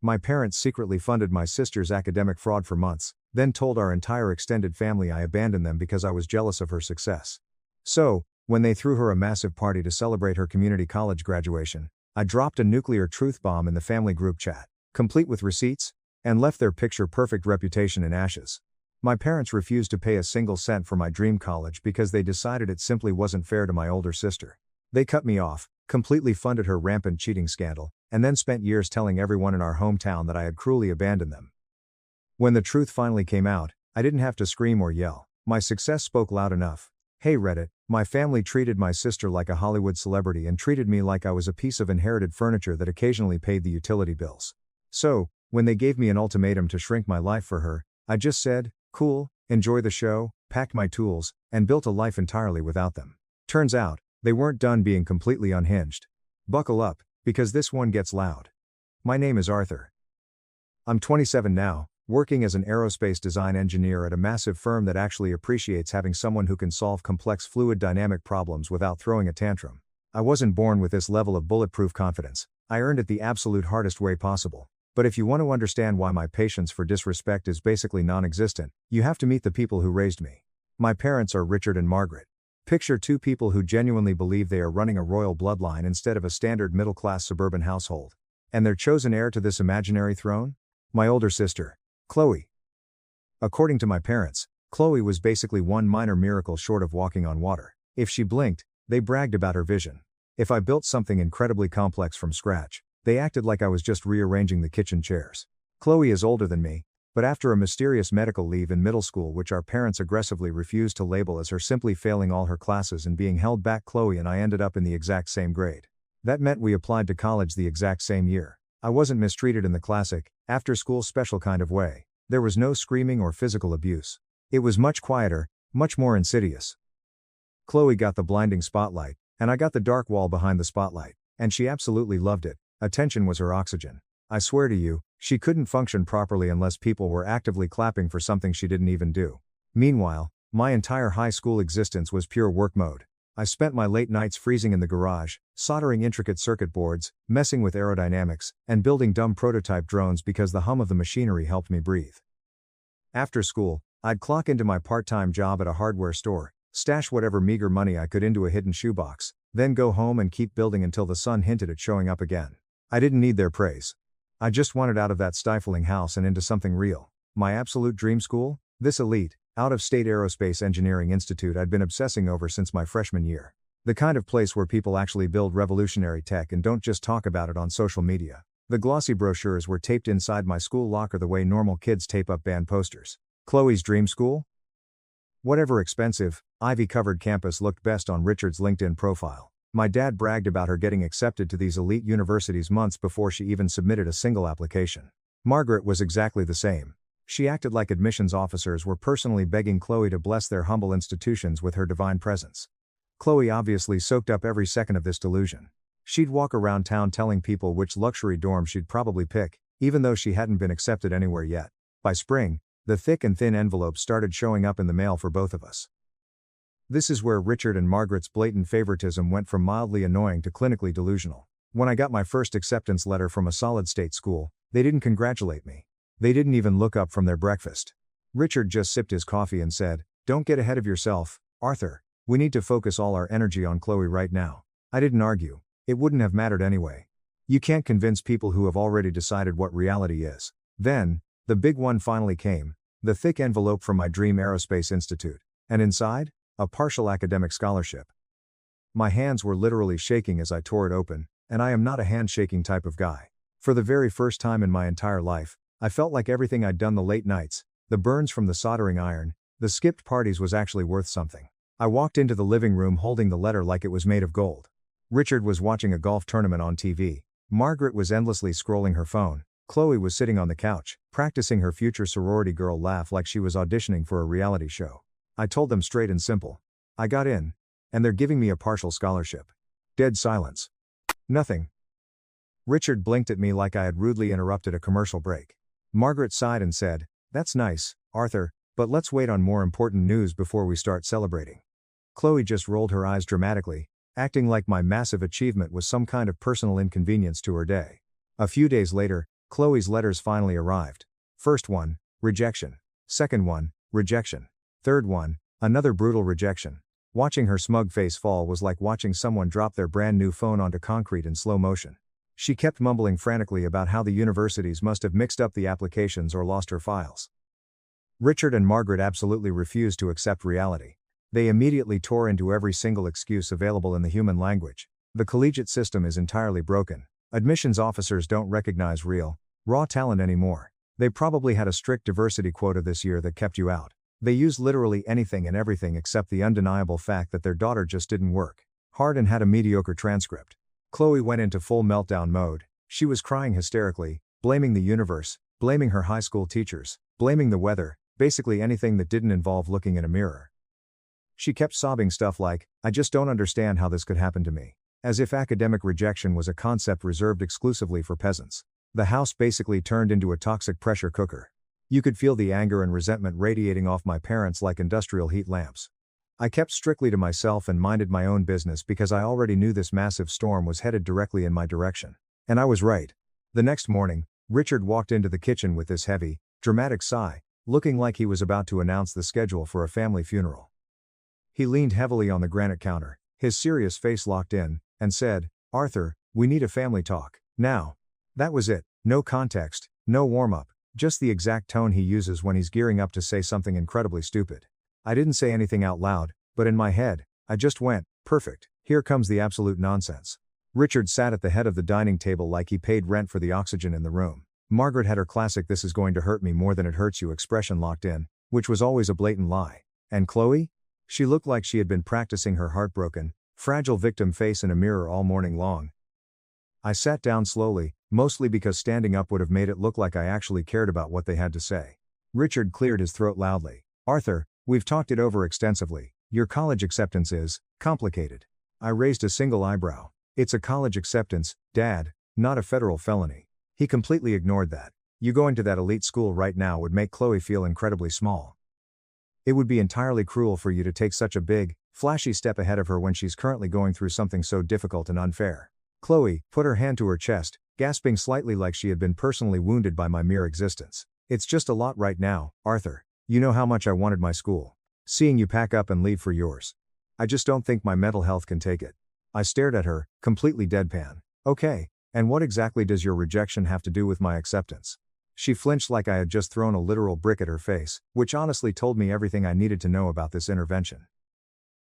My parents secretly funded my sister's academic fraud for months, then told our entire extended family I abandoned them because I was jealous of her success. So, when they threw her a massive party to celebrate her community college graduation, I dropped a nuclear truth bomb in the family group chat, complete with receipts, and left their picture-perfect reputation in ashes. My parents refused to pay a single cent for my dream college because they decided it simply wasn't fair to my older sister. They cut me off, completely funded her rampant cheating scandal, and then spent years telling everyone in our hometown that I had cruelly abandoned them. When the truth finally came out, I didn't have to scream or yell. My success spoke loud enough. Hey Reddit, my family treated my sister like a Hollywood celebrity and treated me like I was a piece of inherited furniture that occasionally paid the utility bills. So, when they gave me an ultimatum to shrink my life for her, I just said, cool, enjoy the show, packed my tools, and built a life entirely without them. Turns out, they weren't done being completely unhinged. Buckle up, because this one gets loud. My name is Arthur. I'm 27 now, working as an aerospace design engineer at a massive firm that actually appreciates having someone who can solve complex fluid dynamic problems without throwing a tantrum. I wasn't born with this level of bulletproof confidence. I earned it the absolute hardest way possible. But if you want to understand why my patience for disrespect is basically non-existent, you have to meet the people who raised me. My parents are Richard and Margaret. Picture two people who genuinely believe they are running a royal bloodline instead of a standard middle-class suburban household. And their chosen heir to this imaginary throne? My older sister, Chloe. According to my parents, Chloe was basically one minor miracle short of walking on water. If she blinked, they bragged about her vision. If I built something incredibly complex from scratch, they acted like I was just rearranging the kitchen chairs. Chloe is older than me, but after a mysterious medical leave in middle school which our parents aggressively refused to label as her simply failing all her classes and being held back, Chloe and I ended up in the exact same grade. That meant we applied to college the exact same year. I wasn't mistreated in the classic, after-school special kind of way. There was no screaming or physical abuse. It was much quieter, much more insidious. Chloe got the blinding spotlight, and I got the dark wall behind the spotlight, and she absolutely loved it. Attention was her oxygen. I swear to you, she couldn't function properly unless people were actively clapping for something she didn't even do. Meanwhile, my entire high school existence was pure work mode. I spent my late nights freezing in the garage, soldering intricate circuit boards, messing with aerodynamics, and building dumb prototype drones because the hum of the machinery helped me breathe. After school, I'd clock into my part-time job at a hardware store, stash whatever meager money I could into a hidden shoebox, then go home and keep building until the sun hinted at showing up again. I didn't need their praise. I just wanted out of that stifling house and into something real. My absolute dream school? This elite, out-of-state aerospace engineering institute I'd been obsessing over since my freshman year. The kind of place where people actually build revolutionary tech and don't just talk about it on social media. The glossy brochures were taped inside my school locker the way normal kids tape up band posters. Chloe's dream school? Whatever expensive, ivy-covered campus looked best on Richard's LinkedIn profile. My dad bragged about her getting accepted to these elite universities months before she even submitted a single application. Margaret was exactly the same. She acted like admissions officers were personally begging Chloe to bless their humble institutions with her divine presence. Chloe obviously soaked up every second of this delusion. She'd walk around town telling people which luxury dorm she'd probably pick, even though she hadn't been accepted anywhere yet. By spring, the thick and thin envelopes started showing up in the mail for both of us. This is where Richard and Margaret's blatant favoritism went from mildly annoying to clinically delusional. When I got my first acceptance letter from a solid-state school, they didn't congratulate me. They didn't even look up from their breakfast. Richard just sipped his coffee and said, "Don't get ahead of yourself, Arthur. We need to focus all our energy on Chloe right now." I didn't argue. It wouldn't have mattered anyway. You can't convince people who have already decided what reality is. Then, the big one finally came, the thick envelope from my dream aerospace institute. And inside? A partial academic scholarship. My hands were literally shaking as I tore it open, and I am not a handshaking type of guy. For the very first time in my entire life, I felt like everything I'd done, the late nights, the burns from the soldering iron, the skipped parties, was actually worth something. I walked into the living room holding the letter like it was made of gold. Richard was watching a golf tournament on TV. Margaret was endlessly scrolling her phone. Chloe was sitting on the couch, practicing her future sorority girl laugh like she was auditioning for a reality show. I told them straight and simple. I got in. And they're giving me a partial scholarship. Dead silence. Nothing. Richard blinked at me like I had rudely interrupted a commercial break. Margaret sighed and said, "That's nice, Arthur, but let's wait on more important news before we start celebrating." Chloe just rolled her eyes dramatically, acting like my massive achievement was some kind of personal inconvenience to her day. A few days later, Chloe's letters finally arrived. First one, rejection. Second one, rejection. Third one, another brutal rejection. Watching her smug face fall was like watching someone drop their brand new phone onto concrete in slow motion. She kept mumbling frantically about how the universities must have mixed up the applications or lost her files. Richard and Margaret absolutely refused to accept reality. They immediately tore into every single excuse available in the human language. The collegiate system is entirely broken. Admissions officers don't recognize real, raw talent anymore. They probably had a strict diversity quota this year that kept you out. They used literally anything and everything except the undeniable fact that their daughter just didn't work hard and had a mediocre transcript. Chloe went into full meltdown mode. She was crying hysterically, blaming the universe, blaming her high school teachers, blaming the weather, basically anything that didn't involve looking in a mirror. She kept sobbing stuff like, "I just don't understand how this could happen to me." As if academic rejection was a concept reserved exclusively for peasants. The house basically turned into a toxic pressure cooker. You could feel the anger and resentment radiating off my parents like industrial heat lamps. I kept strictly to myself and minded my own business because I already knew this massive storm was headed directly in my direction. And I was right. The next morning, Richard walked into the kitchen with this heavy, dramatic sigh, looking like he was about to announce the schedule for a family funeral. He leaned heavily on the granite counter, his serious face locked in, and said, "Arthur, we need a family talk, now." That was it, no context, no warm-up, just the exact tone he uses when he's gearing up to say something incredibly stupid. I didn't say anything out loud, but in my head, I just went, perfect, here comes the absolute nonsense. Richard sat at the head of the dining table like he paid rent for the oxygen in the room. Margaret had her classic "this is going to hurt me more than it hurts you" expression locked in, which was always a blatant lie. And Chloe? She looked like she had been practicing her heartbroken, fragile victim face in a mirror all morning long. I sat down slowly, mostly because standing up would have made it look like I actually cared about what they had to say. Richard cleared his throat loudly. "Arthur, we've talked it over extensively. Your college acceptance is complicated." I raised a single eyebrow. "It's a college acceptance, Dad, not a federal felony." He completely ignored that. "You going to that elite school right now would make Chloe feel incredibly small. It would be entirely cruel for you to take such a big, flashy step ahead of her when she's currently going through something so difficult and unfair." Chloe put her hand to her chest, gasping slightly like she had been personally wounded by my mere existence. "It's just a lot right now, Arthur. You know how much I wanted my school. Seeing you pack up and leave for yours. I just don't think my mental health can take it." I stared at her, completely deadpan. "Okay, and what exactly does your rejection have to do with my acceptance?" She flinched like I had just thrown a literal brick at her face, which honestly told me everything I needed to know about this intervention.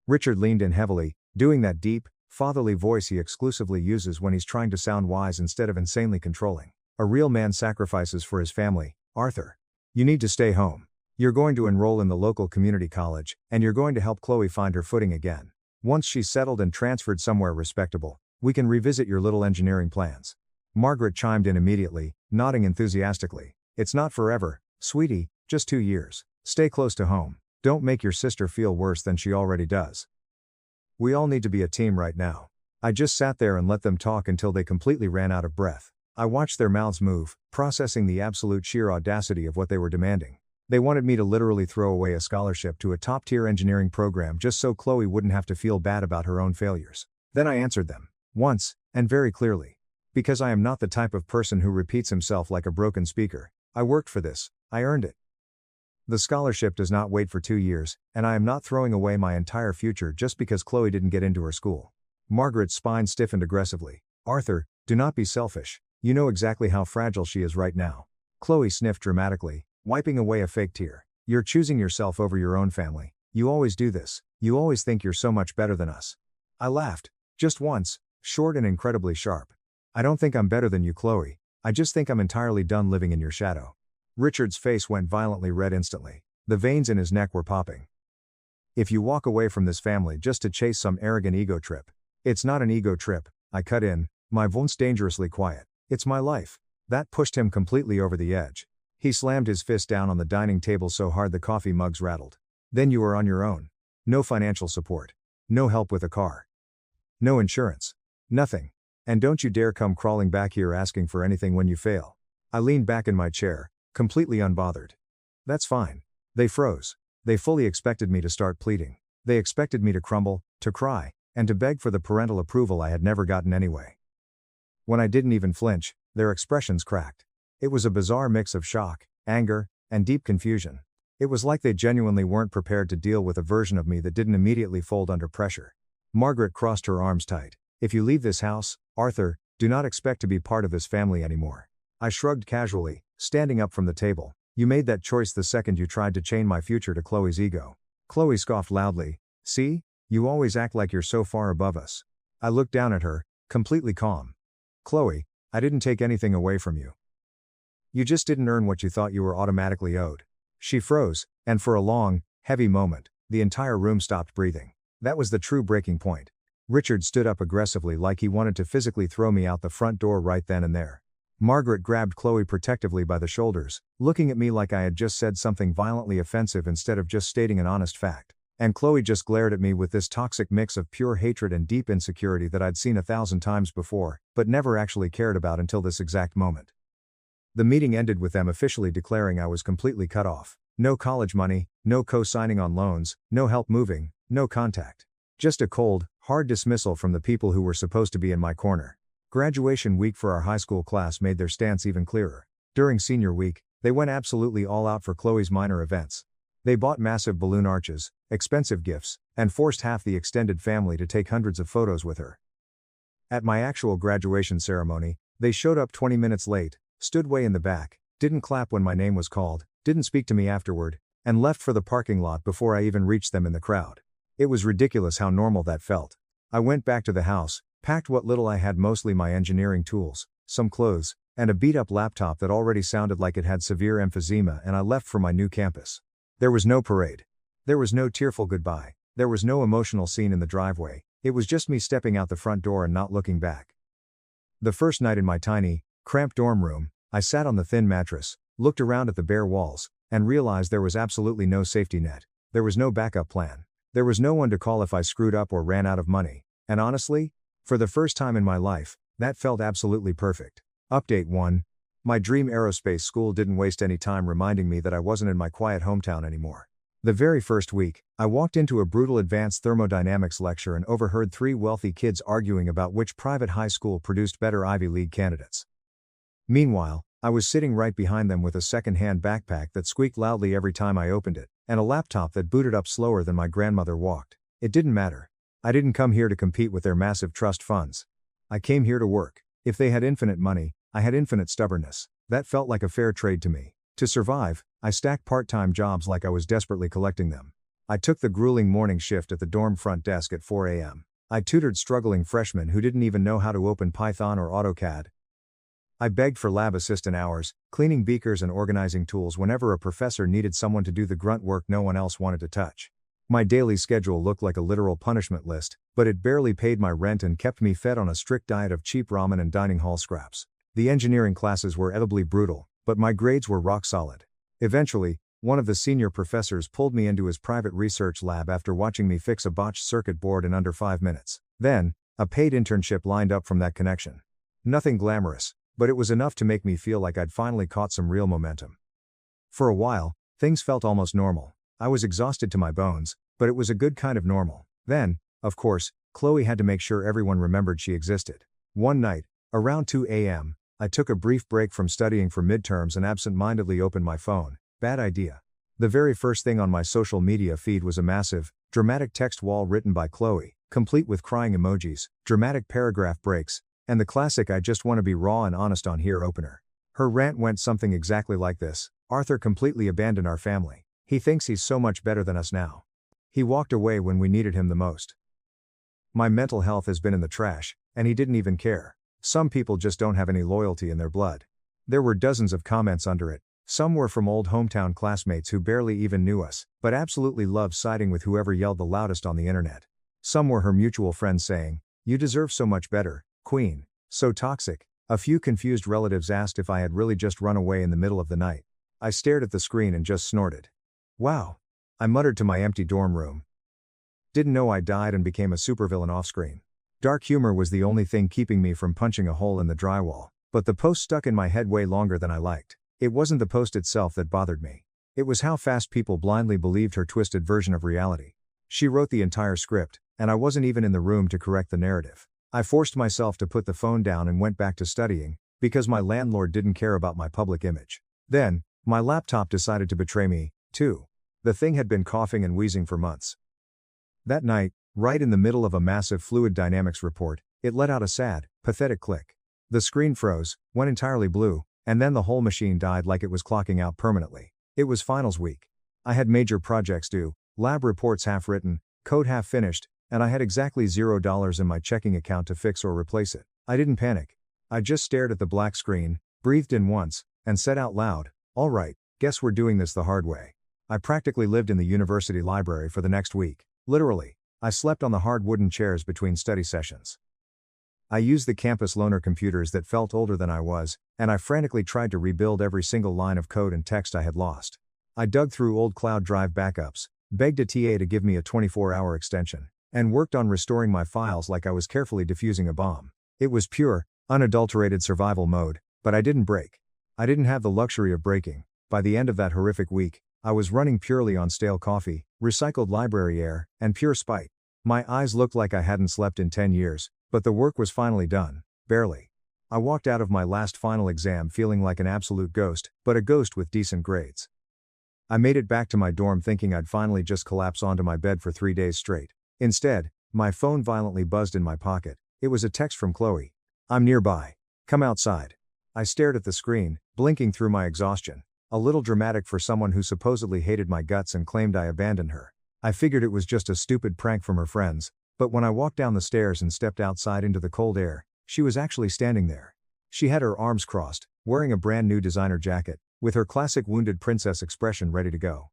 Richard leaned in heavily, doing that deep, fatherly voice he exclusively uses when he's trying to sound wise instead of insanely controlling. "A real man sacrifices for his family, Arthur. You need to stay home. You're going to enroll in the local community college, and you're going to help Chloe find her footing again. Once she's settled and transferred somewhere respectable, we can revisit your little engineering plans." Margaret chimed in immediately, nodding enthusiastically. "It's not forever, sweetie, just 2 years. Stay close to home. Don't make your sister feel worse than she already does. We all need to be a team right now." I just sat there and let them talk until they completely ran out of breath. I watched their mouths move, processing the absolute sheer audacity of what they were demanding. They wanted me to literally throw away a scholarship to a top-tier engineering program just so Chloe wouldn't have to feel bad about her own failures. Then I answered them. Once, and very clearly. Because I am not the type of person who repeats himself like a broken speaker. I worked for this. I earned it. The scholarship does not wait for 2 years, and I am not throwing away my entire future just because Chloe didn't get into her school. Margaret's spine stiffened aggressively. "Arthur, do not be selfish. You know exactly how fragile she is right now." Chloe sniffed dramatically, wiping away a fake tear. "You're choosing yourself over your own family. You always do this. You always think you're so much better than us." I laughed. Just once, short and incredibly sharp. "I don't think I'm better than you, Chloe. I just think I'm entirely done living in your shadow." Richard's face went violently red instantly. The veins in his neck were popping. "If you walk away from this family just to chase some arrogant ego trip." "It's not an ego trip," I cut in, my voice dangerously quiet. "It's my life." That pushed him completely over the edge. He slammed his fist down on the dining table so hard the coffee mugs rattled. "Then you are on your own. No financial support. No help with a car. No insurance. Nothing. And don't you dare come crawling back here asking for anything when you fail." I leaned back in my chair, completely unbothered. "That's fine." They froze. They fully expected me to start pleading. They expected me to crumble, to cry, and to beg for the parental approval I had never gotten anyway. When I didn't even flinch, their expressions cracked. It was a bizarre mix of shock, anger, and deep confusion. It was like they genuinely weren't prepared to deal with a version of me that didn't immediately fold under pressure. Margaret crossed her arms tight. "If you leave this house, Arthur, do not expect to be part of this family anymore." I shrugged casually, standing up from the table. "You made that choice the second you tried to chain my future to Chloe's ego." Chloe scoffed loudly. "See? You always act like you're so far above us." I looked down at her, completely calm. "Chloe, I didn't take anything away from you. You just didn't earn what you thought you were automatically owed." She froze, and for a long, heavy moment, the entire room stopped breathing. That was the true breaking point. Richard stood up aggressively like he wanted to physically throw me out the front door right then and there. Margaret grabbed Chloe protectively by the shoulders, looking at me like I had just said something violently offensive instead of just stating an honest fact. And Chloe just glared at me with this toxic mix of pure hatred and deep insecurity that I'd seen 1,000 times before, but never actually cared about until this exact moment. The meeting ended with them officially declaring I was completely cut off. No college money, no co-signing on loans, no help moving, no contact. Just a cold, hard dismissal from the people who were supposed to be in my corner. Graduation week for our high school class made their stance even clearer. During senior week, they went absolutely all out for Chloe's minor events. They bought massive balloon arches, expensive gifts, and forced half the extended family to take hundreds of photos with her. At my actual graduation ceremony, they showed up 20 minutes late, stood way in the back, didn't clap when my name was called, didn't speak to me afterward, and left for the parking lot before I even reached them in the crowd. It was ridiculous how normal that felt. I went back to the house, packed what little I had, mostly my engineering tools, some clothes, and a beat-up laptop that already sounded like it had severe emphysema, and I left for my new campus. There was no parade. There was no tearful goodbye. There was no emotional scene in the driveway. It was just me stepping out the front door and not looking back. The first night in my tiny, cramped dorm room, I sat on the thin mattress, looked around at the bare walls, and realized there was absolutely no safety net. There was no backup plan. There was no one to call if I screwed up or ran out of money. And honestly, for the first time in my life, that felt absolutely perfect. Update 1. My dream aerospace school didn't waste any time reminding me that I wasn't in my quiet hometown anymore. The very first week, I walked into a brutal advanced thermodynamics lecture and overheard 3 wealthy kids arguing about which private high school produced better Ivy League candidates. Meanwhile, I was sitting right behind them with a second-hand backpack that squeaked loudly every time I opened it, and a laptop that booted up slower than my grandmother walked. It didn't matter. I didn't come here to compete with their massive trust funds. I came here to work. If they had infinite money, I had infinite stubbornness. That felt like a fair trade to me. To survive, I stacked part-time jobs like I was desperately collecting them. I took the grueling morning shift at the dorm front desk at 4 a.m. I tutored struggling freshmen who didn't even know how to open Python or AutoCAD. I begged for lab assistant hours, cleaning beakers and organizing tools whenever a professor needed someone to do the grunt work no one else wanted to touch. My daily schedule looked like a literal punishment list, but it barely paid my rent and kept me fed on a strict diet of cheap ramen and dining hall scraps. The engineering classes were edibly brutal, but my grades were rock solid. Eventually, one of the senior professors pulled me into his private research lab after watching me fix a botched circuit board in under 5 minutes. Then, a paid internship lined up from that connection. Nothing glamorous, but it was enough to make me feel like I'd finally caught some real momentum. For a while, things felt almost normal. I was exhausted to my bones, but it was a good kind of normal. Then, of course, Chloe had to make sure everyone remembered she existed. One night, around 2 a.m., I took a brief break from studying for midterms and absent-mindedly opened my phone. Bad idea. The very first thing on my social media feed was a massive, dramatic text wall written by Chloe, complete with crying emojis, dramatic paragraph breaks, and the classic "I just want to be raw and honest on here" opener. Her rant went something exactly like this: Arthur completely abandoned our family. He thinks he's so much better than us now. He walked away when we needed him the most. My mental health has been in the trash, and he didn't even care. Some people just don't have any loyalty in their blood. There were dozens of comments under it. Some were from old hometown classmates who barely even knew us, but absolutely loved siding with whoever yelled the loudest on the internet. Some were her mutual friends saying, "You deserve so much better, Queen." So toxic. A few confused relatives asked if I had really just run away in the middle of the night. I stared at the screen and just snorted. Wow. I muttered to my empty dorm room. Didn't know I died and became a supervillain off-screen. Dark humor was the only thing keeping me from punching a hole in the drywall, but the post stuck in my head way longer than I liked. It wasn't the post itself that bothered me. It was how fast people blindly believed her twisted version of reality. She wrote the entire script, and I wasn't even in the room to correct the narrative. I forced myself to put the phone down and went back to studying, because my landlord didn't care about my public image. Then, my laptop decided to betray me, too. The thing had been coughing and wheezing for months. That night, right in the middle of a massive fluid dynamics report, it let out a sad, pathetic click. The screen froze, went entirely blue, and then the whole machine died like it was clocking out permanently. It was finals week. I had major projects due, lab reports half written, code half finished, and I had exactly $0 in my checking account to fix or replace it. I didn't panic. I just stared at the black screen, breathed in once, and said out loud, "All right, guess we're doing this the hard way." I practically lived in the university library for the next week. Literally, I slept on the hard wooden chairs between study sessions. I used the campus loaner computers that felt older than I was, and I frantically tried to rebuild every single line of code and text I had lost. I dug through old cloud drive backups, begged a TA to give me a 24-hour extension, and worked on restoring my files like I was carefully defusing a bomb. It was pure, unadulterated survival mode, but I didn't break. I didn't have the luxury of breaking. By the end of that horrific week, I was running purely on stale coffee, recycled library air, and pure spite. My eyes looked like I hadn't slept in 10 years, but the work was finally done, barely. I walked out of my last final exam feeling like an absolute ghost, but a ghost with decent grades. I made it back to my dorm thinking I'd finally just collapse onto my bed for 3 days straight. Instead, my phone violently buzzed in my pocket. It was a text from Chloe. "I'm nearby. Come outside." I stared at the screen, blinking through my exhaustion. A little dramatic for someone who supposedly hated my guts and claimed I abandoned her. I figured it was just a stupid prank from her friends, but when I walked down the stairs and stepped outside into the cold air, she was actually standing there. She had her arms crossed, wearing a brand new designer jacket, with her classic wounded princess expression ready to go.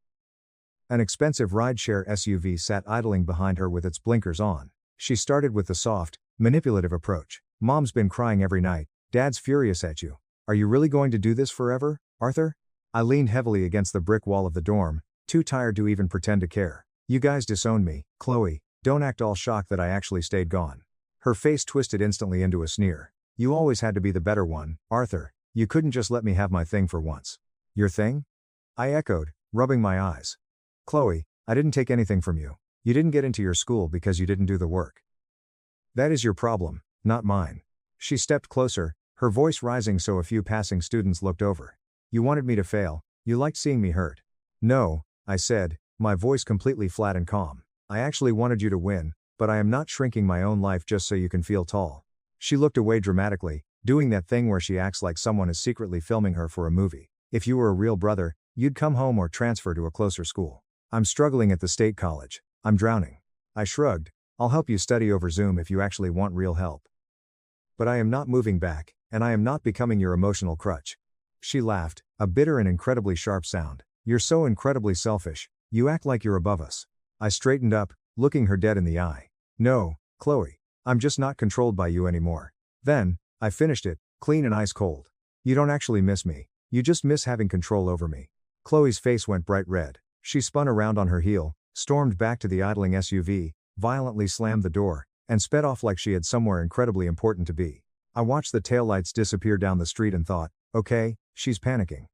An expensive rideshare SUV sat idling behind her with its blinkers on. She started with the soft, manipulative approach. "Mom's been crying every night. Dad's furious at you. Are you really going to do this forever, Arthur?" I leaned heavily against the brick wall of the dorm, too tired to even pretend to care. "You guys disowned me, Chloe. Don't act all shocked that I actually stayed gone." Her face twisted instantly into a sneer. "You always had to be the better one, Arthur. You couldn't just let me have my thing for once." "Your thing?" I echoed, rubbing my eyes. "Chloe, I didn't take anything from you. You didn't get into your school because you didn't do the work. That is your problem, not mine." She stepped closer, her voice rising so a few passing students looked over. "You wanted me to fail. You liked seeing me hurt." "No," I said, my voice completely flat and calm. "I actually wanted you to win, but I am not shrinking my own life just so you can feel tall." She looked away dramatically, doing that thing where she acts like someone is secretly filming her for a movie. "If you were a real brother, you'd come home or transfer to a closer school. I'm struggling at the state college. I'm drowning." I shrugged. "I'll help you study over Zoom if you actually want real help. But I am not moving back, and I am not becoming your emotional crutch." She laughed, a bitter and incredibly sharp sound. "You're so incredibly selfish. You act like you're above us." I straightened up, looking her dead in the eye. "No, Chloe. I'm just not controlled by you anymore." Then, I finished it, clean and ice cold. "You don't actually miss me. You just miss having control over me." Chloe's face went bright red. She spun around on her heel, stormed back to the idling SUV, violently slammed the door, and sped off like she had somewhere incredibly important to be. I watched the taillights disappear down the street and thought, okay, she's panicking.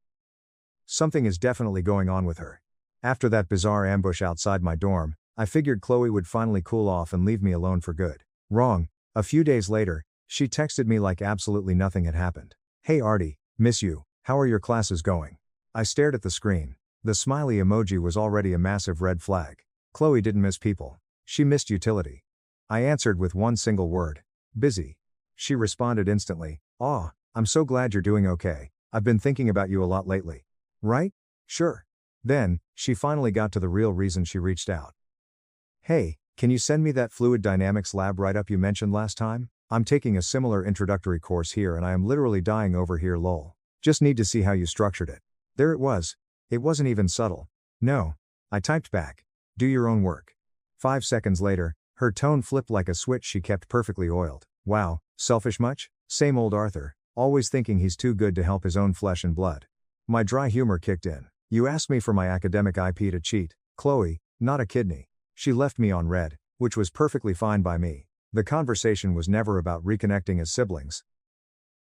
Something is definitely going on with her. After that bizarre ambush outside my dorm, I figured Chloe would finally cool off and leave me alone for good. Wrong. A few days later, she texted me like absolutely nothing had happened. "Hey Artie, miss you, how are your classes going?" I stared at the screen. The smiley emoji was already a massive red flag. Chloe didn't miss people. She missed utility. I answered with one single word. "Busy." She responded instantly, "Aw, I'm so glad you're doing okay. I've been thinking about you a lot lately." "Right? Sure." Then, she finally got to the real reason she reached out. "Hey, can you send me that fluid dynamics lab write-up you mentioned last time? I'm taking a similar introductory course here and I am literally dying over here lol. Just need to see how you structured it." There it was. It wasn't even subtle. "No." I typed back. "Do your own work." 5 seconds later, her tone flipped like a switch she kept perfectly oiled. "Wow, selfish much? Same old Arthur, always thinking he's too good to help his own flesh and blood." My dry humor kicked in. "You asked me for my academic IP to cheat, Chloe, not a kidney." She left me on red, which was perfectly fine by me. The conversation was never about reconnecting as siblings.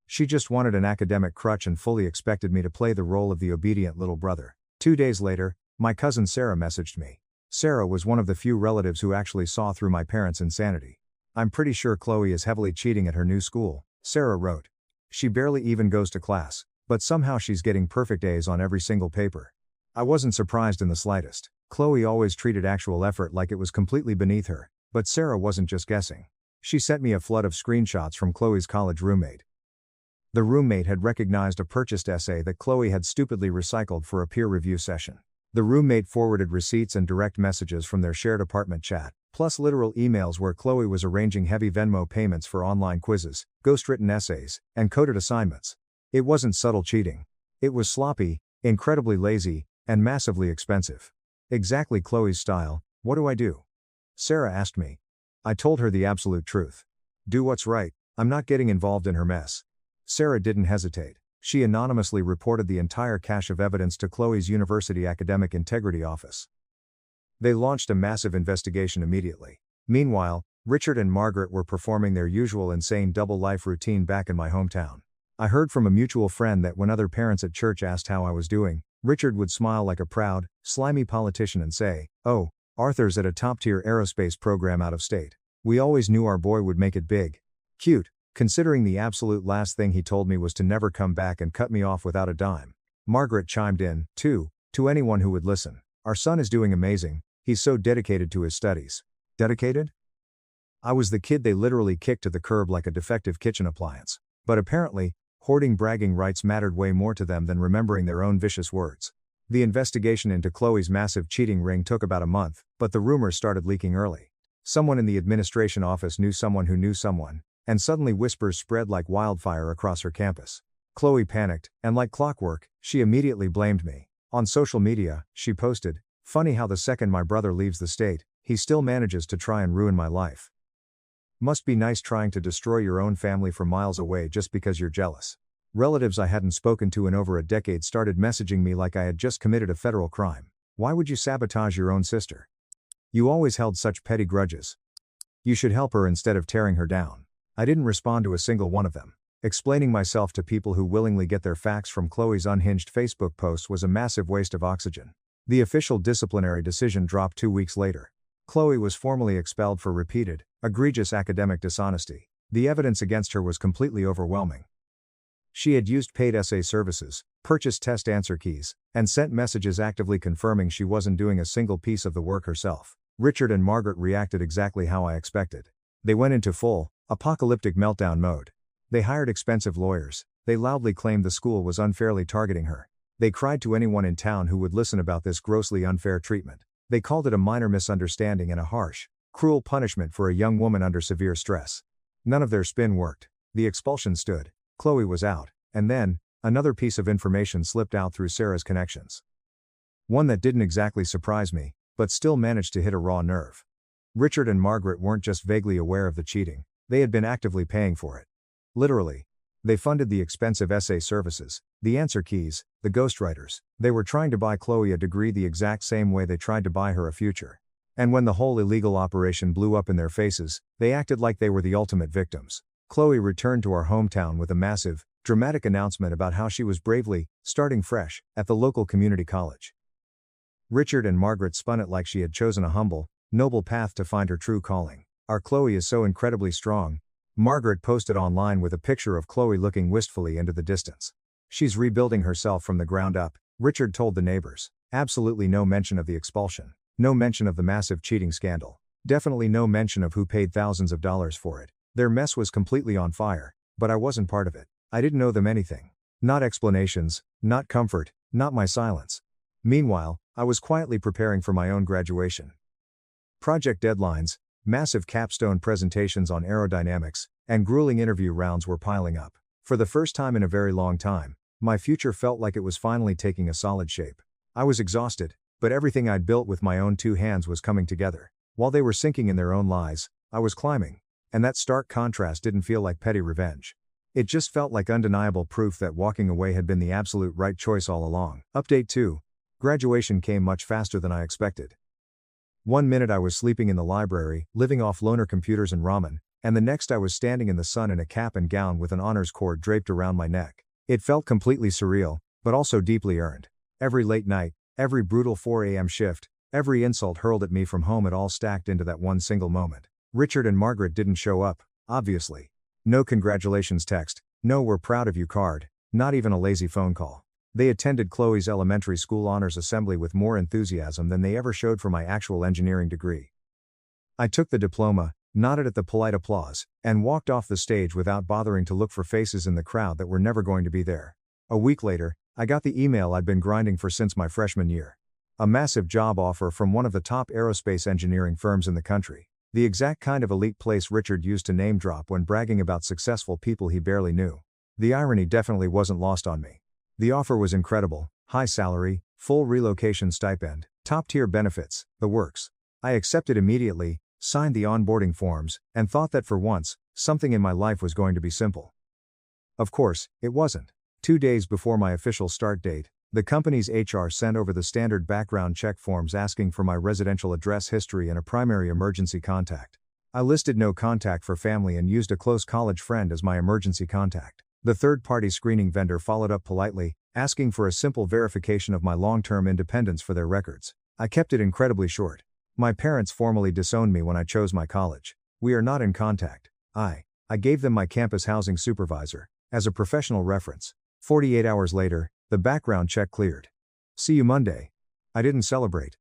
She just wanted an academic crutch and fully expected me to play the role of the obedient little brother. 2 days later, my cousin Sarah messaged me. Sarah was one of the few relatives who actually saw through my parents' insanity. "I'm pretty sure Chloe is heavily cheating at her new school," Sarah wrote. She barely even goes to class, but somehow she's getting perfect A's on every single paper. I wasn't surprised in the slightest. Chloe always treated actual effort like it was completely beneath her, but Sarah wasn't just guessing. She sent me a flood of screenshots from Chloe's college roommate. The roommate had recognized a purchased essay that Chloe had stupidly recycled for a peer review session. The roommate forwarded receipts and direct messages from their shared apartment chat, plus literal emails where Chloe was arranging heavy Venmo payments for online quizzes, ghostwritten essays, and coded assignments. It wasn't subtle cheating. It was sloppy, incredibly lazy, and massively expensive. Exactly Chloe's style. What do I do? Sarah asked me. I told her the absolute truth. Do what's right, I'm not getting involved in her mess. Sarah didn't hesitate. She anonymously reported the entire cache of evidence to Chloe's University Academic Integrity Office. They launched a massive investigation immediately. Meanwhile, Richard and Margaret were performing their usual insane double life routine back in my hometown. I heard from a mutual friend that when other parents at church asked how I was doing, Richard would smile like a proud, slimy politician and say, "Oh, Arthur's at a top-tier aerospace program out of state. We always knew our boy would make it big." Cute, considering the absolute last thing he told me was to never come back and cut me off without a dime. Margaret chimed in, too, to anyone who would listen. "Our son is doing amazing, he's so dedicated to his studies." Dedicated? I was the kid they literally kicked to the curb like a defective kitchen appliance. But apparently, hoarding bragging rights mattered way more to them than remembering their own vicious words. The investigation into Chloe's massive cheating ring took about a month, but the rumors started leaking early. Someone in the administration office knew someone who knew someone, and suddenly whispers spread like wildfire across her campus. Chloe panicked, and like clockwork, she immediately blamed me. On social media, she posted, "Funny how the second my brother leaves the state, he still manages to try and ruin my life. Must be nice trying to destroy your own family from miles away just because you're jealous." Relatives I hadn't spoken to in over a decade started messaging me like I had just committed a federal crime. "Why would you sabotage your own sister? You always held such petty grudges. You should help her instead of tearing her down." I didn't respond to a single one of them. Explaining myself to people who willingly get their facts from Chloe's unhinged Facebook posts was a massive waste of oxygen. The official disciplinary decision dropped 2 weeks later. Chloe was formally expelled for repeated, egregious academic dishonesty. The evidence against her was completely overwhelming. She had used paid essay services, purchased test answer keys, and sent messages actively confirming she wasn't doing a single piece of the work herself. Richard and Margaret reacted exactly how I expected. They went into full, apocalyptic meltdown mode. They hired expensive lawyers. They loudly claimed the school was unfairly targeting her. They cried to anyone in town who would listen about this grossly unfair treatment. They called it a minor misunderstanding and a harsh, cruel punishment for a young woman under severe stress. None of their spin worked. The expulsion stood. Chloe was out, and then, another piece of information slipped out through Sarah's connections. One that didn't exactly surprise me, but still managed to hit a raw nerve. Richard and Margaret weren't just vaguely aware of the cheating, they had been actively paying for it. Literally. They funded the expensive essay services, the answer keys, the ghostwriters. They were trying to buy Chloe a degree the exact same way they tried to buy her a future. And when the whole illegal operation blew up in their faces, they acted like they were the ultimate victims. Chloe returned to our hometown with a massive, dramatic announcement about how she was bravely, starting fresh, at the local community college. Richard and Margaret spun it like she had chosen a humble, noble path to find her true calling. "Our Chloe is so incredibly strong," Margaret posted online with a picture of Chloe looking wistfully into the distance. "She's rebuilding herself from the ground up," Richard told the neighbors. Absolutely no mention of the expulsion. No mention of the massive cheating scandal. Definitely no mention of who paid thousands of dollars for it. Their mess was completely on fire, but I wasn't part of it. I didn't owe them anything. Not explanations, not comfort, not my silence. Meanwhile, I was quietly preparing for my own graduation. Project deadlines, massive capstone presentations on aerodynamics, and grueling interview rounds were piling up. For the first time in a very long time, my future felt like it was finally taking a solid shape. I was exhausted, but everything I'd built with my own 2 hands was coming together. While they were sinking in their own lies, I was climbing. And that stark contrast didn't feel like petty revenge. It just felt like undeniable proof that walking away had been the absolute right choice all along. Update 2. Graduation came much faster than I expected. 1 minute I was sleeping in the library, living off loaner computers and ramen, and the next I was standing in the sun in a cap and gown with an honors cord draped around my neck. It felt completely surreal, but also deeply earned. Every late night, every brutal 4 a.m. shift, every insult hurled at me from home, it all stacked into that one single moment. Richard and Margaret didn't show up, obviously. No congratulations text, No "we're proud of you" card, not even a lazy phone call. They attended Chloe's elementary school honors assembly with more enthusiasm than they ever showed for my actual engineering degree. I took the diploma, nodded at the polite applause, and walked off the stage without bothering to look for faces in the crowd that were never going to be there. A week later, I got the email I'd been grinding for since my freshman year. A massive job offer from one of the top aerospace engineering firms in the country. The exact kind of elite place Richard used to name drop when bragging about successful people he barely knew. The irony definitely wasn't lost on me. The offer was incredible: high salary, full relocation stipend, top-tier benefits, the works. I accepted immediately, signed the onboarding forms, and thought that for once, something in my life was going to be simple. Of course, it wasn't. 2 days before my official start date, the company's HR sent over the standard background check forms asking for my residential address history and a primary emergency contact. I listed no contact for family and used a close college friend as my emergency contact. The third-party screening vendor followed up politely, asking for a simple verification of my long-term independence for their records. I kept it incredibly short. My parents formally disowned me when I chose my college. We are not in contact. I gave them my campus housing supervisor as a professional reference. 48 hours later, the background check cleared. See you Monday. I didn't celebrate.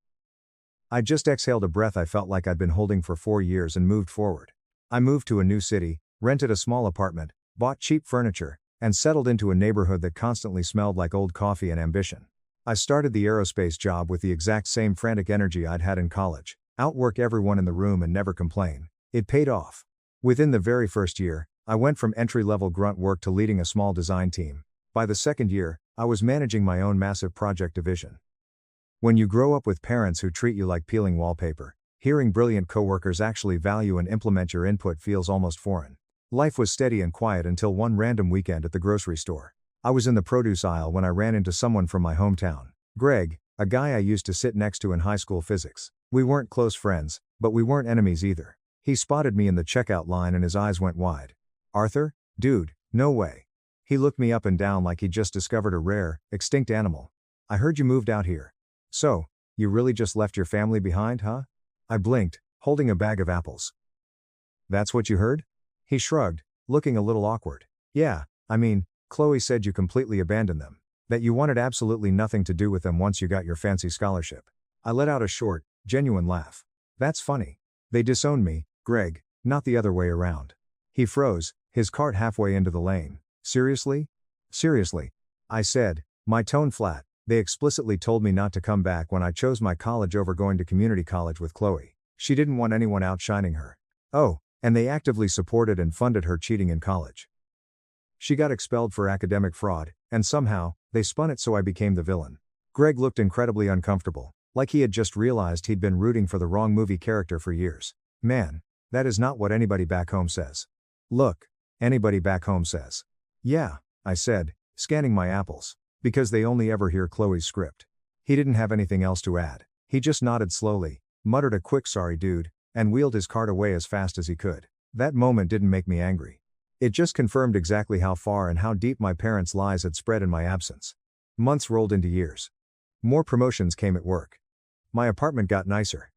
I just exhaled a breath I felt like I'd been holding for 4 years and moved forward. I moved to a new city, rented a small apartment, bought cheap furniture, and settled into a neighborhood that constantly smelled like old coffee and ambition. I started the aerospace job with the exact same frantic energy I'd had in college: outwork everyone in the room and never complain. It paid off. Within the very first year, I went from entry-level grunt work to leading a small design team. By the second year, I was managing my own massive project division. When you grow up with parents who treat you like peeling wallpaper, hearing brilliant coworkers actually value and implement your input feels almost foreign. Life was steady and quiet until one random weekend at the grocery store. I was in the produce aisle when I ran into someone from my hometown. Greg, a guy I used to sit next to in high school physics. We weren't close friends, but we weren't enemies either. He spotted me in the checkout line and his eyes went wide. "Arthur? Dude, no way." He looked me up and down like he'd just discovered a rare, extinct animal. "I heard you moved out here. So, you really just left your family behind, huh?" I blinked, holding a bag of apples. "That's what you heard?" He shrugged, looking a little awkward. "Yeah, I mean, Chloe said you completely abandoned them. That you wanted absolutely nothing to do with them once you got your fancy scholarship." I let out a short, genuine laugh. "That's funny. They disowned me, Greg, not the other way around." He froze, his cart halfway into the lane. "Seriously?" "Seriously," I said, my tone flat. "They explicitly told me not to come back when I chose my college over going to community college with Chloe. She didn't want anyone outshining her. Oh, and they actively supported and funded her cheating in college. She got expelled for academic fraud, and somehow, they spun it so I became the villain." Greg looked incredibly uncomfortable, like he had just realized he'd been rooting for the wrong movie character for years. "Man, that is not what anybody back home says." "Look, anybody back home says." "Yeah," I said, scanning my apples. "Because they only ever hear Chloe's script." He didn't have anything else to add. He just nodded slowly, muttered a quick "sorry dude," and wheeled his cart away as fast as he could. That moment didn't make me angry. It just confirmed exactly how far and how deep my parents' lies had spread in my absence. Months rolled into years. More promotions came at work. My apartment got nicer.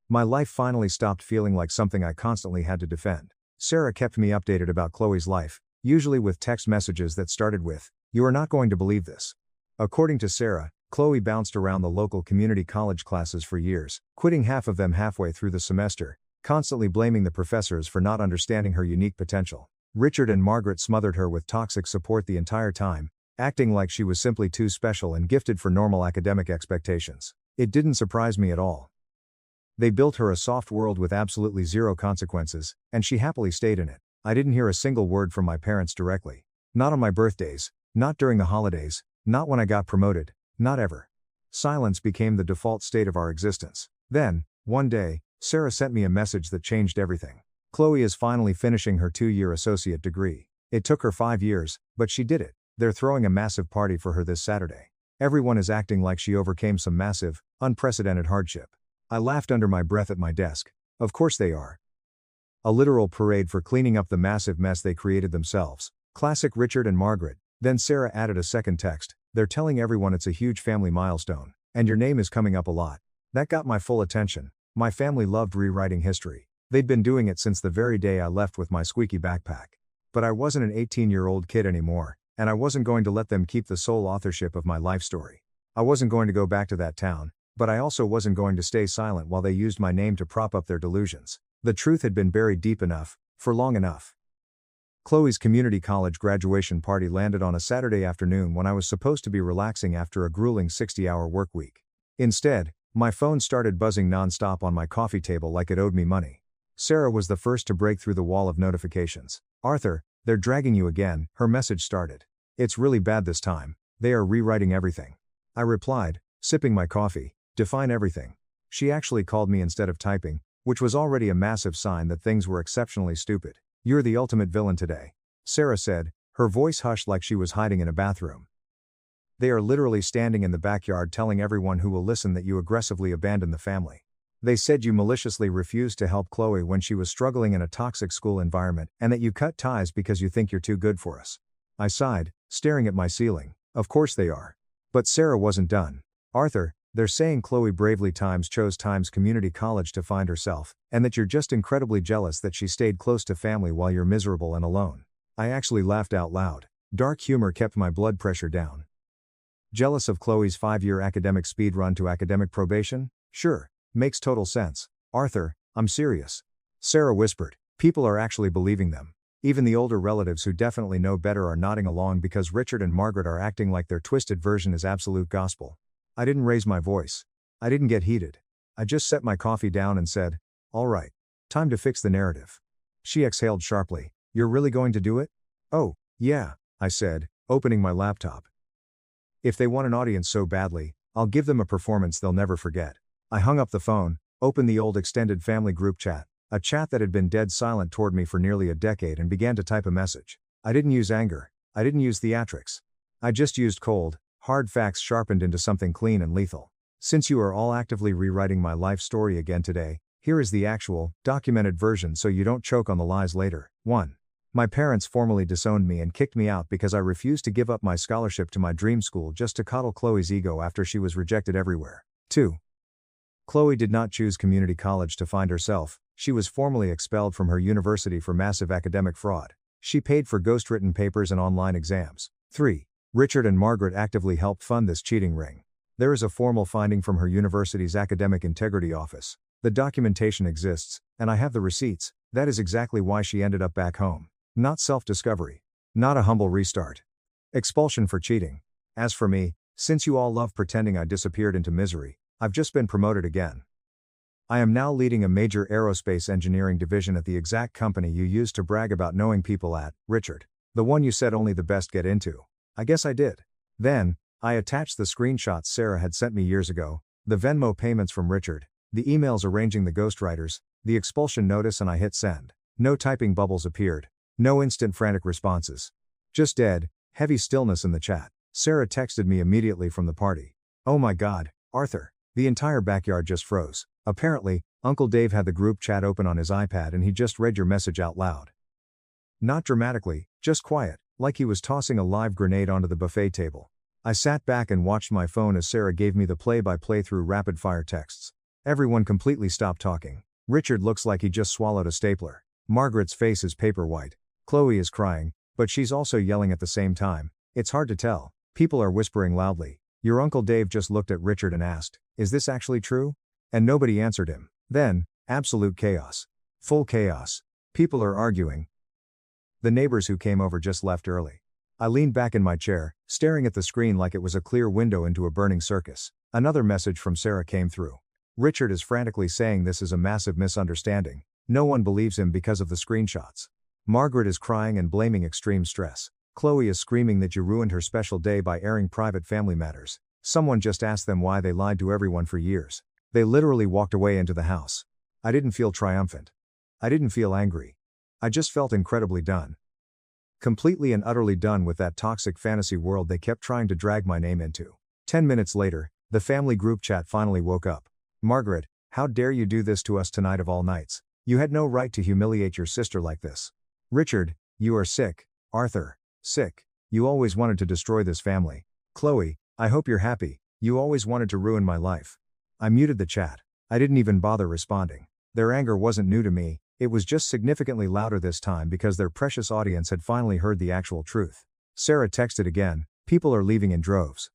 My life finally stopped feeling like something I constantly had to defend. Sarah kept me updated about Chloe's life, usually with text messages that started with, "You are not going to believe this." According to Sarah, Chloe bounced around the local community college classes for years, quitting half of them halfway through the semester, constantly blaming the professors for not understanding her unique potential. Richard and Margaret smothered her with toxic support the entire time, acting like she was simply too special and gifted for normal academic expectations. It didn't surprise me at all. They built her a soft world with absolutely zero consequences, and she happily stayed in it. I didn't hear a single word from my parents directly. Not on my birthdays, not during the holidays, not when I got promoted, not ever. Silence became the default state of our existence. Then, one day, Sarah sent me a message that changed everything. "Chloe is finally finishing her 2-year associate degree. It took her 5 years, but she did it. They're throwing a massive party for her this Saturday. Everyone is acting like she overcame some massive, unprecedented hardship." I laughed under my breath at my desk. Of course they are. A literal parade for cleaning up the massive mess they created themselves. Classic Richard and Margaret. Then Sarah added a second text. "They're telling everyone it's a huge family milestone, and your name is coming up a lot." That got my full attention. My family loved rewriting history. They'd been doing it since the very day I left with my squeaky backpack. But I wasn't an 18-year-old kid anymore, and I wasn't going to let them keep the sole authorship of my life story. I wasn't going to go back to that town, but I also wasn't going to stay silent while they used my name to prop up their delusions. The truth had been buried deep enough, for long enough. Chloe's community college graduation party landed on a Saturday afternoon when I was supposed to be relaxing after a grueling 60-hour work week. Instead, my phone started buzzing non-stop on my coffee table like it owed me money. Sarah was the first to break through the wall of notifications. "Arthur, they're dragging you again," her message started. "It's really bad this time. They are rewriting everything." I replied, sipping my coffee, "Define everything." She actually called me instead of typing, which was already a massive sign that things were exceptionally stupid. "You're the ultimate villain today," Sarah said, her voice hushed like she was hiding in a bathroom. "They are literally standing in the backyard telling everyone who will listen that you aggressively abandoned the family. They said you maliciously refused to help Chloe when she was struggling in a toxic school environment, and that you cut ties because you think you're too good for us." I sighed, staring at my ceiling. Of course they are. But Sarah wasn't done. "Arthur, they're saying Chloe bravely chose community college to find herself, and that you're just incredibly jealous that she stayed close to family while you're miserable and alone." I actually laughed out loud. Dark humor kept my blood pressure down. Jealous of Chloe's 5-year academic speed run to academic probation? Sure. Makes total sense. "Arthur, I'm serious," Sarah whispered. "People are actually believing them. Even the older relatives who definitely know better are nodding along because Richard and Margaret are acting like their twisted version is absolute gospel." I didn't raise my voice. I didn't get heated. I just set my coffee down and said, "All right. Time to fix the narrative." She exhaled sharply. "You're really going to do it?" "Oh, yeah," I said, opening my laptop. "If they want an audience so badly, I'll give them a performance they'll never forget." I hung up the phone, opened the old extended family group chat, a chat that had been dead silent toward me for nearly a decade, and began to type a message. I didn't use anger. I didn't use theatrics. I just used cold, hard facts sharpened into something clean and lethal. "Since you are all actively rewriting my life story again today, here is the actual, documented version so you don't choke on the lies later. 1. My parents formally disowned me and kicked me out because I refused to give up my scholarship to my dream school just to coddle Chloe's ego after she was rejected everywhere. 2. Chloe did not choose community college to find herself. She was formally expelled from her university for massive academic fraud. She paid for ghostwritten papers and online exams. 3. Richard and Margaret actively helped fund this cheating ring. There is a formal finding from her university's academic integrity office. The documentation exists, and I have the receipts. That is exactly why she ended up back home. Not self-discovery. Not a humble restart. Expulsion for cheating. As for me, since you all love pretending I disappeared into misery, I've just been promoted again. I am now leading a major aerospace engineering division at the exact company you used to brag about knowing people at, Richard. The one you said only the best get into. I guess I did. Then, I attached the screenshots Sarah had sent me years ago, the Venmo payments from Richard, the emails arranging the ghostwriters, the expulsion notice, and I hit send. No typing bubbles appeared. No instant frantic responses. Just dead, heavy stillness in the chat. Sarah texted me immediately from the party. "Oh my God, Arthur." The entire backyard just froze. Apparently, Uncle Dave had the group chat open on his iPad and he just read your message out loud. Not dramatically, just quiet, like he was tossing a live grenade onto the buffet table. I sat back and watched my phone as Sarah gave me the play-by-play through rapid-fire texts. Everyone completely stopped talking. Richard looks like he just swallowed a stapler. Margaret's face is paper white. Chloe is crying, but she's also yelling at the same time. It's hard to tell. People are whispering loudly. Your Uncle Dave just looked at Richard and asked, "Is this actually true?" And nobody answered him. Then, absolute chaos. Full chaos. People are arguing. The neighbors who came over just left early. I leaned back in my chair, staring at the screen like it was a clear window into a burning circus. Another message from Sarah came through. Richard is frantically saying this is a massive misunderstanding. No one believes him because of the screenshots. Margaret is crying and blaming extreme stress. Chloe is screaming that you ruined her special day by airing private family matters. Someone just asked them why they lied to everyone for years. They literally walked away into the house. I didn't feel triumphant. I didn't feel angry. I just felt incredibly done. Completely and utterly done with that toxic fantasy world they kept trying to drag my name into. 10 minutes later, the family group chat finally woke up. "Margaret, how dare you do this to us tonight of all nights? You had no right to humiliate your sister like this." "Richard, you are sick. Arthur, sick. You always wanted to destroy this family. Chloe, I hope you're happy. You always wanted to ruin my life." I muted the chat. I didn't even bother responding. Their anger wasn't new to me, It was just significantly louder this time because their precious audience had finally heard the actual truth. Sarah texted again, "People are leaving in droves."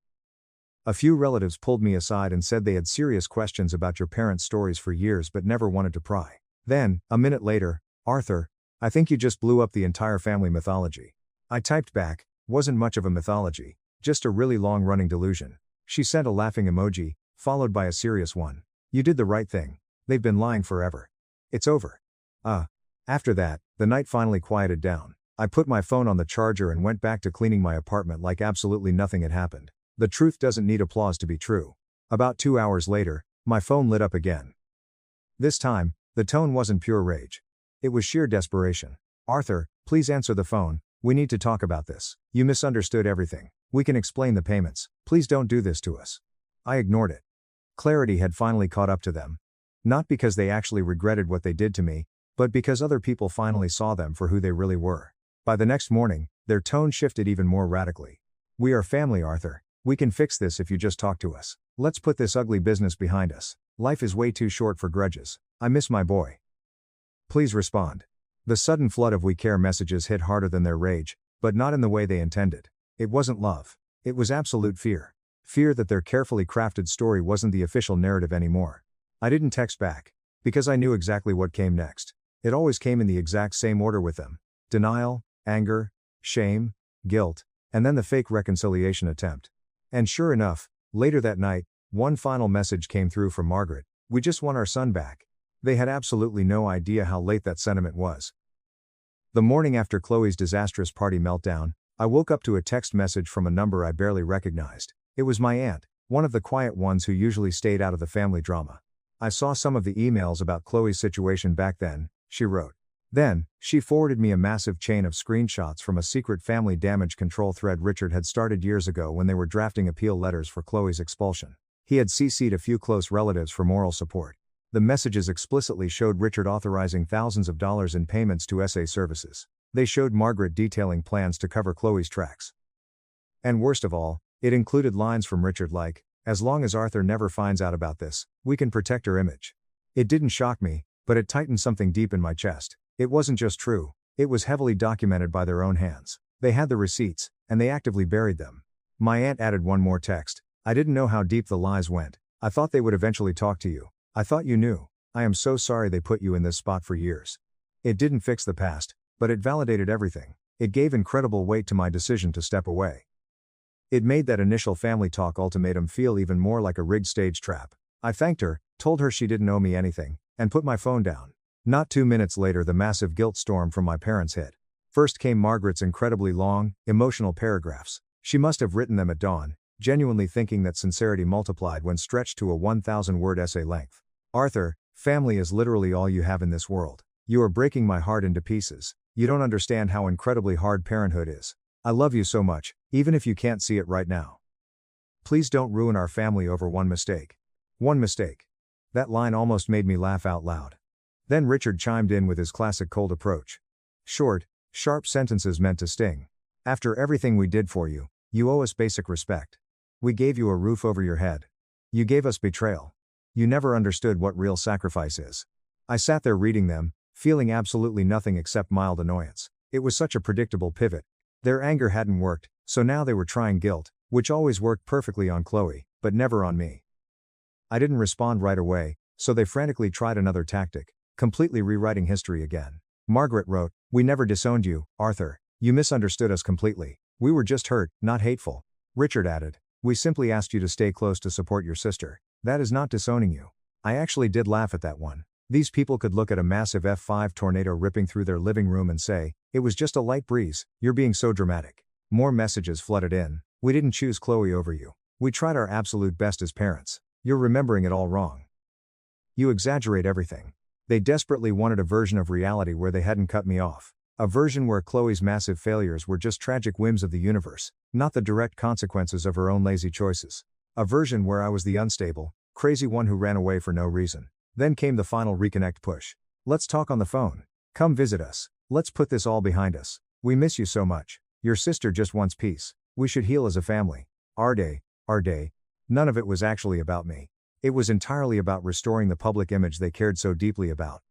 A few relatives pulled me aside and said they had serious questions about your parents' stories for years but never wanted to pry. Then, a minute later, "Arthur, I think you just blew up the entire family mythology." I typed back, "Wasn't much of a mythology, just a really long-running delusion." She sent a laughing emoji, followed by a serious one. "You did the right thing. They've been lying forever. It's over." After that, the night finally quieted down. I put my phone on the charger and went back to cleaning my apartment like absolutely nothing had happened. The truth doesn't need applause to be true. About 2 hours later, my phone lit up again. This time, the tone wasn't pure rage. It was sheer desperation. "Arthur, please answer the phone, we need to talk about this. You misunderstood everything. We can explain the payments. Please don't do this to us." I ignored it. Clarity had finally caught up to them. Not because they actually regretted what they did to me, but because other people finally saw them for who they really were. By the next morning, their tone shifted even more radically. "We are family, Arthur. We can fix this if you just talk to us. Let's put this ugly business behind us. Life is way too short for grudges. I miss my boy. Please respond." The sudden flood of "we care" messages hit harder than their rage, but not in the way they intended. It wasn't love. It was absolute fear. Fear that their carefully crafted story wasn't the official narrative anymore. I didn't text back, because I knew exactly what came next. It always came in the exact same order with them: denial, anger, shame, guilt, and then the fake reconciliation attempt. And sure enough, later that night, one final message came through from Margaret: "We just want our son back." They had absolutely no idea how late that sentiment was. The morning after Chloe's disastrous party meltdown, I woke up to a text message from a number I barely recognized. It was my aunt, one of the quiet ones who usually stayed out of the family drama. I saw some of the emails about Chloe's situation back then, she wrote. Then, she forwarded me a massive chain of screenshots from a secret family damage control thread Richard had started years ago when they were drafting appeal letters for Chloe's expulsion. He had CC'd a few close relatives for moral support. The messages explicitly showed Richard authorizing thousands of dollars in payments to SA services. They showed Margaret detailing plans to cover Chloe's tracks. And worst of all, it included lines from Richard like, "As long as Arthur never finds out about this, we can protect her image." It didn't shock me, but it tightened something deep in my chest. It wasn't just true, it was heavily documented by their own hands. They had the receipts, and they actively buried them. My aunt added one more text: "I didn't know how deep the lies went. I thought they would eventually talk to you. I thought you knew. I am so sorry they put you in this spot for years." It didn't fix the past, but it validated everything. It gave incredible weight to my decision to step away. It made that initial family talk ultimatum feel even more like a rigged stage trap. I thanked her, told her she didn't owe me anything, and put my phone down. Not 2 minutes later, the massive guilt storm from my parents hit. First came Margaret's incredibly long, emotional paragraphs. She must have written them at dawn, genuinely thinking that sincerity multiplied when stretched to a 1,000-word essay length. "Arthur, family is literally all you have in this world. You are breaking my heart into pieces. You don't understand how incredibly hard parenthood is. I love you so much, even if you can't see it right now. Please don't ruin our family over one mistake." One mistake. That line almost made me laugh out loud. Then Richard chimed in with his classic cold approach. Short, sharp sentences meant to sting. "After everything we did for you, you owe us basic respect. We gave you a roof over your head. You gave us betrayal. You never understood what real sacrifice is." I sat there reading them, feeling absolutely nothing except mild annoyance. It was such a predictable pivot. Their anger hadn't worked, so now they were trying guilt, which always worked perfectly on Chloe, but never on me. I didn't respond right away, so they frantically tried another tactic, completely rewriting history again. Margaret wrote, "We never disowned you, Arthur. You misunderstood us completely. We were just hurt, not hateful." Richard added, "We simply asked you to stay close to support your sister. That is not disowning you." I actually did laugh at that one. These people could look at a massive F5 tornado ripping through their living room and say, "It was just a light breeze, you're being so dramatic." More messages flooded in. "We didn't choose Chloe over you. We tried our absolute best as parents. You're remembering it all wrong. You exaggerate everything." They desperately wanted a version of reality where they hadn't cut me off. A version where Chloe's massive failures were just tragic whims of the universe, not the direct consequences of her own lazy choices. A version where I was the unstable, crazy one who ran away for no reason. Then came the final reconnect push. "Let's talk on the phone. Come visit us. Let's put this all behind us. We miss you so much. Your sister just wants peace. We should heal as a family. Our day. None of it was actually about me. It was entirely about restoring the public image they cared so deeply about.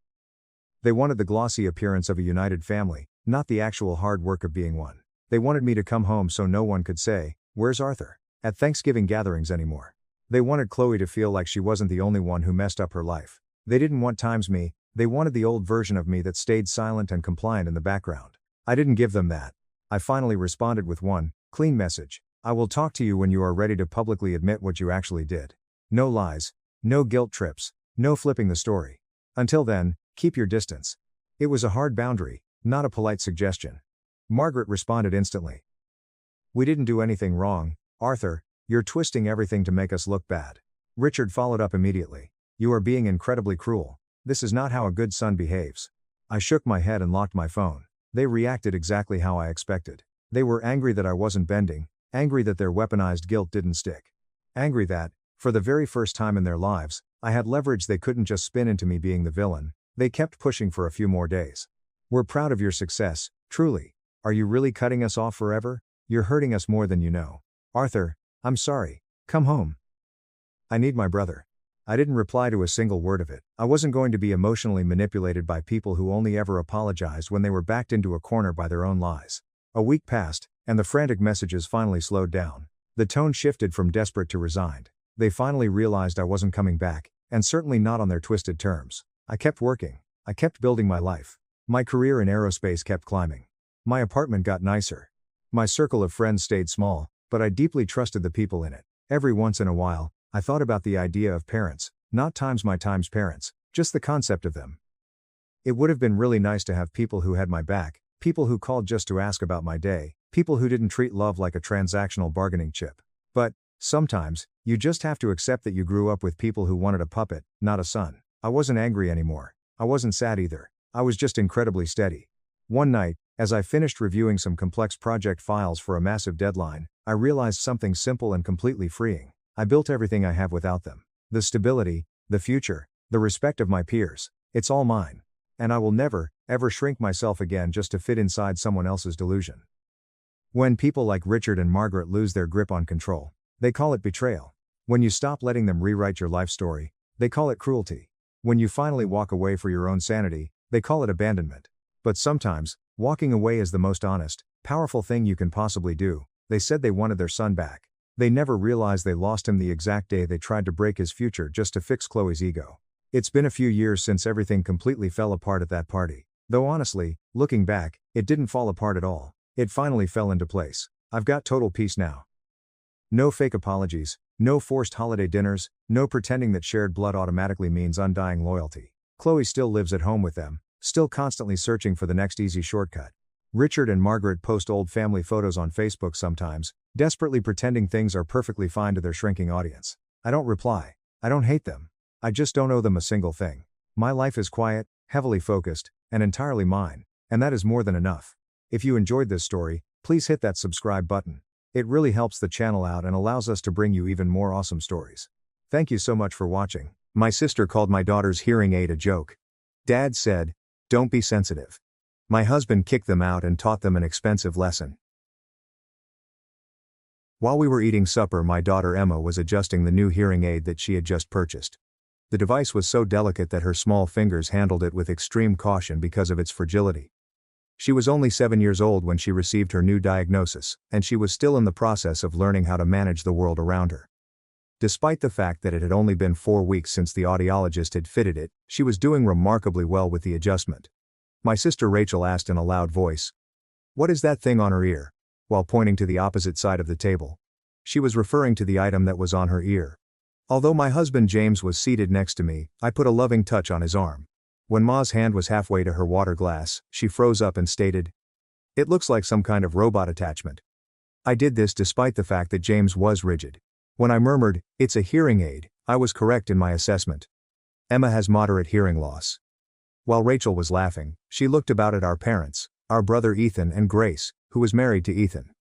They wanted the glossy appearance of a united family, not the actual hard work of being one. They wanted me to come home so no one could say, "Where's Arthur?" at Thanksgiving gatherings anymore. They wanted Chloe to feel like she wasn't the only one who messed up her life. They didn't want times me, they wanted the old version of me that stayed silent and compliant in the background. I didn't give them that. I finally responded with one clean message: I will talk to you when you are ready to publicly admit what you actually did. No lies, no guilt trips, no flipping the story. Until then, keep your distance. It was a hard boundary, not a polite suggestion. Margaret responded instantly. We didn't do anything wrong, Arthur, you're twisting everything to make us look bad. Richard followed up immediately. You are being incredibly cruel. This is not how a good son behaves. I shook my head and locked my phone. They reacted exactly how I expected. They were angry that I wasn't bending, angry that their weaponized guilt didn't stick. Angry that, for the very first time in their lives, I had leverage they couldn't just spin into me being the villain. They kept pushing for a few more days. We're proud of your success, truly. Are you really cutting us off forever? You're hurting us more than you know. Arthur, I'm sorry. Come home. I need my brother. I didn't reply to a single word of it. I wasn't going to be emotionally manipulated by people who only ever apologized when they were backed into a corner by their own lies. A week passed, and the frantic messages finally slowed down. The tone shifted from desperate to resigned. They finally realized I wasn't coming back, and certainly not on their twisted terms. I kept working. I kept building my life. My career in aerospace kept climbing. My apartment got nicer. My circle of friends stayed small, but I deeply trusted the people in it. Every once in a while, I thought about the idea of parents, not times my times parents, just the concept of them. It would have been really nice to have people who had my back, people who called just to ask about my day, people who didn't treat love like a transactional bargaining chip. But, sometimes, you just have to accept that you grew up with people who wanted a puppet, not a son. I wasn't angry anymore. I wasn't sad either. I was just incredibly steady. One night, as I finished reviewing some complex project files for a massive deadline, I realized something simple and completely freeing. I built everything I have without them. The stability, the future, the respect of my peers. It's all mine. And I will never, ever shrink myself again just to fit inside someone else's delusion. When people like Richard and Margaret lose their grip on control, they call it betrayal. When you stop letting them rewrite your life story, they call it cruelty. When you finally walk away for your own sanity, they call it abandonment. But sometimes, walking away is the most honest, powerful thing you can possibly do. They said they wanted their son back. They never realized they lost him the exact day they tried to break his future just to fix Chloe's ego. It's been a few years since everything completely fell apart at that party. Though honestly, looking back, it didn't fall apart at all. It finally fell into place. I've got total peace now. No fake apologies, no forced holiday dinners, no pretending that shared blood automatically means undying loyalty. Chloe still lives at home with them, still constantly searching for the next easy shortcut. Richard and Margaret post old family photos on Facebook sometimes, desperately pretending things are perfectly fine to their shrinking audience. I don't reply. I don't hate them. I just don't owe them a single thing. My life is quiet, heavily focused, and entirely mine, and that is more than enough. If you enjoyed this story, please hit that subscribe button. It really helps the channel out and allows us to bring you even more awesome stories. Thank you so much for watching. My sister called my daughter's hearing aid a joke. Dad said, "Don't be sensitive." My husband kicked them out and taught them an expensive lesson. While we were eating supper, my daughter Emma was adjusting the new hearing aid that she had just purchased. The device was so delicate that her small fingers handled it with extreme caution because of its fragility. She was only 7 years old when she received her new diagnosis, and she was still in the process of learning how to manage the world around her. Despite the fact that it had only been 4 weeks since the audiologist had fitted it, she was doing remarkably well with the adjustment. My sister Rachel asked in a loud voice, "What is that thing on her ear?" while pointing to the opposite side of the table. She was referring to the item that was on her ear. Although my husband James was seated next to me, I put a loving touch on his arm. When Ma's hand was halfway to her water glass, she froze up and stated, "It looks like some kind of robot attachment." I did this despite the fact that James was rigid. When I murmured, "It's a hearing aid," I was correct in my assessment. Emma has moderate hearing loss. While Rachel was laughing, she looked about at our parents, our brother Ethan and Grace, who was married to Ethan.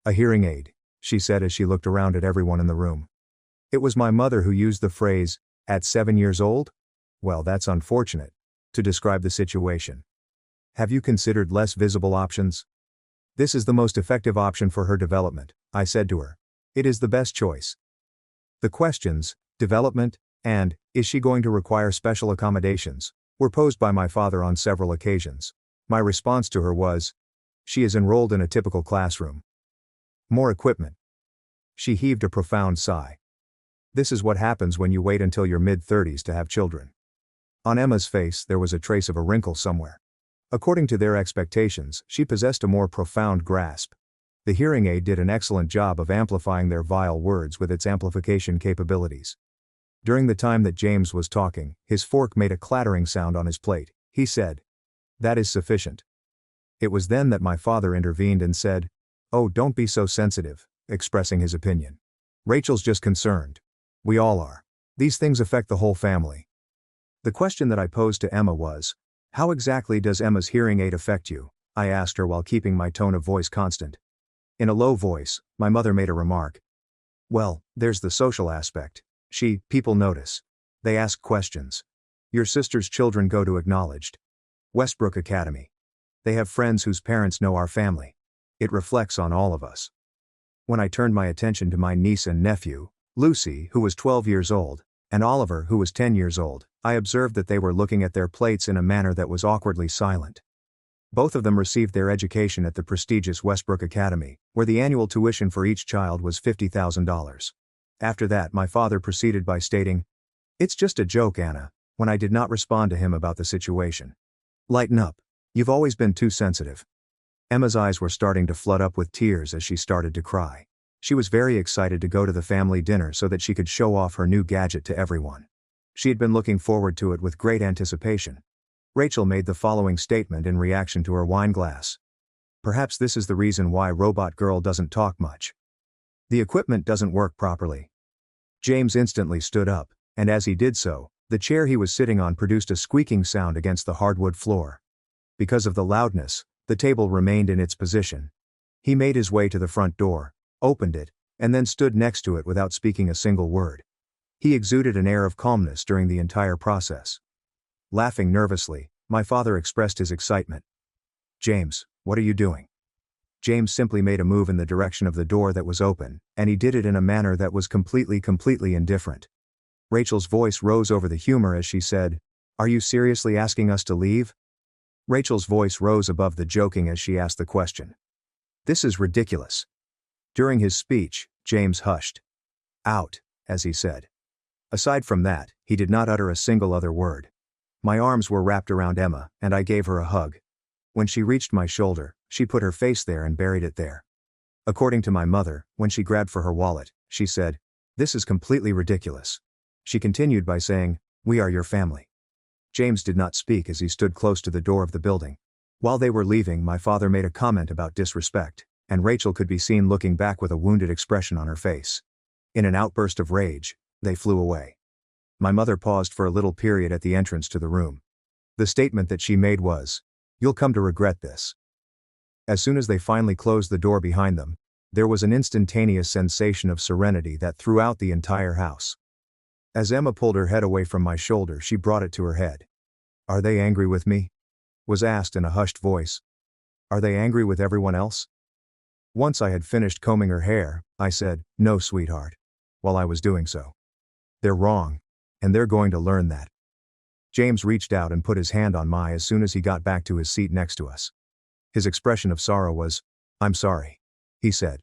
"A hearing aid," she said as she looked around at everyone in the room. It was my mother who used the phrase, "At 7 years old? Well, that's unfortunate," to describe the situation. Have you considered less visible options? This is the most effective option for her development, I said to her. It is the best choice. The questions, development, and, is she going to require special accommodations, were posed by my father on several occasions. My response to her was, "She is enrolled in a typical classroom. More equipment." She heaved a profound sigh. This is what happens when you wait until your mid-30s to have children. On Emma's face there was a trace of a wrinkle somewhere. According to their expectations, she possessed a more profound grasp. The hearing aid did an excellent job of amplifying their vile words with its amplification capabilities. During the time that James was talking, his fork made a clattering sound on his plate. He said, "That is sufficient." It was then that my father intervened and said, "Oh, don't be so sensitive," expressing his opinion. "Rachel's just concerned. We all are. These things affect the whole family." The question that I posed to Emma was, "How exactly does Emma's hearing aid affect you?" I asked her while keeping my tone of voice constant. In a low voice, my mother made a remark. "Well, there's the social aspect. People notice. They ask questions. Your sister's children go to acknowledged Westbrook Academy. They have friends whose parents know our family. It reflects on all of us." When I turned my attention to my niece and nephew, Lucy, who was 12 years old, and Oliver, who was 10 years old, I observed that they were looking at their plates in a manner that was awkwardly silent. Both of them received their education at the prestigious Westbrook Academy, where the annual tuition for each child was $50,000. After that, my father proceeded by stating, "It's just a joke, Anna," when I did not respond to him about the situation. "Lighten up. You've always been too sensitive." Emma's eyes were starting to flood up with tears as she started to cry. She was very excited to go to the family dinner so that she could show off her new gadget to everyone. She had been looking forward to it with great anticipation. Rachel made the following statement in reaction to her wine glass. "Perhaps this is the reason why Robot Girl doesn't talk much. The equipment doesn't work properly." James instantly stood up, and as he did so, the chair he was sitting on produced a squeaking sound against the hardwood floor. Because of the loudness, the table remained in its position. He made his way to the front door, opened it, and then stood next to it without speaking a single word. He exuded an air of calmness during the entire process. Laughing nervously, my father expressed his excitement. "James, what are you doing?" James simply made a move in the direction of the door that was open, and he did it in a manner that was completely indifferent. Rachel's voice rose over the humor as she said, "Are you seriously asking us to leave?" Rachel's voice rose above the joking as she asked the question. "This is ridiculous." During his speech, James hushed. "Out," as he said. Aside from that, he did not utter a single other word. My arms were wrapped around Emma, and I gave her a hug. When she reached my shoulder, she put her face there and buried it there. According to my mother, when she grabbed for her wallet, she said, "This is completely ridiculous." She continued by saying, "We are your family." James did not speak as he stood close to the door of the building. While they were leaving, my father made a comment about disrespect, and Rachel could be seen looking back with a wounded expression on her face. In an outburst of rage, they flew away. My mother paused for a little period at the entrance to the room. The statement that she made was, "You'll come to regret this." As soon as they finally closed the door behind them, there was an instantaneous sensation of serenity that throughout the entire house. As Emma pulled her head away from my shoulder, she brought it to her head. "Are they angry with me?" was asked in a hushed voice. "Are they angry with everyone else?" Once I had finished combing her hair, I said, "No, sweetheart," while I was doing so. "They're wrong. And they're going to learn that." James reached out and put his hand on mine as soon as he got back to his seat next to us. His expression of sorrow was, "I'm sorry," he said.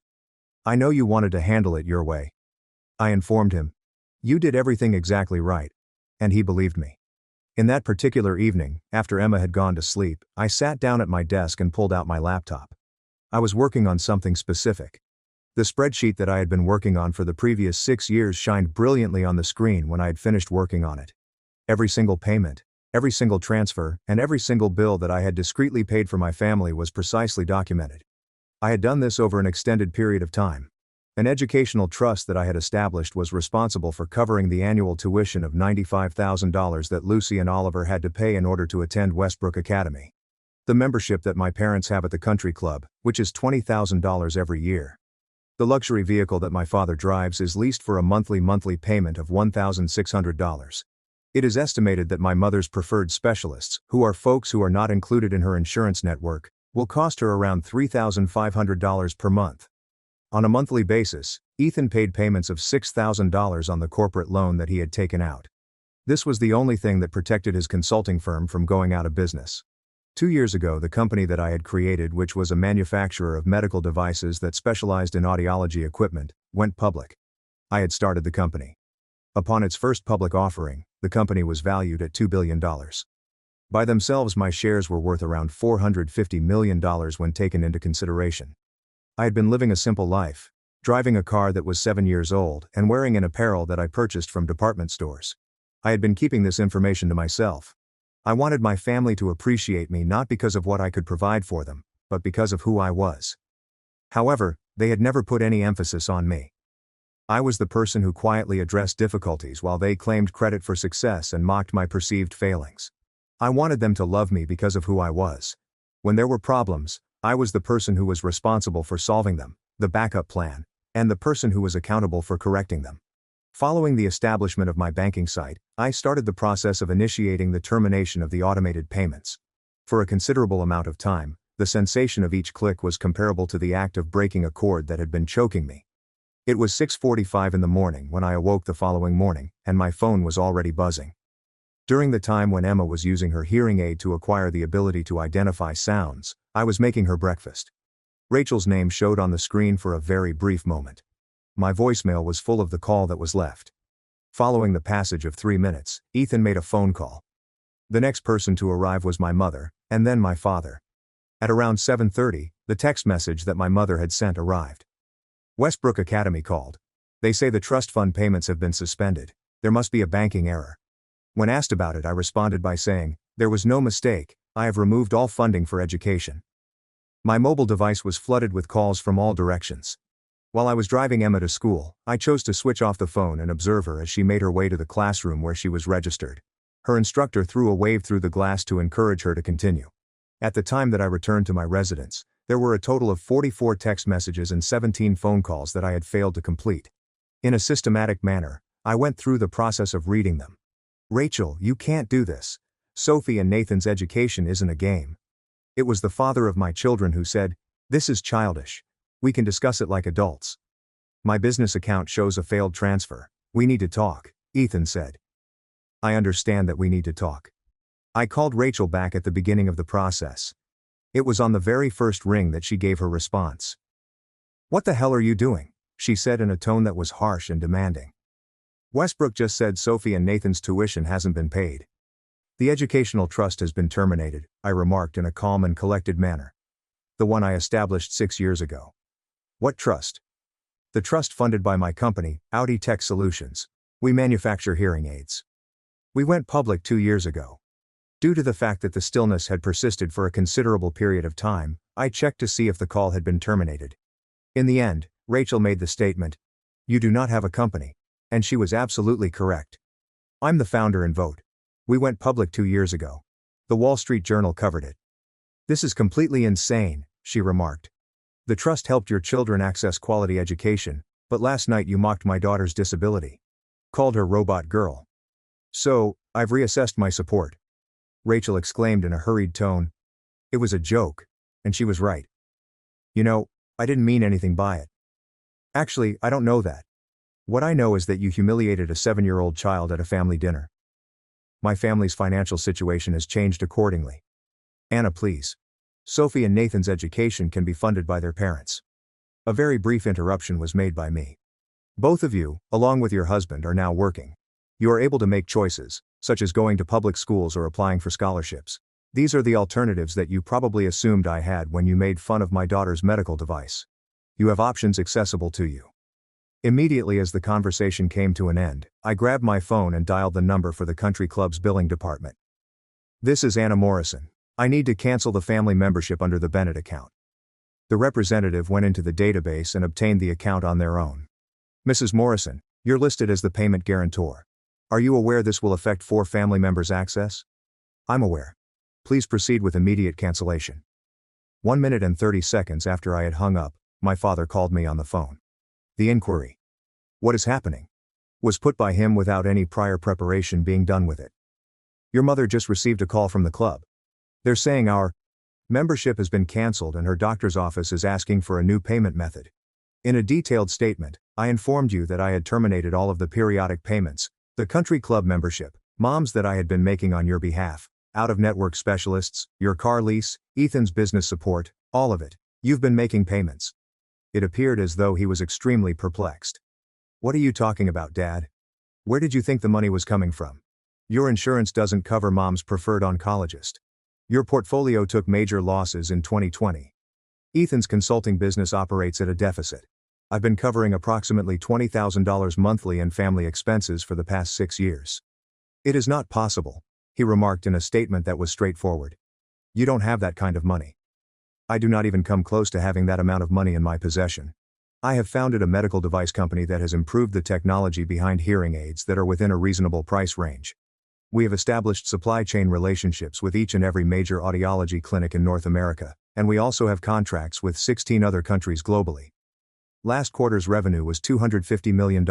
"I know you wanted to handle it your way." I informed him, "You did everything exactly right." And he believed me. In that particular evening, after Emma had gone to sleep, I sat down at my desk and pulled out my laptop. I was working on something specific. The spreadsheet that I had been working on for the previous 6 years shined brilliantly on the screen when I had finished working on it. Every single payment, every single transfer, and every single bill that I had discreetly paid for my family was precisely documented. I had done this over an extended period of time. An educational trust that I had established was responsible for covering the annual tuition of $95,000 that Lucy and Oliver had to pay in order to attend Westbrook Academy. The membership that my parents have at the country club, which is $20,000 every year. The luxury vehicle that my father drives is leased for a monthly payment of $1,600. It is estimated that my mother's preferred specialists, who are folks who are not included in her insurance network, will cost her around $3,500 per month. On a monthly basis, Ethan paid payments of $6,000 on the corporate loan that he had taken out. This was the only thing that protected his consulting firm from going out of business. 2 years ago, the company that I had created, which was a manufacturer of medical devices that specialized in audiology equipment, went public. I had started the company. Upon its first public offering, the company was valued at $2 billion. By themselves, my shares were worth around $450 million when taken into consideration. I had been living a simple life, driving a car that was 7 years old and wearing an apparel that I purchased from department stores. I had been keeping this information to myself. I wanted my family to appreciate me not because of what I could provide for them, but because of who I was. However, they had never put any emphasis on me. I was the person who quietly addressed difficulties while they claimed credit for success and mocked my perceived failings. I wanted them to love me because of who I was. When there were problems, I was the person who was responsible for solving them, the backup plan, and the person who was accountable for correcting them. Following the establishment of my banking site, I started the process of initiating the termination of the automated payments. For a considerable amount of time, the sensation of each click was comparable to the act of breaking a cord that had been choking me. It was 6:45 in the morning when I awoke the following morning, and my phone was already buzzing. During the time when Emma was using her hearing aid to acquire the ability to identify sounds, I was making her breakfast. Rachel's name showed on the screen for a very brief moment. My voicemail was full of the call that was left. Following the passage of 3 minutes, Ethan made a phone call. The next person to arrive was my mother, and then my father. At around 7:30, the text message that my mother had sent arrived. Westbrook Academy called. They say the trust fund payments have been suspended. There must be a banking error. When asked about it, I responded by saying, "There was no mistake, I have removed all funding for education." My mobile device was flooded with calls from all directions. While I was driving Emma to school, I chose to switch off the phone and observe her as she made her way to the classroom where she was registered. Her instructor threw a wave through the glass to encourage her to continue. At the time that I returned to my residence, there were a total of 44 text messages and 17 phone calls that I had failed to complete. In a systematic manner, I went through the process of reading them. "Rachel, you can't do this. Sophie and Nathan's education isn't a game." It was the father of my children who said, "This is childish. We can discuss it like adults." "My business account shows a failed transfer. We need to talk," Ethan said. "I understand that we need to talk." I called Rachel back at the beginning of the process. It was on the very first ring that she gave her response. "What the hell are you doing?" she said in a tone that was harsh and demanding. "Westbrook just said Sophie and Nathan's tuition hasn't been paid. The educational trust has been terminated," I remarked in a calm and collected manner. "The one I established 6 years ago." "What trust?" "The trust funded by my company, Audi Tech Solutions. We manufacture hearing aids. We went public 2 years ago." Due to the fact that the stillness had persisted for a considerable period of time, I checked to see if the call had been terminated. In the end, Rachel made the statement, "You do not have a company." And she was absolutely correct. "I'm the founder and vote. We went public 2 years ago. The Wall Street Journal covered it." "This is completely insane," she remarked. "The trust helped your children access quality education, but last night you mocked my daughter's disability. Called her robot girl. So, I've reassessed my support." Rachel exclaimed in a hurried tone. It was a joke, and she was right. "You know, I didn't mean anything by it." "Actually, I don't know that. What I know is that you humiliated a 7-year-old child at a family dinner." "My family's financial situation has changed accordingly." "Anna, please. Sophie and Nathan's education can be funded by their parents." A very brief interruption was made by me. "Both of you, along with your husband, are now working. You are able to make choices, such as going to public schools or applying for scholarships. These are the alternatives that you probably assumed I had when you made fun of my daughter's medical device. You have options accessible to you." Immediately as the conversation came to an end, I grabbed my phone and dialed the number for the country club's billing department. "This is Anna Morrison. I need to cancel the family membership under the Bennett account." The representative went into the database and obtained the account on their own. "Mrs. Morrison, you're listed as the payment guarantor. Are you aware this will affect 4 family members' access?" "I'm aware. Please proceed with immediate cancellation." 1 minute and 30 seconds after I had hung up, my father called me on the phone. The inquiry, "What is happening?" was put by him without any prior preparation being done with it. "Your mother just received a call from the club. They're saying our membership has been canceled and her doctor's office is asking for a new payment method. In a detailed statement, I informed you that I had terminated all of the periodic payments, the country club membership, Moms that I had been making on your behalf, out-of-network specialists, your car lease, Ethan's business support, all of it. You've been making payments. It appeared as though he was extremely perplexed. What are you talking about, Dad? Where did you think the money was coming from? Your insurance doesn't cover Mom's preferred oncologist. Your portfolio took major losses in 2020. Ethan's consulting business operates at a deficit. I've been covering approximately $20,000 monthly in family expenses for the past 6 years. It is not possible, he remarked in a statement that was straightforward. You don't have that kind of money. I do not even come close to having that amount of money in my possession. I have founded a medical device company that has improved the technology behind hearing aids that are within a reasonable price range. We have established supply chain relationships with each and every major audiology clinic in North America, and we also have contracts with 16 other countries globally. Last quarter's revenue was $250 million.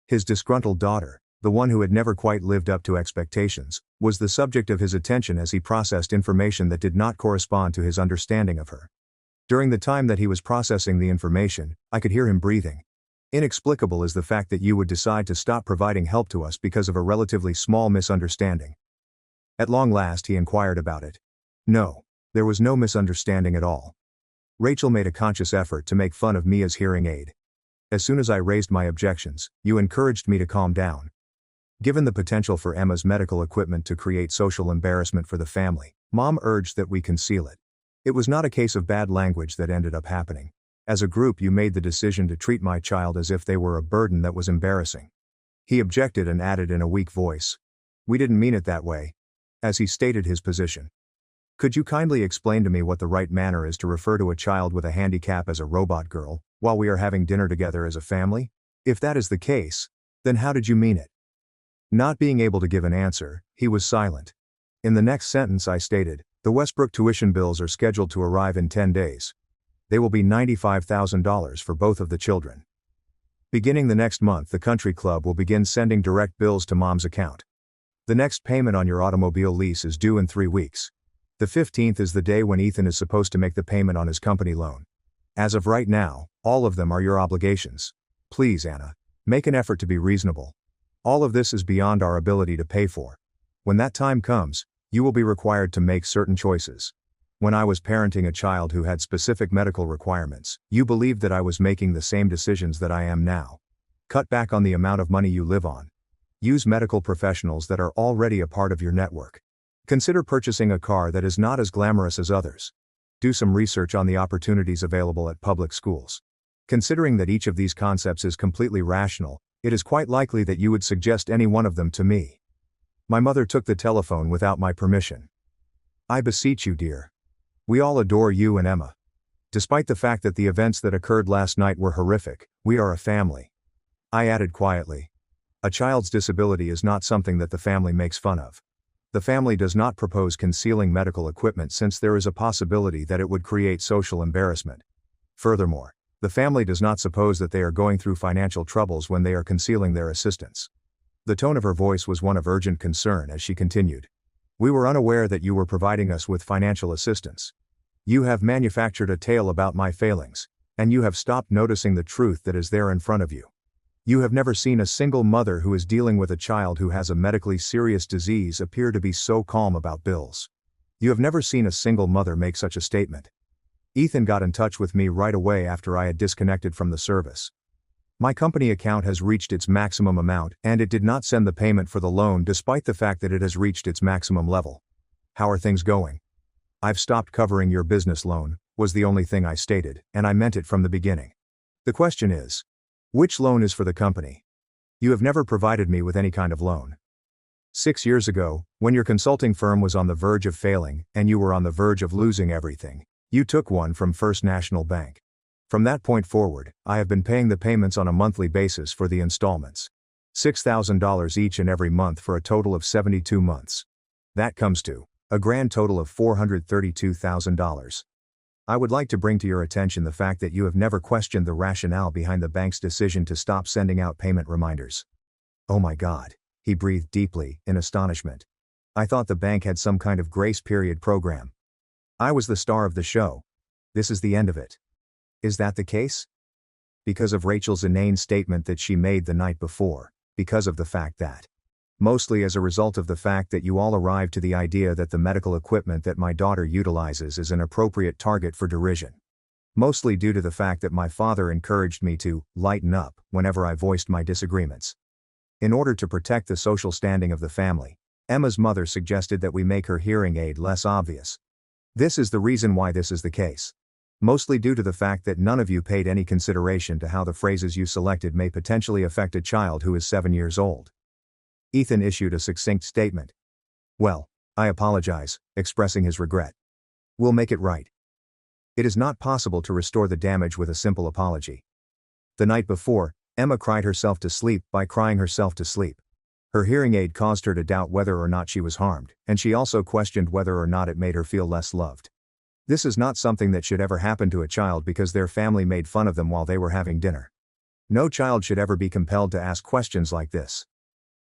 His disgruntled daughter, the one who had never quite lived up to expectations, was the subject of his attention as he processed information that did not correspond to his understanding of her. During the time that he was processing the information, I could hear him breathing. Inexplicable is the fact that you would decide to stop providing help to us because of a relatively small misunderstanding. At long last he inquired about it. No, there was no misunderstanding at all. Rachel made a conscious effort to make fun of Mia's hearing aid. As soon as I raised my objections, you encouraged me to calm down. Given the potential for Emma's medical equipment to create social embarrassment for the family, Mom urged that we conceal it. It was not a case of bad language that ended up happening. As a group you made the decision to treat my child as if they were a burden that was embarrassing. He objected and added in a weak voice. We didn't mean it that way. As he stated his position. Could you kindly explain to me what the right manner is to refer to a child with a handicap as a robot girl, while we are having dinner together as a family? If that is the case, then how did you mean it? Not being able to give an answer, he was silent. In the next sentence I stated, the Westbrook tuition bills are scheduled to arrive in 10 days. They will be $95,000 for both of the children. Beginning the next month the country club will begin sending direct bills to Mom's account. The next payment on your automobile lease is due in 3 weeks. The 15th is the day when Ethan is supposed to make the payment on his company loan. As of right now, all of them are your obligations. Please, Anna, make an effort to be reasonable. All of this is beyond our ability to pay for. When that time comes, you will be required to make certain choices. When I was parenting a child who had specific medical requirements, you believed that I was making the same decisions that I am now. Cut back on the amount of money you live on. Use medical professionals that are already a part of your network. Consider purchasing a car that is not as glamorous as others. Do some research on the opportunities available at public schools. Considering that each of these concepts is completely rational, it is quite likely that you would suggest any one of them to me. My mother took the telephone without my permission. I beseech you, dear. We all adore you and Emma. Despite the fact that the events that occurred last night were horrific, we are a family. I added quietly. A child's disability is not something that the family makes fun of. The family does not propose concealing medical equipment since there is a possibility that it would create social embarrassment. Furthermore, the family does not suppose that they are going through financial troubles when they are concealing their assistance. The tone of her voice was one of urgent concern as she continued. We were unaware that you were providing us with financial assistance. You have manufactured a tale about my failings, and you have stopped noticing the truth that is there in front of you. You have never seen a single mother who is dealing with a child who has a medically serious disease appear to be so calm about bills. You have never seen a single mother make such a statement. Ethan got in touch with me right away after I had disconnected from the service. My company account has reached its maximum amount, and it did not send the payment for the loan despite the fact that it has reached its maximum level. How are things going? I've stopped covering your business loan, was the only thing I stated, and I meant it from the beginning. The question is, which loan is for the company? You have never provided me with any kind of loan. 6 years ago, when your consulting firm was on the verge of failing, and you were on the verge of losing everything, you took one from First National Bank. From that point forward, I have been paying the payments on a monthly basis for the installments. $6,000 each and every month for a total of 72 months. That comes to a grand total of $432,000. I would like to bring to your attention the fact that you have never questioned the rationale behind the bank's decision to stop sending out payment reminders. Oh my God, he breathed deeply, in astonishment. I thought the bank had some kind of grace period program. I was the star of the show. This is the end of it. Is that the case? Because of Rachel's inane statement that she made the night before, because of the fact that Mostly as a result of the fact that you all arrived to the idea that the medical equipment that my daughter utilizes is an appropriate target for derision. Mostly due to the fact that my father encouraged me to lighten up whenever I voiced my disagreements. In order to protect the social standing of the family, Emma's mother suggested that we make her hearing aid less obvious. This is the reason why this is the case. Mostly due to the fact that none of you paid any consideration to how the phrases you selected may potentially affect a child who is 7 years old. Ethan issued a succinct statement. Well, I apologize, expressing his regret. We'll make it right. It is not possible to restore the damage with a simple apology. The night before, Emma cried herself to sleep by crying herself to sleep. Her hearing aid caused her to doubt whether or not she was harmed, and she also questioned whether or not it made her feel less loved. This is not something that should ever happen to a child because their family made fun of them while they were having dinner. No child should ever be compelled to ask questions like this.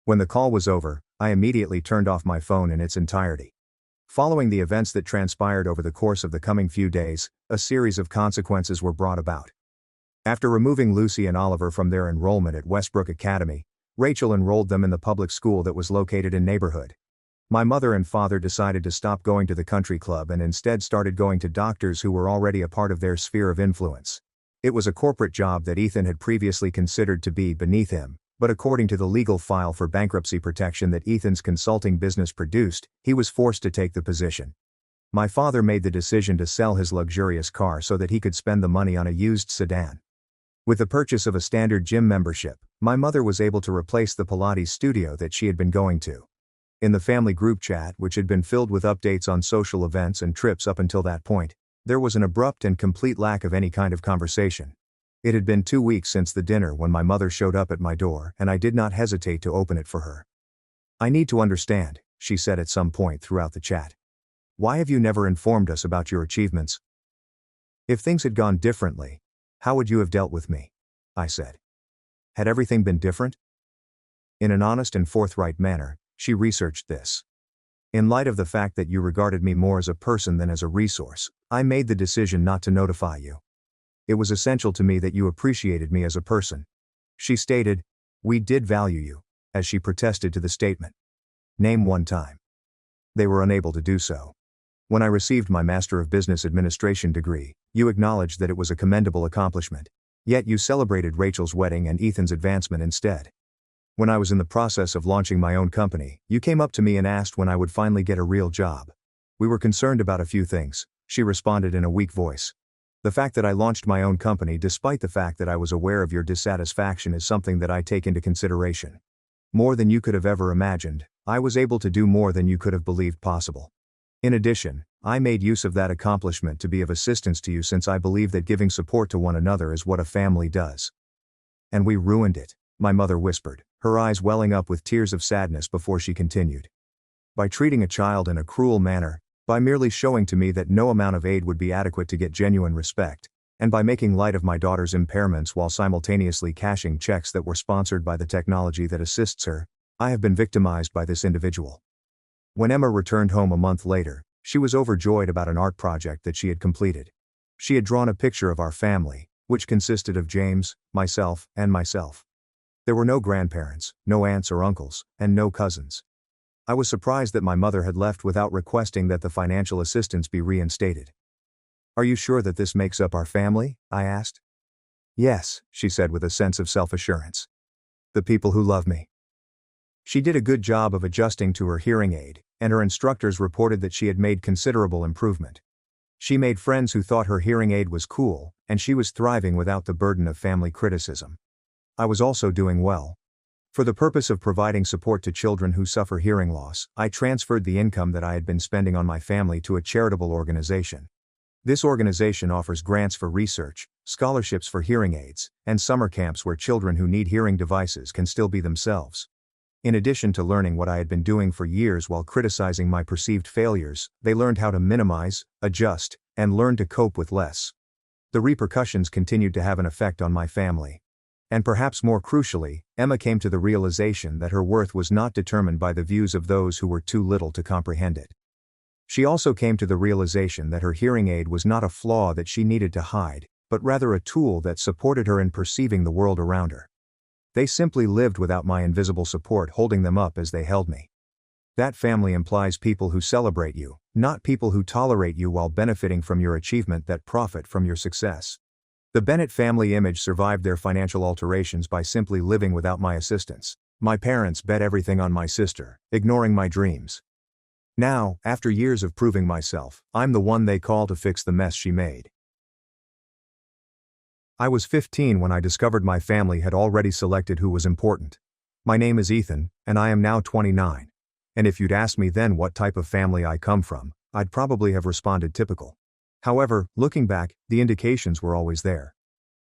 When the call was over, I immediately turned off my phone in its entirety. Following the events that transpired over the course of the coming few days, a series of consequences were brought about. After removing Lucy and Oliver from their enrollment at Westbrook Academy, Rachel enrolled them in the public school that was located in neighborhood. My mother and father decided to stop going to the country club and instead started going to doctors who were already a part of their sphere of influence. It was a corporate job that Ethan had previously considered to be beneath him, but according to the legal file for bankruptcy protection that Ethan's consulting business produced, he was forced to take the position. My father made the decision to sell his luxurious car so that he could spend the money on a used sedan. With the purchase of a standard gym membership, my mother was able to replace the Pilates studio that she had been going to. In the family group chat, which had been filled with updates on social events and trips up until that point, there was an abrupt and complete lack of any kind of conversation. It had been 2 weeks since the dinner when my mother showed up at my door, and I did not hesitate to open it for her. I need to understand, she said at some point throughout the chat. Why have you never informed us about your achievements? If things had gone differently, how would you have dealt with me? I said. Had everything been different? In an honest and forthright manner, she researched this. In light of the fact that you regarded me more as a person than as a resource, I made the decision not to notify you. It was essential to me that you appreciated me as a person. She stated, we did value you, as she protested to the statement. Name one time. They were unable to do so. When I received my Master of Business Administration degree, you acknowledged that it was a commendable accomplishment. Yet you celebrated Rachel's wedding and Ethan's advancement instead. When I was in the process of launching my own company, you came up to me and asked when I would finally get a real job. We were concerned about a few things, she responded in a weak voice. The fact that I launched my own company despite the fact that I was aware of your dissatisfaction is something that I take into consideration. More than you could have ever imagined, I was able to do more than you could have believed possible. In addition, I made use of that accomplishment to be of assistance to you since I believe that giving support to one another is what a family does. And we ruined it, my mother whispered, her eyes welling up with tears of sadness before she continued. By treating a child in a cruel manner, by merely showing to me that no amount of aid would be adequate to get genuine respect, and by making light of my daughter's impairments while simultaneously cashing checks that were sponsored by the technology that assists her, I have been victimized by this individual. When Emma returned home a month later, she was overjoyed about an art project that she had completed. She had drawn a picture of our family, which consisted of James, myself, and myself. There were no grandparents, no aunts or uncles, and no cousins. I was surprised that my mother had left without requesting that the financial assistance be reinstated. Are you sure that this makes up our family? I asked. Yes, she said with a sense of self-assurance. The people who love me. She did a good job of adjusting to her hearing aid, and her instructors reported that she had made considerable improvement. She made friends who thought her hearing aid was cool, and she was thriving without the burden of family criticism. I was also doing well. For the purpose of providing support to children who suffer hearing loss, I transferred the income that I had been spending on my family to a charitable organization. This organization offers grants for research, scholarships for hearing aids, and summer camps where children who need hearing devices can still be themselves. In addition to learning what I had been doing for years while criticizing my perceived failures, they learned how to minimize, adjust, and learn to cope with less. The repercussions continued to have an effect on my family. And perhaps more crucially, Emma came to the realization that her worth was not determined by the views of those who were too little to comprehend it. She also came to the realization that her hearing aid was not a flaw that she needed to hide, but rather a tool that supported her in perceiving the world around her. They simply lived without my invisible support holding them up as they held me. That family implies people who celebrate you, not people who tolerate you while benefiting from your achievement that profit from your success. The Bennett family image survived their financial alterations by simply living without my assistance. My parents bet everything on my sister, ignoring my dreams. Now, after years of proving myself, I'm the one they call to fix the mess she made. I was 15 when I discovered my family had already selected who was important. My name is Ethan, and I am now 29. And if you'd asked me then what type of family I come from, I'd probably have responded typical. However, looking back, the indications were always there.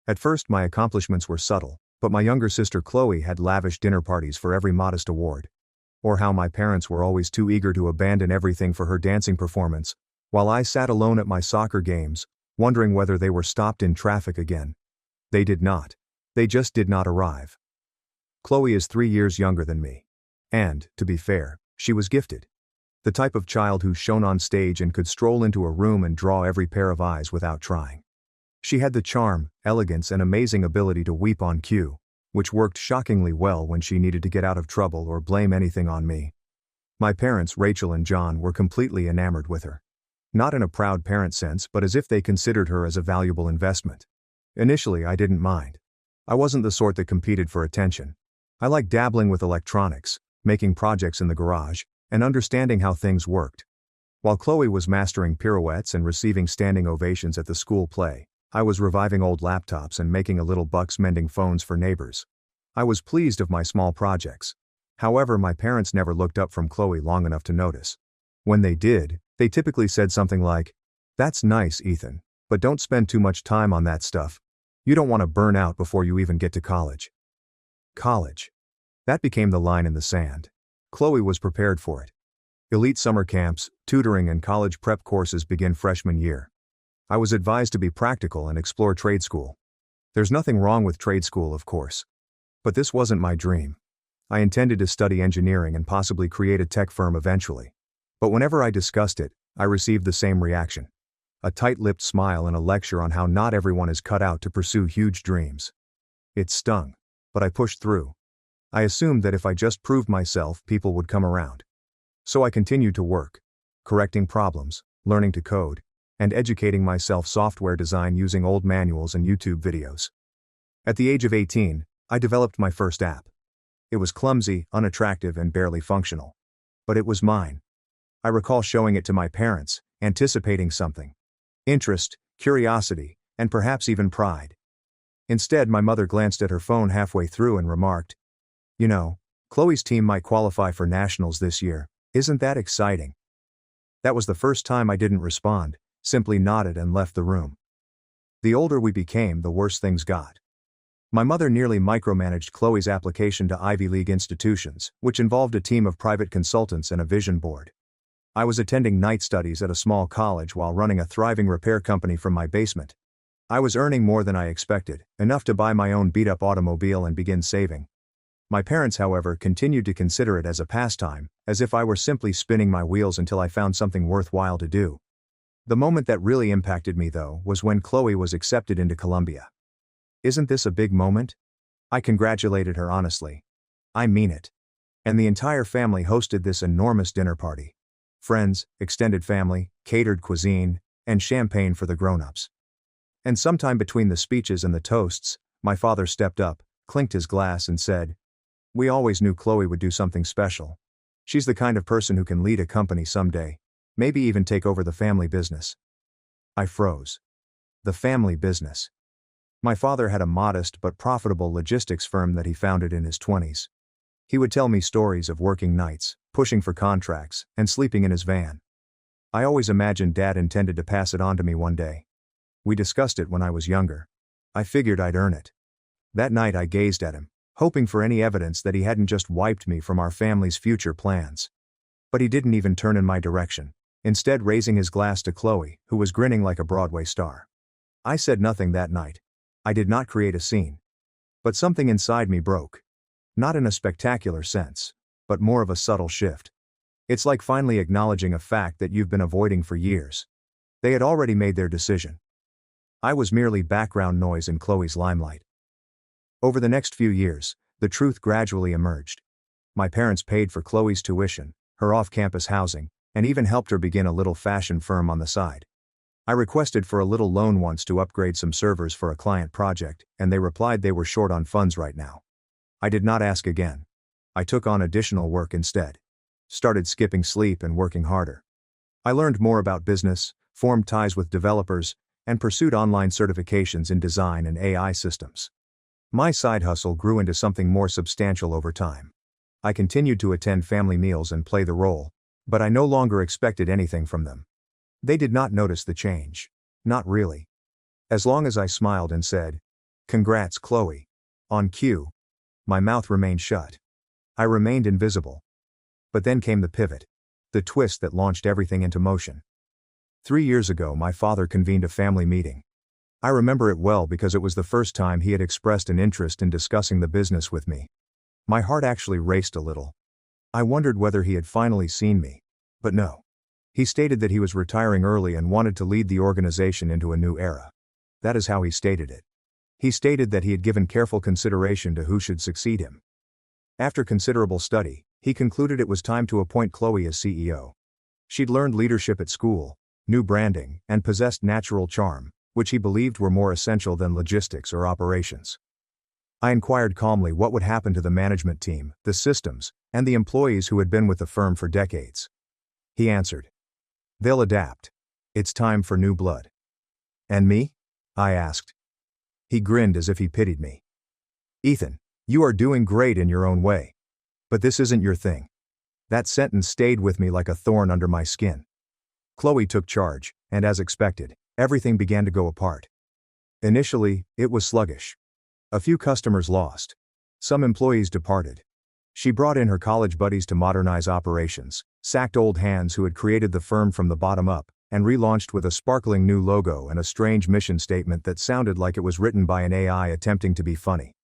At first my accomplishments were subtle, but my younger sister Chloe had lavish dinner parties for every modest award. Or how my parents were always too eager to abandon everything for her dancing performance, while I sat alone at my soccer games, wondering whether they were stopped in traffic again. They did not. They just did not arrive. Chloe is 3 years younger than me. And, to be fair, she was gifted. The type of child who shone on stage and could stroll into a room and draw every pair of eyes without trying. She had the charm, elegance and amazing ability to weep on cue, which worked shockingly well when she needed to get out of trouble or blame anything on me. My parents, Rachel and John, were completely enamored with her. Not in a proud parent sense, but as if they considered her as a valuable investment. Initially, I didn't mind. I wasn't the sort that competed for attention. I liked dabbling with electronics, making projects in the garage, and understanding how things worked. While Chloe was mastering pirouettes and receiving standing ovations at the school play, I was reviving old laptops and making a little bucks mending phones for neighbors. I was pleased of my small projects. However, my parents never looked up from Chloe long enough to notice. When they did, they typically said something like, "That's nice, Ethan, but don't spend too much time on that stuff. You don't want to burn out before you even get to college." College. That became the line in the sand. Chloe was prepared for it. Elite summer camps, tutoring and college prep courses begin freshman year. I was advised to be practical and explore trade school. There's nothing wrong with trade school, of course. But this wasn't my dream. I intended to study engineering and possibly create a tech firm eventually. But whenever I discussed it, I received the same reaction. A tight-lipped smile and a lecture on how not everyone is cut out to pursue huge dreams. It stung. But I pushed through. I assumed that if I just proved myself, people would come around. So I continued to work, correcting problems, learning to code, and educating myself software design using old manuals and YouTube videos. At the age of 18, I developed my first app. It was clumsy, unattractive, and barely functional. But it was mine. I recall showing it to my parents, anticipating something. Interest, curiosity, and perhaps even pride. Instead, my mother glanced at her phone halfway through and remarked, "You know, Chloe's team might qualify for nationals this year. Isn't that exciting?" That was the first time I didn't respond, simply nodded and left the room. The older we became, the worse things got. My mother nearly micromanaged Chloe's application to Ivy League institutions, which involved a team of private consultants and a vision board. I was attending night studies at a small college while running a thriving repair company from my basement. I was earning more than I expected, enough to buy my own beat-up automobile and begin saving. My parents, however, continued to consider it as a pastime, as if I were simply spinning my wheels until I found something worthwhile to do. The moment that really impacted me, though, was when Chloe was accepted into Columbia. Isn't this a big moment? I congratulated her honestly. I mean it. And the entire family hosted this enormous dinner party. Friends, extended family, catered cuisine, and champagne for the grown-ups. And sometime between the speeches and the toasts, my father stepped up, clinked his glass and said, "We always knew Chloe would do something special. She's the kind of person who can lead a company someday, maybe even take over the family business." I froze. The family business. My father had a modest but profitable logistics firm that he founded in his 20s. He would tell me stories of working nights, pushing for contracts, and sleeping in his van. I always imagined Dad intended to pass it on to me one day. We discussed it when I was younger. I figured I'd earn it. That night I gazed at him, hoping for any evidence that he hadn't just wiped me from our family's future plans. But he didn't even turn in my direction, instead raising his glass to Chloe, who was grinning like a Broadway star. I said nothing that night. I did not create a scene. But something inside me broke. Not in a spectacular sense, but more of a subtle shift. It's like finally acknowledging a fact that you've been avoiding for years. They had already made their decision. I was merely background noise in Chloe's limelight. Over the next few years, The truth gradually emerged. My parents paid for Chloe's tuition, her off-campus housing, and even helped her begin a little fashion firm on the side. I requested for a little loan once to upgrade some servers for a client project, and they replied they were short on funds right now. I did not ask again. I took on additional work instead. Started skipping sleep and working harder. I learned more about business, formed ties with developers, and pursued online certifications in design and AI systems. My side hustle grew into something more substantial over time. I continued to attend family meals and play the role, but I no longer expected anything from them. They did not notice the change. Not really. As long as I smiled and said, "Congrats, Chloe," on cue, my mouth remained shut. I remained invisible. But then came the pivot. The twist that launched everything into motion. 3 years ago, my father convened a family meeting. I remember it well because it was the first time he had expressed an interest in discussing the business with me. My heart actually raced a little. I wondered whether he had finally seen me. But no. He stated that he was retiring early and wanted to lead the organization into a new era. That is how he stated it. He stated that he had given careful consideration to who should succeed him. After considerable study, he concluded it was time to appoint Chloe as CEO. She'd learned leadership at school, knew branding, and possessed natural charm, which he believed were more essential than logistics or operations. I inquired calmly what would happen to the management team, the systems, and the employees who had been with the firm for decades. He answered, "They'll adapt. It's time for new blood." "And me?" I asked. He grinned as if he pitied me. "Ethan, you are doing great in your own way. But this isn't your thing." That sentence stayed with me like a thorn under my skin. Chloe took charge, and as expected, everything began to go apart. Initially, it was sluggish. A few customers lost. Some employees departed. She brought in her college buddies to modernize operations, sacked old hands who had created the firm from the bottom up, and relaunched with a sparkling new logo and a strange mission statement that sounded like it was written by an AI attempting to be funny.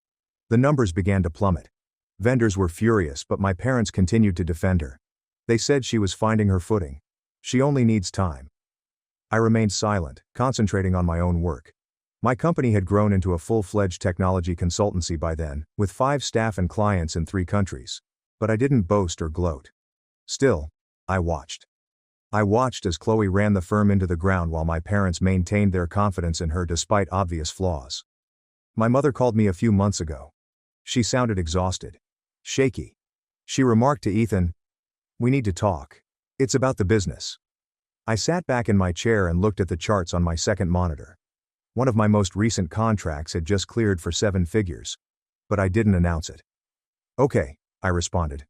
The numbers began to plummet. Vendors were furious, but my parents continued to defend her. They said she was finding her footing. She only needs time. I remained silent, concentrating on my own work. My company had grown into a full-fledged technology consultancy by then, with 5 staff and clients in 3 countries. But I didn't boast or gloat. Still, I watched. I watched as Chloe ran the firm into the ground while my parents maintained their confidence in her despite obvious flaws. My mother called me a few months ago. She sounded exhausted. Shaky. She remarked to Ethan, "We need to talk. It's about the business." I sat back in my chair and looked at the charts on my second monitor. One of my most recent contracts had just cleared for 7 figures. But I didn't announce it. "Okay," I responded.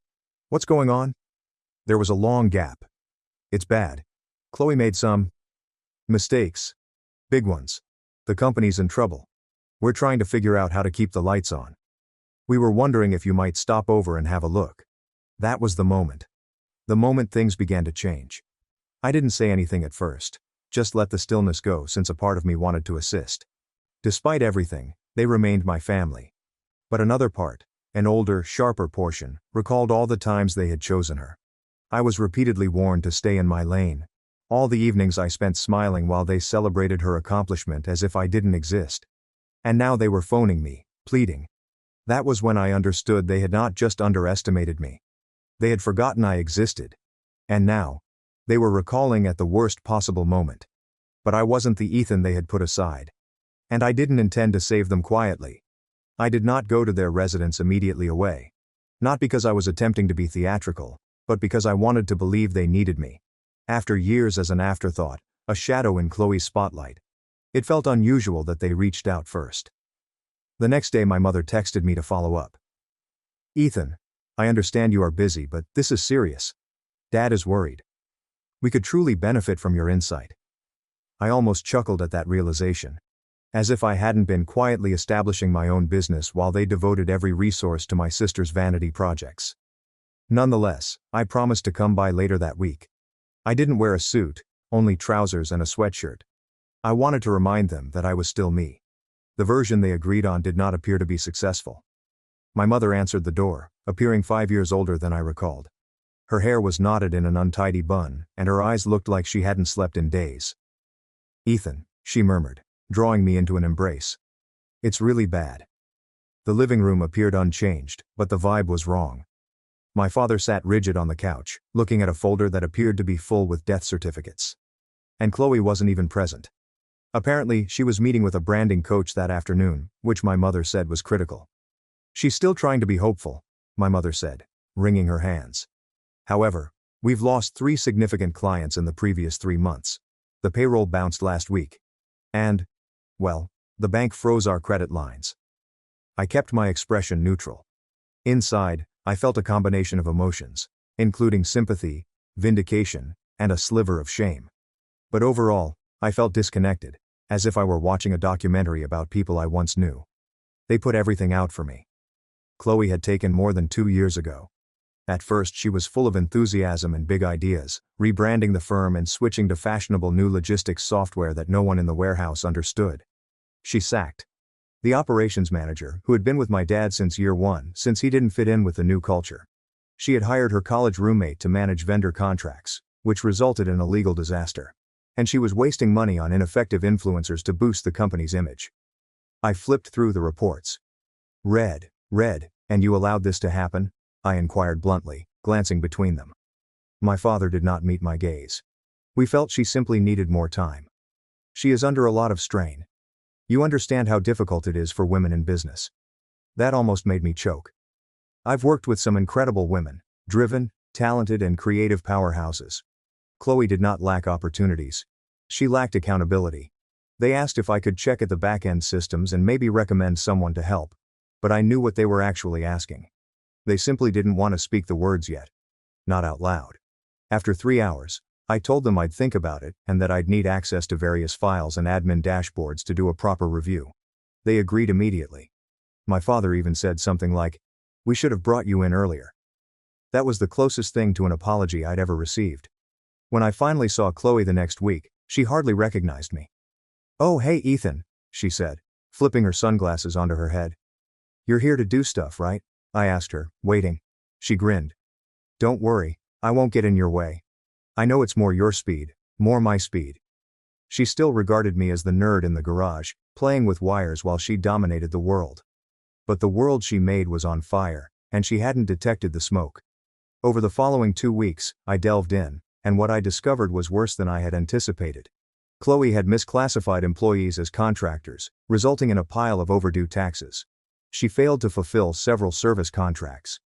"What's going on?" There was a long gap. "It's bad. Chloe made some mistakes. Big ones. The company's in trouble. We're trying to figure out how to keep the lights on. We were wondering if you might stop over and have a look." That was the moment. The moment things began to change. I didn't say anything at first. Just let the stillness go since a part of me wanted to assist. Despite everything, they remained my family. But another part, an older, sharper portion, recalled all the times they had chosen her. I was repeatedly warned to stay in my lane. All the evenings I spent smiling while they celebrated her accomplishment as if I didn't exist. And now they were phoning me, pleading. That was when I understood they had not just underestimated me. They had forgotten I existed. And now, they were recalling at the worst possible moment. But I wasn't the Ethan they had put aside. And I didn't intend to save them quietly. I did not go to their residence immediately away. Not because I was attempting to be theatrical, but because I wanted to believe they needed me. After years as an afterthought, a shadow in Chloe's spotlight. It felt unusual that they reached out first. The next day my mother texted me to follow up. "Ethan, I understand you are busy, but this is serious. Dad is worried. We could truly benefit from your insight." I almost chuckled at that realization. As if I hadn't been quietly establishing my own business while they devoted every resource to my sister's vanity projects. Nonetheless, I promised to come by later that week. I didn't wear a suit, only trousers and a sweatshirt. I wanted to remind them that I was still me. The version they agreed on did not appear to be successful. My mother answered the door, appearing 5 years older than I recalled. Her hair was knotted in an untidy bun, and her eyes looked like she hadn't slept in days. "Ethan," she murmured, drawing me into an embrace. "It's really bad." The living room appeared unchanged, but the vibe was wrong. My father sat rigid on the couch, looking at a folder that appeared to be full with death certificates. And Chloe wasn't even present. Apparently, she was meeting with a branding coach that afternoon, which my mother said was critical. She's still trying to be hopeful, my mother said, wringing her hands. However, we've lost 3 significant clients in the previous 3 months. The payroll bounced last week. And, well, the bank froze our credit lines. I kept my expression neutral. Inside, I felt a combination of emotions, including sympathy, vindication, and a sliver of shame. But overall, I felt disconnected, as if I were watching a documentary about people I once knew. They put everything out for me. Chloe had taken more than 2 years ago. At first she was full of enthusiasm and big ideas, rebranding the firm and switching to fashionable new logistics software that no one in the warehouse understood. She sacked the operations manager, who had been with my dad since year 1, since he didn't fit in with the new culture. She had hired her college roommate to manage vendor contracts, which resulted in a legal disaster. And she was wasting money on ineffective influencers to boost the company's image. I flipped through the reports. Read, and you allowed this to happen? I inquired bluntly, glancing between them. My father did not meet my gaze. We felt she simply needed more time. She is under a lot of strain. You understand how difficult it is for women in business. That almost made me choke. I've worked with some incredible women, driven, talented and creative powerhouses. Chloe did not lack opportunities. She lacked accountability. They asked if I could check at the back-end systems and maybe recommend someone to help. But I knew what they were actually asking. They simply didn't want to speak the words yet. Not out loud. After 3 hours, I told them I'd think about it and that I'd need access to various files and admin dashboards to do a proper review. They agreed immediately. My father even said something like, "We should have brought you in earlier." That was the closest thing to an apology I'd ever received. When I finally saw Chloe the next week, she hardly recognized me. "Oh hey Ethan," she said, flipping her sunglasses onto her head. "You're here to do stuff, right?" I asked her, waiting. She grinned. "Don't worry, I won't get in your way. I know it's more your speed, more my speed." She still regarded me as the nerd in the garage, playing with wires while she dominated the world. But the world she made was on fire, and she hadn't detected the smoke. Over the following 2 weeks, I delved in, and what I discovered was worse than I had anticipated. Chloe had misclassified employees as contractors, resulting in a pile of overdue taxes. She failed to fulfill several service contracts.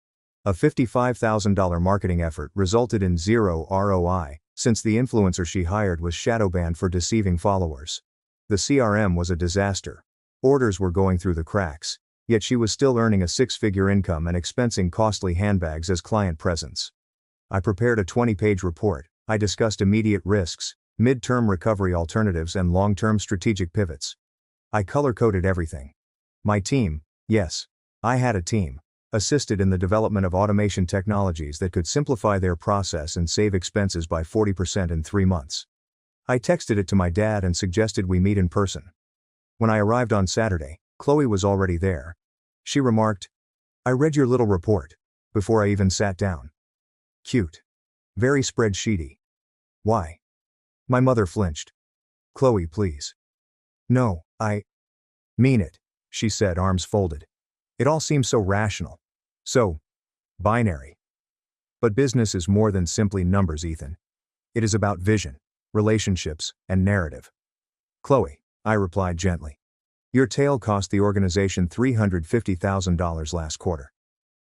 A $55,000 marketing effort resulted in 0 ROI, since the influencer she hired was shadow banned for deceiving followers. The CRM was a disaster. Orders were going through the cracks, yet she was still earning a 6-figure income and expensing costly handbags as client presents. I prepared a 20-page report. I discussed immediate risks, mid-term recovery alternatives and long-term strategic pivots. I color-coded everything. My team, yes, I had a team, assisted in the development of automation technologies that could simplify their process and save expenses by 40% in 3 months. I texted it to my dad and suggested we meet in person. When I arrived on Saturday, Chloe was already there. She remarked, "I read your little report," before I even sat down. Cute. Very spreadsheety. Why? My mother flinched. "Chloe, please." "No, I mean it," she said, arms folded. "It all seems so rational. So binary. But business is more than simply numbers, Ethan. It is about vision, relationships, and narrative." "Chloe," I replied gently, "your tail cost the organization $350,000 last quarter."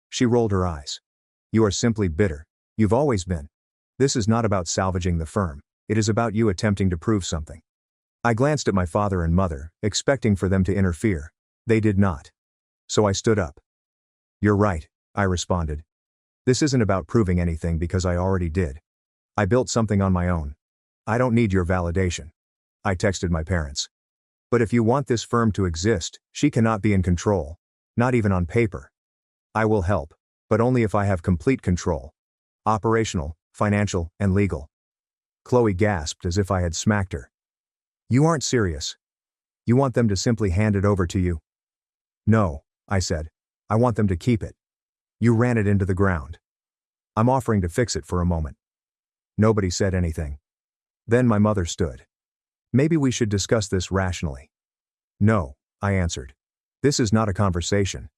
She rolled her eyes. "You are simply bitter. You've always been. This is not about salvaging the firm. It is about you attempting to prove something." I glanced at my father and mother, expecting for them to interfere. They did not. So I stood up. "You're right," I responded. "This isn't about proving anything because I already did. I built something on my own. I don't need your validation." I texted my parents. "But if you want this firm to exist, she cannot be in control. Not even on paper. I will help, but only if I have complete control. Operational, financial, and legal." Chloe gasped as if I had smacked her. "You aren't serious. You want them to simply hand it over to you?" "No," I said. "I want them to keep it. You ran it into the ground. I'm offering to fix it for a moment." Nobody said anything. Then my mother stood. "Maybe we should discuss this rationally." "No," I answered. "This is not a conversation.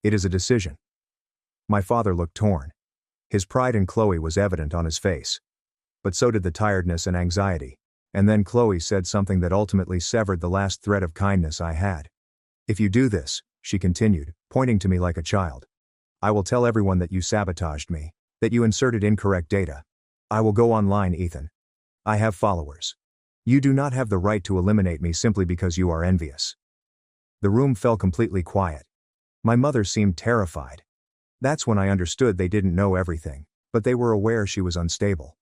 It is a decision. My father looked torn. His pride in Chloe was evident on his face. But so did the tiredness and anxiety. And then Chloe said something that ultimately severed the last thread of kindness I had. If you do this, she continued, pointing to me like a child, I will tell everyone that you sabotaged me, that you inserted incorrect data. I will go online, Ethan. I have followers. You do not have the right to eliminate me simply because you are envious. The room fell completely quiet. My mother seemed terrified. That's when I understood they didn't know everything, but they were aware she was unstable.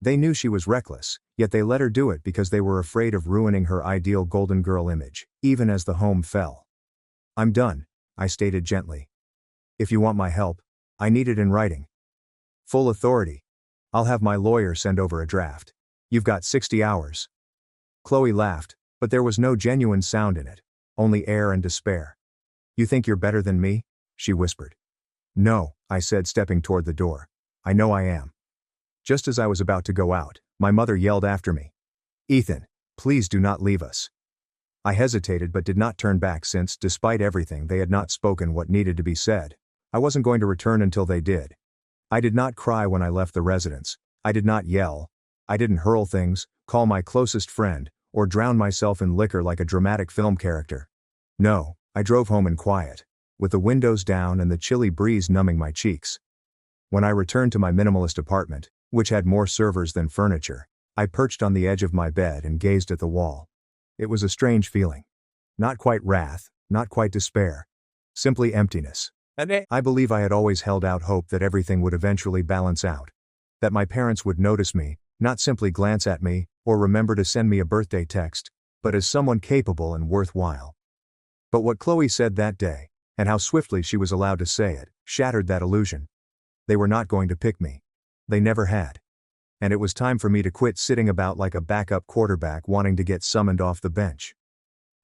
They knew she was reckless, yet they let her do it because they were afraid of ruining her ideal golden girl image, even as the home fell. I'm done, I stated gently. If you want my help, I need it in writing. Full authority. I'll have my lawyer send over a draft. You've got 60 hours. Chloe laughed, but there was no genuine sound in it, only air and despair. You think you're better than me? She whispered. No, I said, stepping toward the door. I know I am. Just as I was about to go out, my mother yelled after me. Ethan, please do not leave us. I hesitated but did not turn back since, despite everything, they had not spoken what needed to be said. I wasn't going to return until they did. I did not cry when I left the residence. I did not yell. I didn't hurl things, call my closest friend, or drown myself in liquor like a dramatic film character. No, I drove home in quiet, with the windows down and the chilly breeze numbing my cheeks. When I returned to my minimalist apartment, which had more servers than furniture, I perched on the edge of my bed and gazed at the wall. It was a strange feeling. Not quite wrath, not quite despair. Simply emptiness. I believe I had always held out hope that everything would eventually balance out. That my parents would notice me, not simply glance at me, or remember to send me a birthday text, but as someone capable and worthwhile. But what Chloe said that day, and how swiftly she was allowed to say it, shattered that illusion. They were not going to pick me. They never had. And it was time for me to quit sitting about like a backup quarterback wanting to get summoned off the bench.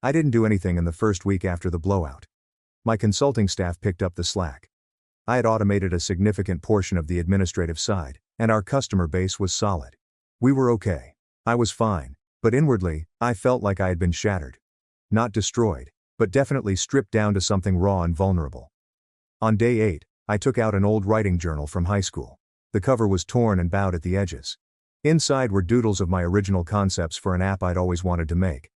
I didn't do anything in the first week after the blowout. My consulting staff picked up the slack. I had automated a significant portion of the administrative side, and our customer base was solid. We were okay. I was fine, but inwardly, I felt like I had been shattered. Not destroyed, but definitely stripped down to something raw and vulnerable. On day 8, I took out an old writing journal from high school. The cover was torn and bowed at the edges. Inside were doodles of my original concepts for an app I'd always wanted to make.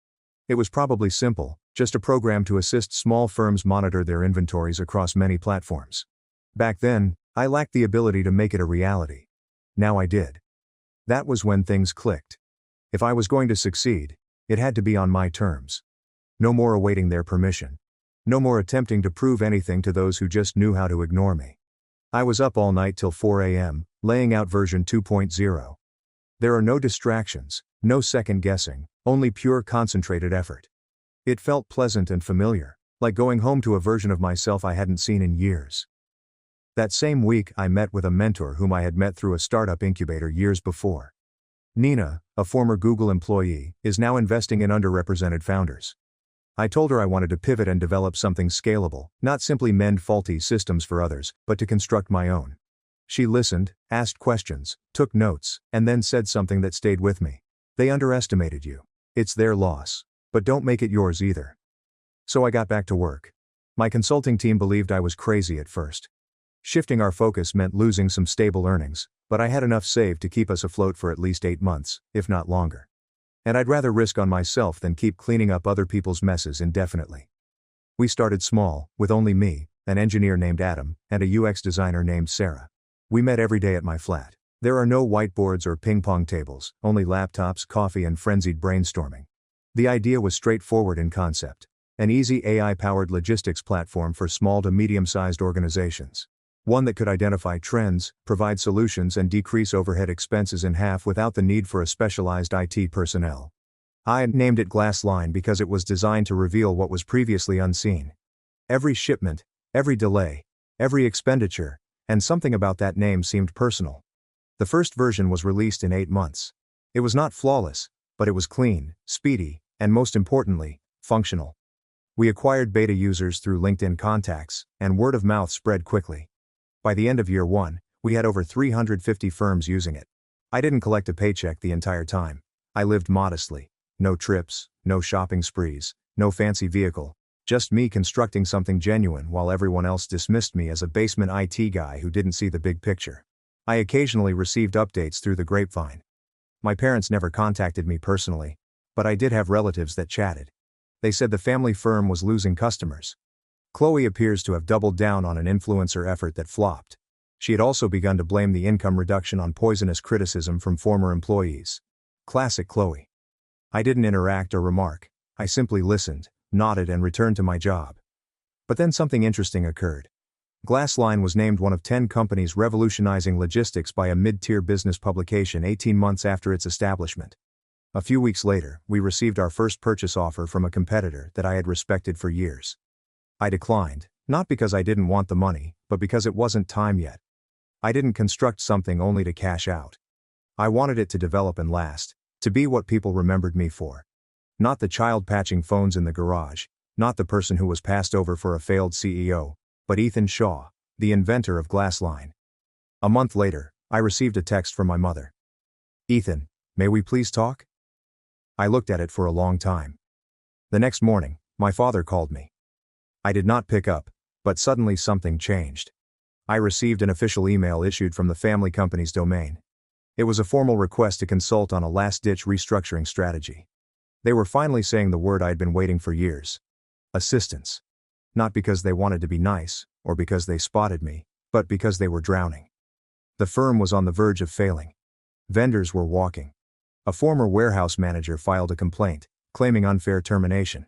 It was probably simple, just a program to assist small firms monitor their inventories across many platforms. Back then, I lacked the ability to make it a reality. Now I did. That was when things clicked. If I was going to succeed, it had to be on my terms. No more awaiting their permission. No more attempting to prove anything to those who just knew how to ignore me. I was up all night till 4 a.m., laying out version 2.0. There are no distractions, no second guessing, only pure concentrated effort. It felt pleasant and familiar, like going home to a version of myself I hadn't seen in years. That same week I met with a mentor whom I had met through a startup incubator years before. Nina, a former Google employee, is now investing in underrepresented founders. I told her I wanted to pivot and develop something scalable, not simply mend faulty systems for others, but to construct my own. She listened, asked questions, took notes, and then said something that stayed with me. They underestimated you. It's their loss. But don't make it yours either. So I got back to work. My consulting team believed I was crazy at first. Shifting our focus meant losing some stable earnings, but I had enough saved to keep us afloat for at least 8 months, if not longer. And I'd rather risk on myself than keep cleaning up other people's messes indefinitely. We started small, with only me, an engineer named Adam, and a UX designer named Sarah. We met every day at my flat. There are no whiteboards or ping-pong tables, only laptops, coffee, and frenzied brainstorming. The idea was straightforward in concept. An easy AI-powered logistics platform for small to medium-sized organizations. One that could identify trends, provide solutions, and decrease overhead expenses in half without the need for a specialized IT personnel. I named it Glassline because it was designed to reveal what was previously unseen. Every shipment, every delay, every expenditure, and something about that name seemed personal. The first version was released in 8 months. It was not flawless, but it was clean, speedy, and most importantly, functional. We acquired beta users through LinkedIn contacts, and word of mouth spread quickly. By the end of year 1, we had over 350 firms using it. I didn't collect a paycheck the entire time. I lived modestly. No trips, no shopping sprees, no fancy vehicle. Just me constructing something genuine while everyone else dismissed me as a basement IT guy who didn't see the big picture. I occasionally received updates through the grapevine. My parents never contacted me personally, but I did have relatives that chatted. They said the family firm was losing customers. Chloe appears to have doubled down on an influencer effort that flopped. She had also begun to blame the income reduction on poisonous criticism from former employees. Classic Chloe. I didn't interact or remark. I simply listened, nodded, and returned to my job. But then something interesting occurred. Glassline was named one of 10 companies revolutionizing logistics by a mid-tier business publication 18 months after its establishment. A few weeks later, we received our first purchase offer from a competitor that I had respected for years. I declined, not because I didn't want the money, but because it wasn't time yet. I didn't construct something only to cash out. I wanted it to develop and last, to be what people remembered me for. Not the child patching phones in the garage, not the person who was passed over for a failed CEO, but Ethan Shaw, the inventor of Glassline. A month later, I received a text from my mother. "Ethan, may we please talk?" I looked at it for a long time. The next morning, my father called me. I did not pick up, but suddenly something changed. I received an official email issued from the family company's domain. It was a formal request to consult on a last-ditch restructuring strategy. They were finally saying the word I had been waiting for years. Assistance. Not because they wanted to be nice, or because they spotted me, but because they were drowning. The firm was on the verge of failing. Vendors were walking. A former warehouse manager filed a complaint, claiming unfair termination.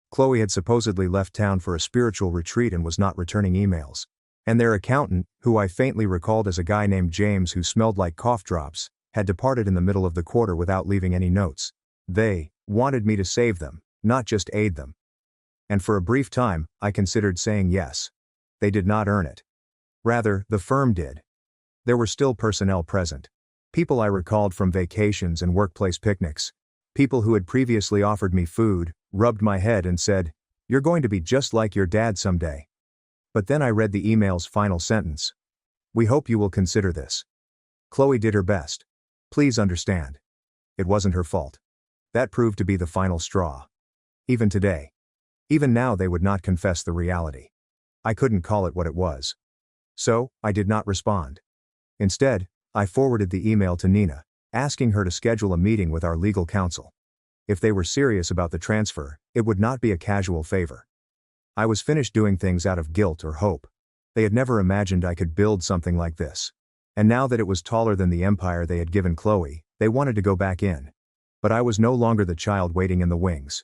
Chloe had supposedly left town for a spiritual retreat and was not returning emails. And their accountant, who I faintly recalled as a guy named James who smelled like cough drops, had departed in the middle of the quarter without leaving any notes. They wanted me to save them, not just aid them. And for a brief time, I considered saying yes. They did not earn it. Rather, the firm did. There were still personnel present. People I recalled from vacations and workplace picnics. People who had previously offered me food, rubbed my head and said, "You're going to be just like your dad someday." But then I read the email's final sentence. "We hope you will consider this." Chloe did her best. Please understand. It wasn't her fault. That proved to be the final straw. Even today. Even now they would not confess the reality. I couldn't call it what it was. So, I did not respond. Instead, I forwarded the email to Nina, asking her to schedule a meeting with our legal counsel. If they were serious about the transfer, it would not be a casual favor. I was finished doing things out of guilt or hope. They had never imagined I could build something like this. And now that it was taller than the empire they had given Chloe, they wanted to go back in. But I was no longer the child waiting in the wings.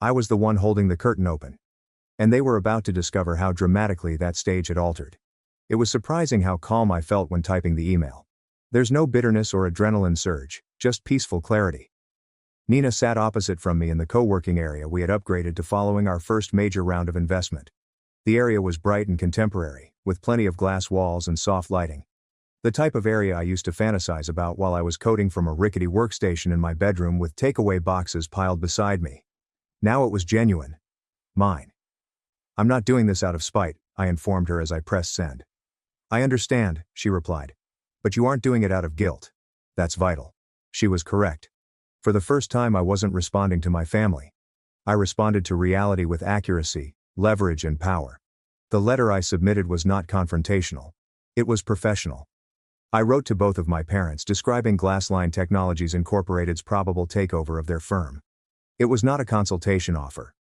I was the one holding the curtain open. And they were about to discover how dramatically that stage had altered. It was surprising how calm I felt when typing the email. There's no bitterness or adrenaline surge, just peaceful clarity. Nina sat opposite from me in the co-working area we had upgraded to following our first major round of investment. The area was bright and contemporary, with plenty of glass walls and soft lighting. The type of area I used to fantasize about while I was coding from a rickety workstation in my bedroom with takeaway boxes piled beside me. Now it was genuine. Mine. "I'm not doing this out of spite," I informed her as I pressed send. "I understand," she replied. "But you aren't doing it out of guilt. That's vital." She was correct. For the first time I wasn't responding to my family. I responded to reality with accuracy, leverage and power. The letter I submitted was not confrontational. It was professional. I wrote to both of my parents describing Glassline Technologies Incorporated's probable takeover of their firm. It was not a consultation offer.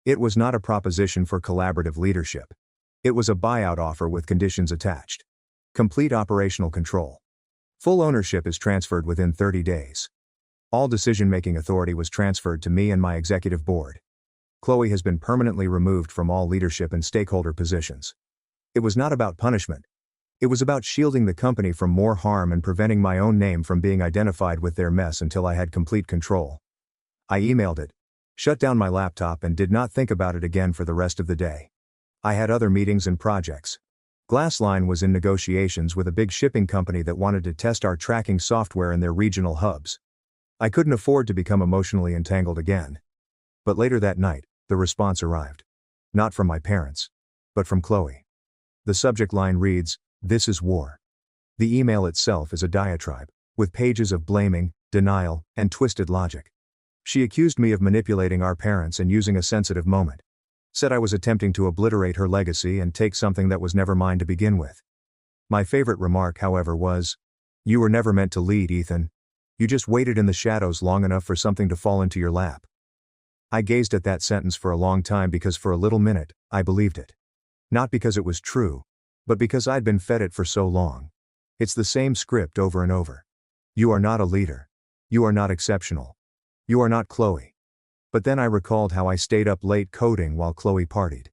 It was not a proposition for collaborative leadership. It was a buyout offer with conditions attached. Complete operational control. Full ownership is transferred within 30 days. All decision-making authority was transferred to me and my executive board. Chloe has been permanently removed from all leadership and stakeholder positions. It was not about punishment. It was about shielding the company from more harm and preventing my own name from being identified with their mess until I had complete control. I emailed it, shut down my laptop and did not think about it again for the rest of the day. I had other meetings and projects. Glassline was in negotiations with a big shipping company that wanted to test our tracking software in their regional hubs. I couldn't afford to become emotionally entangled again. But later that night, the response arrived. Not from my parents, but from Chloe. The subject line reads, "This is war." The email itself is a diatribe, with pages of blaming, denial, and twisted logic. She accused me of manipulating our parents and using a sensitive moment. Said I was attempting to obliterate her legacy and take something that was never mine to begin with. My favorite remark, however, was, "You were never meant to lead, Ethan. You just waited in the shadows long enough for something to fall into your lap." I gazed at that sentence for a long time because for a little minute, I believed it. Not because it was true, but because I'd been fed it for so long. It's the same script over and over. You are not a leader. You are not exceptional. You are not Chloe. But then I recalled how I stayed up late coding while Chloe partied.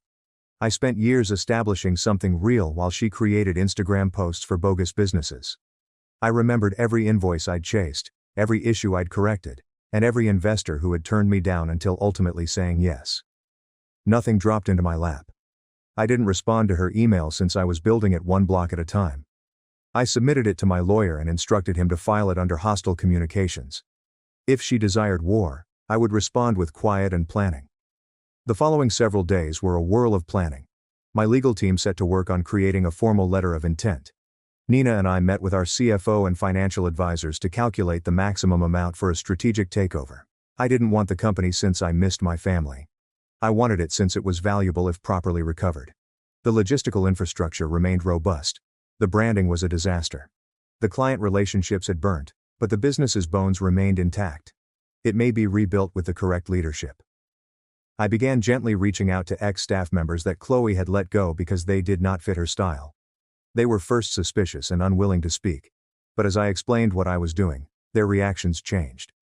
I spent years establishing something real while she created Instagram posts for bogus businesses. I remembered every invoice I'd chased, every issue I'd corrected, and every investor who had turned me down until ultimately saying yes. Nothing dropped into my lap. I didn't respond to her email since I was building it one block at a time. I submitted it to my lawyer and instructed him to file it under hostile communications. If she desired war, I would respond with quiet and planning. The following several days were a whirl of planning. My legal team set to work on creating a formal letter of intent. Nina and I met with our CFO and financial advisors to calculate the maximum amount for a strategic takeover. I didn't want the company since I missed my family. I wanted it since it was valuable if properly recovered. The logistical infrastructure remained robust. The branding was a disaster. The client relationships had burnt, but the business's bones remained intact. It may be rebuilt with the correct leadership. I began gently reaching out to ex-staff members that Chloe had let go because they did not fit her style. They were first suspicious and unwilling to speak. But as I explained what I was doing, their reactions changed.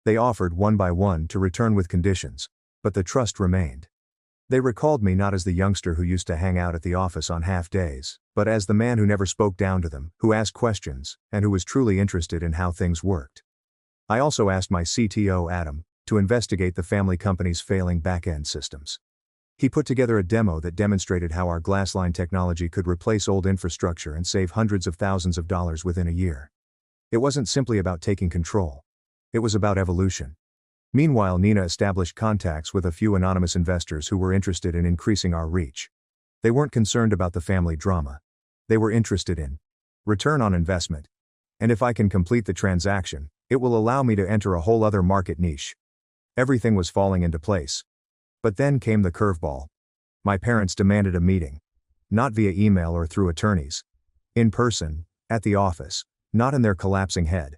They offered one by one to return with conditions, but the trust remained. They recalled me not as the youngster who used to hang out at the office on half days, but as the man who never spoke down to them, who asked questions, and who was truly interested in how things worked. I also asked my CTO, Adam, to investigate the family company's failing back-end systems. He put together a demo that demonstrated how our glassline technology could replace old infrastructure and save hundreds of thousands of dollars within a year. It wasn't simply about taking control. It was about evolution. Meanwhile, Nina established contacts with a few anonymous investors who were interested in increasing our reach. They weren't concerned about the family drama. They were interested in return on investment. And if I can complete the transaction, it will allow me to enter a whole other market niche. Everything was falling into place. But then came the curveball. My parents demanded a meeting. Not via email or through attorneys. In person, at the office, not in their collapsing head.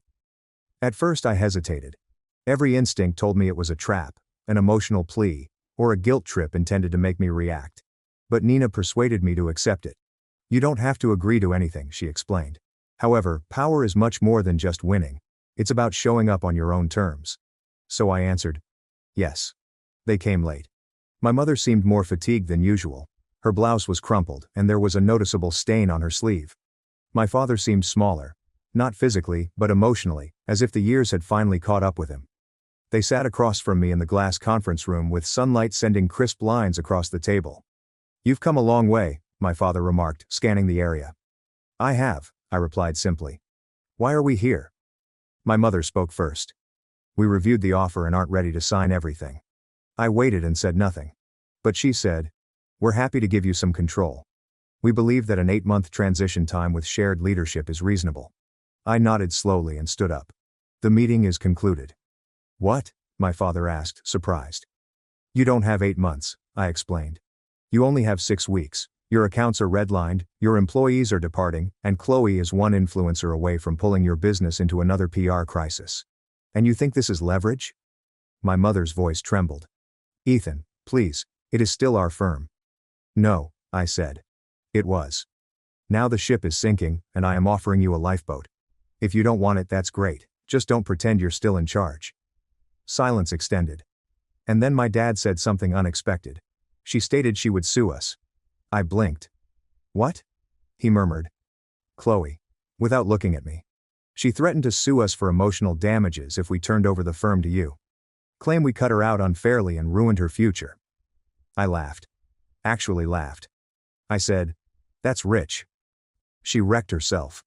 At first I hesitated. Every instinct told me it was a trap, an emotional plea, or a guilt trip intended to make me react. But Nina persuaded me to accept it. You don't have to agree to anything, she explained. However, power is much more than just winning. It's about showing up on your own terms. So I answered, yes. They came late. My mother seemed more fatigued than usual. Her blouse was crumpled, and there was a noticeable stain on her sleeve. My father seemed smaller, not physically, but emotionally, as if the years had finally caught up with him. They sat across from me in the glass conference room with sunlight sending crisp lines across the table. You've come a long way, my father remarked, scanning the area. I have, I replied simply. Why are we here? My mother spoke first. We reviewed the offer and aren't ready to sign everything. I waited and said nothing. But she said, we're happy to give you some control. We believe that an 8-month transition time with shared leadership is reasonable. I nodded slowly and stood up. The meeting is concluded. What? My father asked, surprised. You don't have 8 months, I explained. You only have 6 weeks. Your accounts are redlined, your employees are departing, and Chloe is one influencer away from pulling your business into another PR crisis. And you think this is leverage? My mother's voice trembled. Ethan, please, it is still our firm. No, I said. It was. Now the ship is sinking, and I am offering you a lifeboat. If you don't want it, that's great, just don't pretend you're still in charge. Silence extended. And then my dad said something unexpected. She stated she would sue us. I blinked. What? He murmured. Chloe. Without looking at me. She threatened to sue us for emotional damages if we turned over the firm to you. Claim we cut her out unfairly and ruined her future. I laughed. Actually laughed. I said, that's rich. She wrecked herself.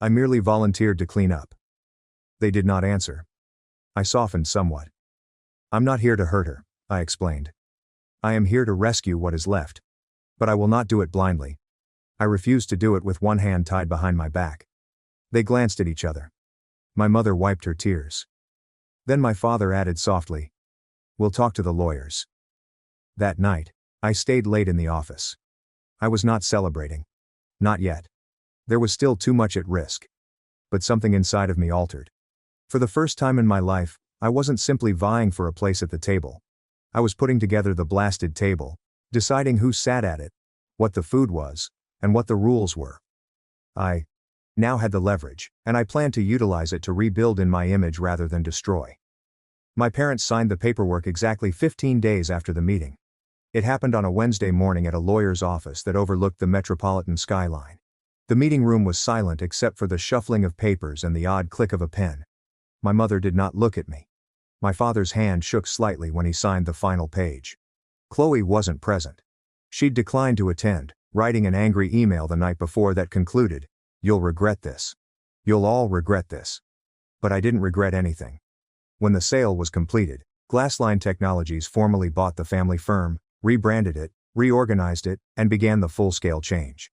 I merely volunteered to clean up. They did not answer. I softened somewhat. I'm not here to hurt her, I explained. I am here to rescue what is left. But I will not do it blindly. I refused to do it with one hand tied behind my back. They glanced at each other. My mother wiped her tears. Then my father added softly, we'll talk to the lawyers. That night, I stayed late in the office. I was not celebrating. Not yet. There was still too much at risk. But something inside of me altered. For the first time in my life, I wasn't simply vying for a place at the table. I was putting together the blasted table, deciding who sat at it, what the food was, and what the rules were. I now had the leverage, and I planned to utilize it to rebuild in my image rather than destroy. My parents signed the paperwork exactly 15 days after the meeting. It happened on a Wednesday morning at a lawyer's office that overlooked the metropolitan skyline. The meeting room was silent except for the shuffling of papers and the odd click of a pen. My mother did not look at me. My father's hand shook slightly when he signed the final page. Chloe wasn't present. She'd declined to attend, writing an angry email the night before that concluded, "You'll regret this. You'll all regret this." But I didn't regret anything. When the sale was completed, Glassline Technologies formally bought the family firm, rebranded it, reorganized it, and began the full-scale change.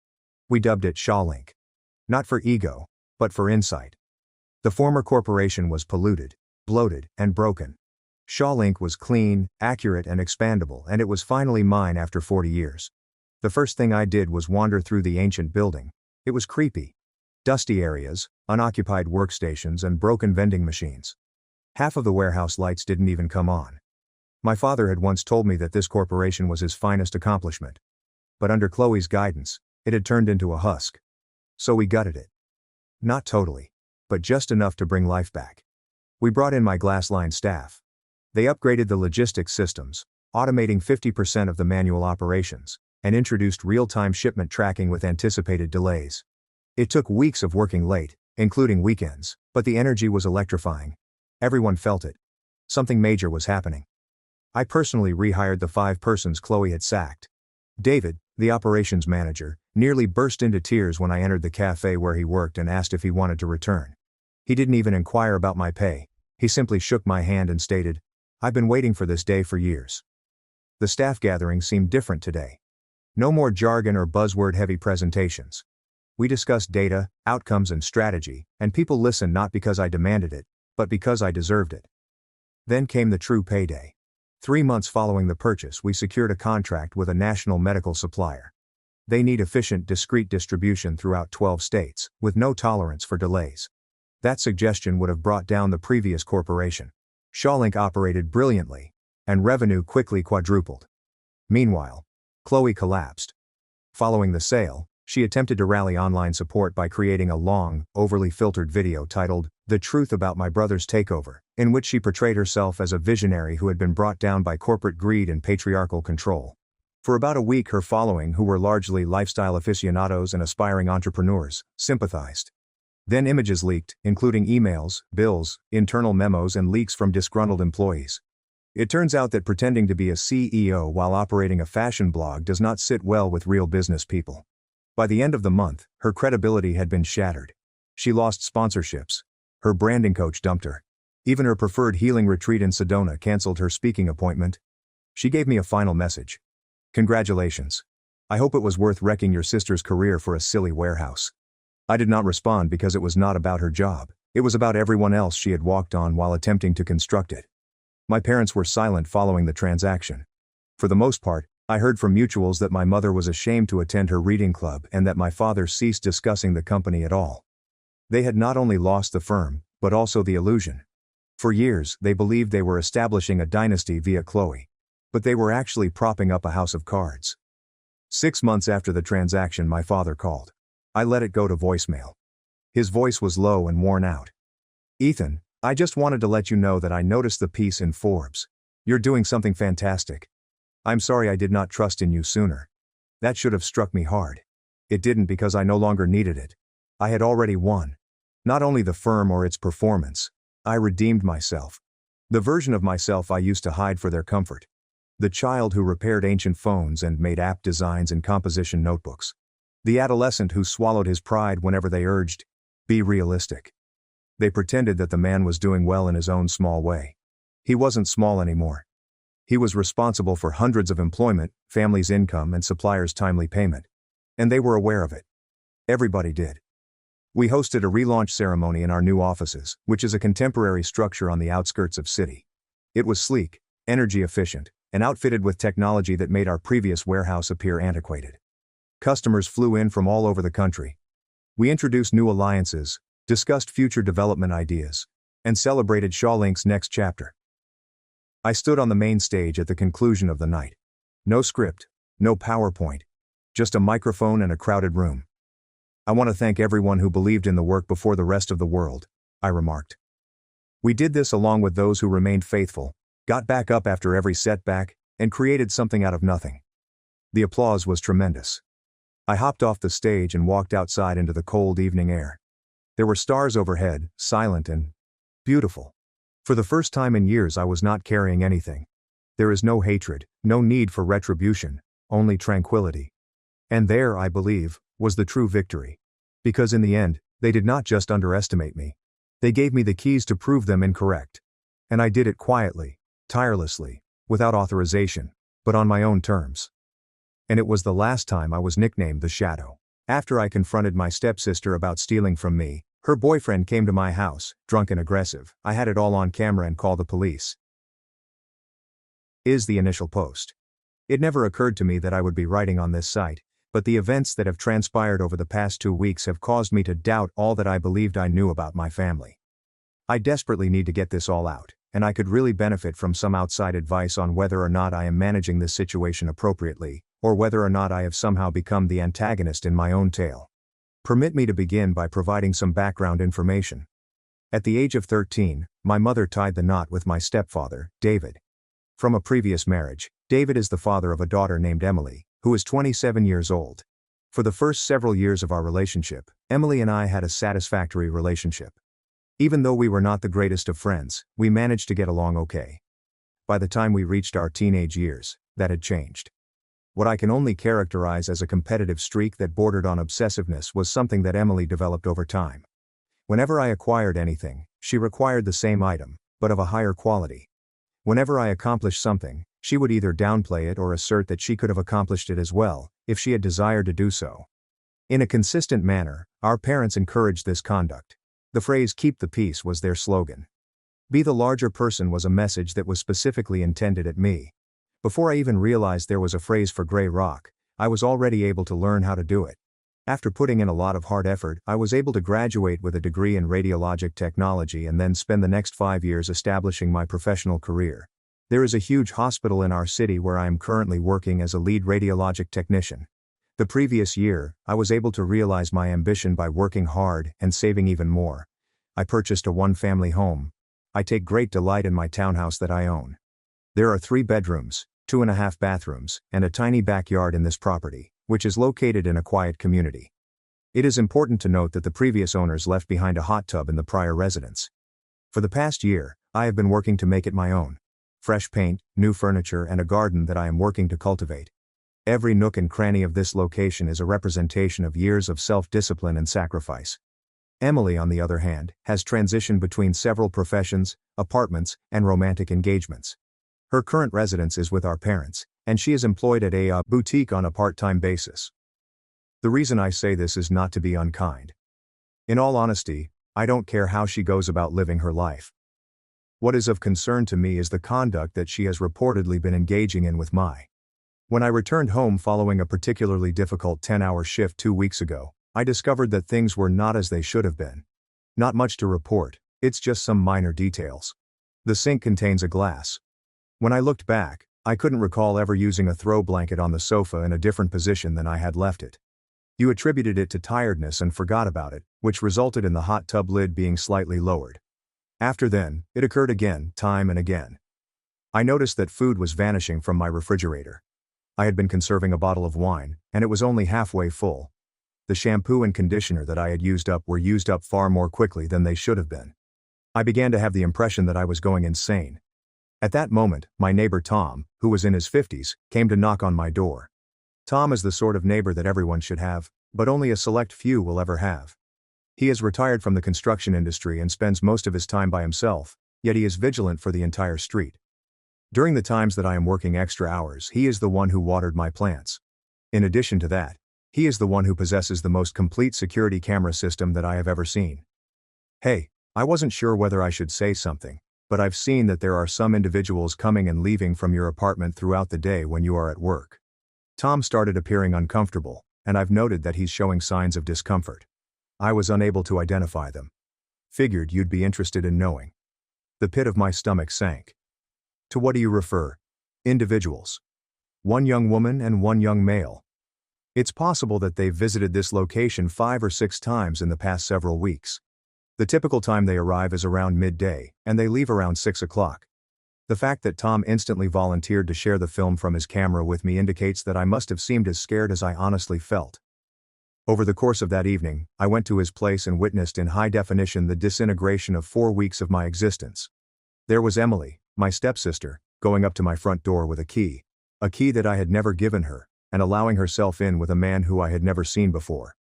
We dubbed it ShawLink. Not for ego, but for insight. The former corporation was polluted, bloated, and broken. ShawLink was clean, accurate, and expandable, and it was finally mine after 40 years. The first thing I did was wander through the ancient building. It was creepy. Dusty areas, unoccupied workstations, and broken vending machines. Half of the warehouse lights didn't even come on. My father had once told me that this corporation was his finest accomplishment. But under Chloe's guidance, it had turned into a husk. So we gutted it. Not totally, but just enough to bring life back. We brought in my Glassline staff. They upgraded the logistics systems, automating 50% of the manual operations, and introduced real-time shipment tracking with anticipated delays. It took weeks of working late, including weekends, but the energy was electrifying. Everyone felt it. Something major was happening. I personally rehired the 5 persons Chloe had sacked. David, the operations manager, nearly burst into tears when I entered the cafe where he worked and asked if he wanted to return. He didn't even inquire about my pay. He simply shook my hand and stated, "I've been waiting for this day for years." The staff gathering seemed different today. No more jargon or buzzword-heavy presentations. We discussed data, outcomes, and strategy, and people listened not because I demanded it, but because I deserved it. Then came the true payday. 3 months following the purchase, we secured a contract with a national medical supplier. They need efficient, discrete distribution throughout 12 states, with no tolerance for delays. That suggestion would have brought down the previous corporation. ShawLink operated brilliantly, and revenue quickly quadrupled. Meanwhile, Chloe collapsed. Following the sale, she attempted to rally online support by creating a long, overly filtered video titled, "The Truth About My Brother's Takeover," in which she portrayed herself as a visionary who had been brought down by corporate greed and patriarchal control. For about a week, her following, who were largely lifestyle aficionados and aspiring entrepreneurs, sympathized. Then images leaked, including emails, bills, internal memos, and leaks from disgruntled employees. It turns out that pretending to be a CEO while operating a fashion blog does not sit well with real business people. By the end of the month, her credibility had been shattered. She lost sponsorships. Her branding coach dumped her. Even her preferred healing retreat in Sedona canceled her speaking appointment. She gave me a final message. "Congratulations. I hope it was worth wrecking your sister's career for a silly warehouse." I did not respond because it was not about her job. It was about everyone else she had walked on while attempting to construct it. My parents were silent following the transaction. For the most part, I heard from mutuals that my mother was ashamed to attend her reading club and that my father ceased discussing the company at all. They had not only lost the firm, but also the illusion. For years, they believed they were establishing a dynasty via Chloe. But they were actually propping up a house of cards. 6 months after the transaction, my father called. I let it go to voicemail. His voice was low and worn out. "Ethan, I just wanted to let you know that I noticed the piece in Forbes. You're doing something fantastic. I'm sorry I did not trust in you sooner. That should have struck me hard. It didn't because I no longer needed it. I had already won. Not only the firm or its performance. I redeemed myself. The version of myself I used to hide for their comfort. The child who repaired ancient phones and made app designs in composition notebooks. The adolescent who swallowed his pride whenever they urged, be realistic. They pretended that the man was doing well in his own small way. He wasn't small anymore. He was responsible for hundreds of employment, families' income, and suppliers' timely payment. And they were aware of it. Everybody did. We hosted a relaunch ceremony in our new offices, which is a contemporary structure on the outskirts of city. It was sleek, energy efficient, and outfitted with technology that made our previous warehouse appear antiquated. Customers flew in from all over the country. We introduced new alliances, discussed future development ideas, and celebrated Shawlink's next chapter. I stood on the main stage at the conclusion of the night. No script, no PowerPoint, just a microphone and a crowded room. "I want to thank everyone who believed in the work before the rest of the world," I remarked. "We did this along with those who remained faithful, got back up after every setback, and created something out of nothing." The applause was tremendous. I hopped off the stage and walked outside into the cold evening air. There were stars overhead, silent and beautiful. For the first time in years I was not carrying anything. There is no hatred, no need for retribution, only tranquility. And there, I believe, was the true victory. Because in the end, they did not just underestimate me. They gave me the keys to prove them incorrect. And I did it quietly, tirelessly, without authorization, but on my own terms. And it was the last time I was nicknamed the Shadow. After I confronted my stepsister about stealing from me, her boyfriend came to my house, drunk and aggressive. I had it all on camera and called the police. Is the initial post. It never occurred to me that I would be writing on this site, but the events that have transpired over the past 2 weeks have caused me to doubt all that I believed I knew about my family. I desperately need to get this all out, and I could really benefit from some outside advice on whether or not I am managing this situation appropriately, or whether or not I have somehow become the antagonist in my own tale. Permit me to begin by providing some background information. At the age of 13, my mother tied the knot with my stepfather, David. From a previous marriage, David is the father of a daughter named Emily, who is 27 years old. For the first several years of our relationship, Emily and I had a satisfactory relationship. Even though we were not the greatest of friends, we managed to get along okay. By the time we reached our teenage years, that had changed. What I can only characterize as a competitive streak that bordered on obsessiveness was something that Emily developed over time. Whenever I acquired anything, she required the same item, but of a higher quality. Whenever I accomplished something, she would either downplay it or assert that she could have accomplished it as well, if she had desired to do so. In a consistent manner, our parents encouraged this conduct. The phrase "keep the peace" was their slogan. Be the larger person was a message that was specifically intended at me. Before I even realized there was a phrase for gray rock, I was already able to learn how to do it. After putting in a lot of hard effort, I was able to graduate with a degree in radiologic technology and then spend the next 5 years establishing my professional career. There is a huge hospital in our city where I am currently working as a lead radiologic technician. The previous year, I was able to realize my ambition by working hard and saving even more. I purchased a one-family home. I take great delight in my townhouse that I own. There are 3 bedrooms, 2.5 bathrooms, and a tiny backyard in this property, which is located in a quiet community. It is important to note that the previous owners left behind a hot tub in the prior residence. For the past year, I have been working to make it my own. Fresh paint, new furniture, and a garden that I am working to cultivate. Every nook and cranny of this location is a representation of years of self-discipline and sacrifice. Emily, on the other hand, has transitioned between several professions, apartments, and romantic engagements. Her current residence is with our parents, and she is employed at a boutique on a part-time basis. The reason I say this is not to be unkind. In all honesty, I don't care how she goes about living her life. What is of concern to me is the conduct that she has reportedly been engaging in with my. When I returned home following a particularly difficult 10-hour shift 2 weeks ago, I discovered that things were not as they should have been. Not much to report, it's just some minor details. The sink contains a glass. When I looked back, I couldn't recall ever using a throw blanket on the sofa in a different position than I had left it. You attributed it to tiredness and forgot about it, which resulted in the hot tub lid being slightly lowered. After then, it occurred again, time and again. I noticed that food was vanishing from my refrigerator. I had been conserving a bottle of wine, and it was only halfway full. The shampoo and conditioner that I had used up were used up far more quickly than they should have been. I began to have the impression that I was going insane. At that moment, my neighbor Tom, who was in his 50s, came to knock on my door. Tom is the sort of neighbor that everyone should have, but only a select few will ever have. He is retired from the construction industry and spends most of his time by himself, yet he is vigilant for the entire street. During the times that I am working extra hours, he is the one who watered my plants. In addition to that, he is the one who possesses the most complete security camera system that I have ever seen. Hey, I wasn't sure whether I should say something, but I've seen that there are some individuals coming and leaving from your apartment throughout the day when you are at work. Tom started appearing uncomfortable, and I've noted that he's showing signs of discomfort. I was unable to identify them. Figured you'd be interested in knowing. The pit of my stomach sank. To what do you refer? Individuals. One young woman and one young male. It's possible that they've visited this location 5 or 6 times in the past several weeks. The typical time they arrive is around midday, and they leave around 6 o'clock. The fact that Tom instantly volunteered to share the film from his camera with me indicates that I must have seemed as scared as I honestly felt. Over the course of that evening, I went to his place and witnessed in high definition the disintegration of 4 weeks of my existence. There was Emily, my stepsister, going up to my front door with a key that I had never given her, and allowing herself in with a man who I had never seen before.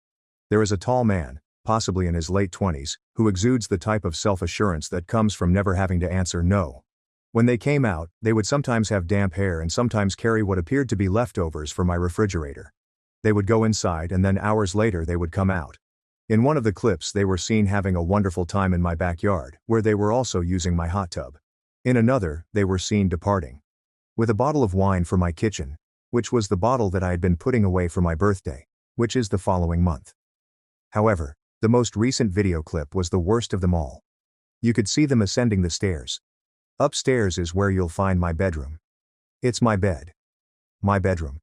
There is a tall man, possibly in his late 20s, who exudes the type of self-assurance that comes from never having to answer no. When they came out, they would sometimes have damp hair and sometimes carry what appeared to be leftovers from my refrigerator. They would go inside and then hours later they would come out. In one of the clips they were seen having a wonderful time in my backyard, where they were also using my hot tub. In another, they were seen departing with a bottle of wine for my kitchen, which was the bottle that I had been putting away for my birthday, which is the following month. However, the most recent video clip was the worst of them all. You could see them ascending the stairs. Upstairs is where you'll find my bedroom. It's my bed. My bedroom.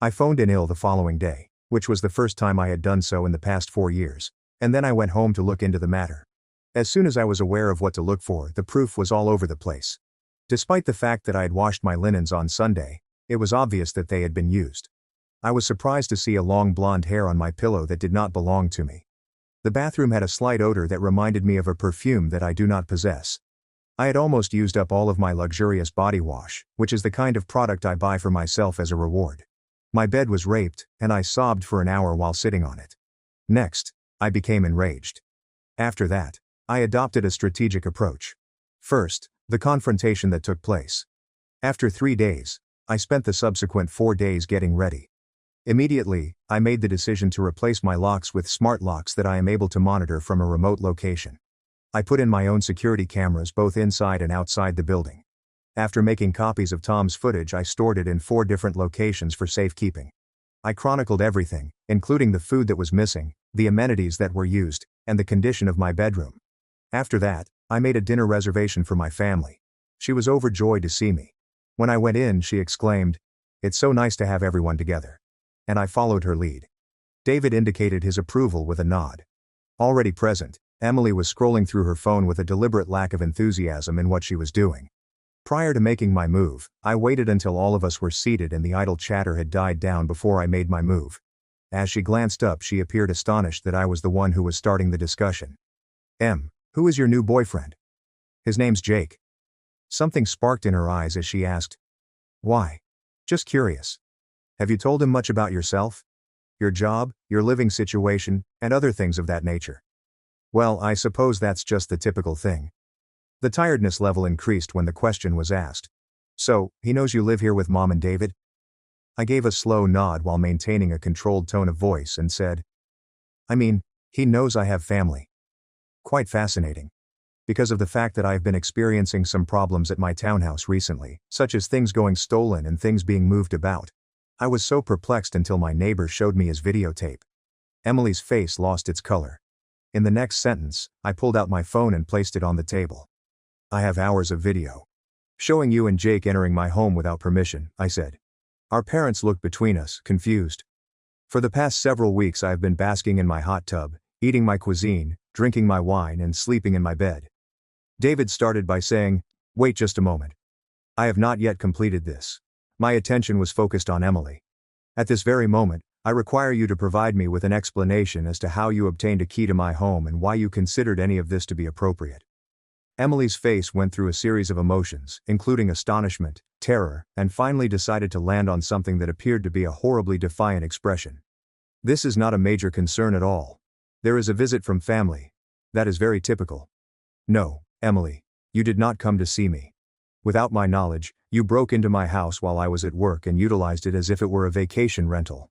I phoned in ill the following day, which was the first time I had done so in the past 4 years, and then I went home to look into the matter. As soon as I was aware of what to look for, the proof was all over the place. Despite the fact that I had washed my linens on Sunday, it was obvious that they had been used. I was surprised to see a long blonde hair on my pillow that did not belong to me. The bathroom had a slight odor that reminded me of a perfume that I do not possess. I had almost used up all of my luxurious body wash, which is the kind of product I buy for myself as a reward. My bed was raped, and I sobbed for an hour while sitting on it. Next, I became enraged. After that, I adopted a strategic approach. First, the confrontation that took place. After 3 days, I spent the subsequent 4 days getting ready. Immediately, I made the decision to replace my locks with smart locks that I am able to monitor from a remote location. I put in my own security cameras both inside and outside the building. After making copies of Tom's footage, I stored it in 4 different locations for safekeeping. I chronicled everything, including the food that was missing, the amenities that were used, and the condition of my bedroom. After that, I made a dinner reservation for my family. She was overjoyed to see me. When I went in, she exclaimed, "It's so nice to have everyone together." And I followed her lead. David indicated his approval with a nod. Already present, Emily was scrolling through her phone with a deliberate lack of enthusiasm in what she was doing. Prior to making my move, I waited until all of us were seated and the idle chatter had died down before I made my move. As she glanced up, she appeared astonished that I was the one who was starting the discussion. Who is your new boyfriend?" "His name's Jake." Something sparked in her eyes as she asked, "Why?" "Just curious. Have you told him much about yourself? Your job, your living situation, and other things of that nature?" "Well, I suppose that's just the typical thing." The tiredness level increased when the question was asked. "So, he knows you live here with Mom and David?" I gave a slow nod while maintaining a controlled tone of voice and said, "I mean, he knows I have family." "Quite fascinating. Because of the fact that I've been experiencing some problems at my townhouse recently, such as things going stolen and things being moved about. I was so perplexed until my neighbor showed me his videotape." Emily's face lost its color. In the next sentence, I pulled out my phone and placed it on the table. "I have hours of video showing you and Jake entering my home without permission," I said. Our parents looked between us, confused. "For the past several weeks I have been basking in my hot tub, eating my cuisine, drinking my wine and sleeping in my bed." David started by saying, "Wait just a moment. I have not yet completed this." My attention was focused on Emily. "At this very moment, I require you to provide me with an explanation as to how you obtained a key to my home and why you considered any of this to be appropriate." Emily's face went through a series of emotions, including astonishment, terror, and finally decided to land on something that appeared to be a horribly defiant expression. "This is not a major concern at all. There is a visit from family. That is very typical." "No, Emily, you did not come to see me. Without my knowledge, you broke into my house while I was at work and utilized it as if it were a vacation rental.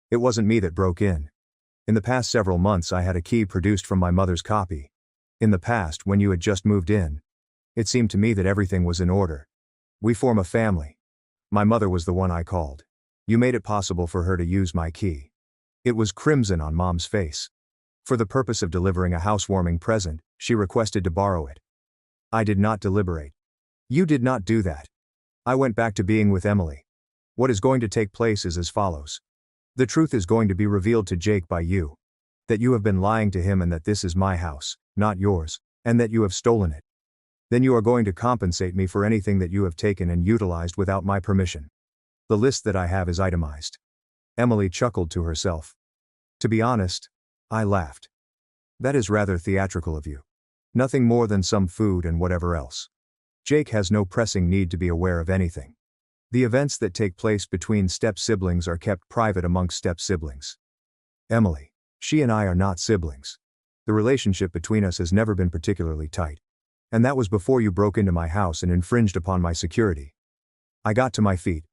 It wasn't me that broke in. In the past several months I had a key produced from my mother's copy. In the past, when you had just moved in, It seemed to me that everything was in order. We form a family. My mother was the one I called. You made it possible for her to use my key. It was crimson on Mom's face. For the purpose of delivering a housewarming present, she requested to borrow it. I did not deliberate. You did not do that. I went back to being with Emily. What is going to take place is as follows. The truth is going to be revealed to Jake by you. That you have been lying to him and that this is my house, not yours, and that you have stolen it. Then you are going to compensate me for anything that you have taken and utilized without my permission. The list that I have is itemized. Emily chuckled to herself. To be honest, I laughed. That is rather theatrical of you. Nothing more than some food and whatever else. Jake has no pressing need to be aware of anything. The events that take place between step-siblings are kept private amongst step-siblings. Emily, she and I are not siblings. The relationship between us has never been particularly tight. And that was before you broke into my house and infringed upon my security. I got to my feet.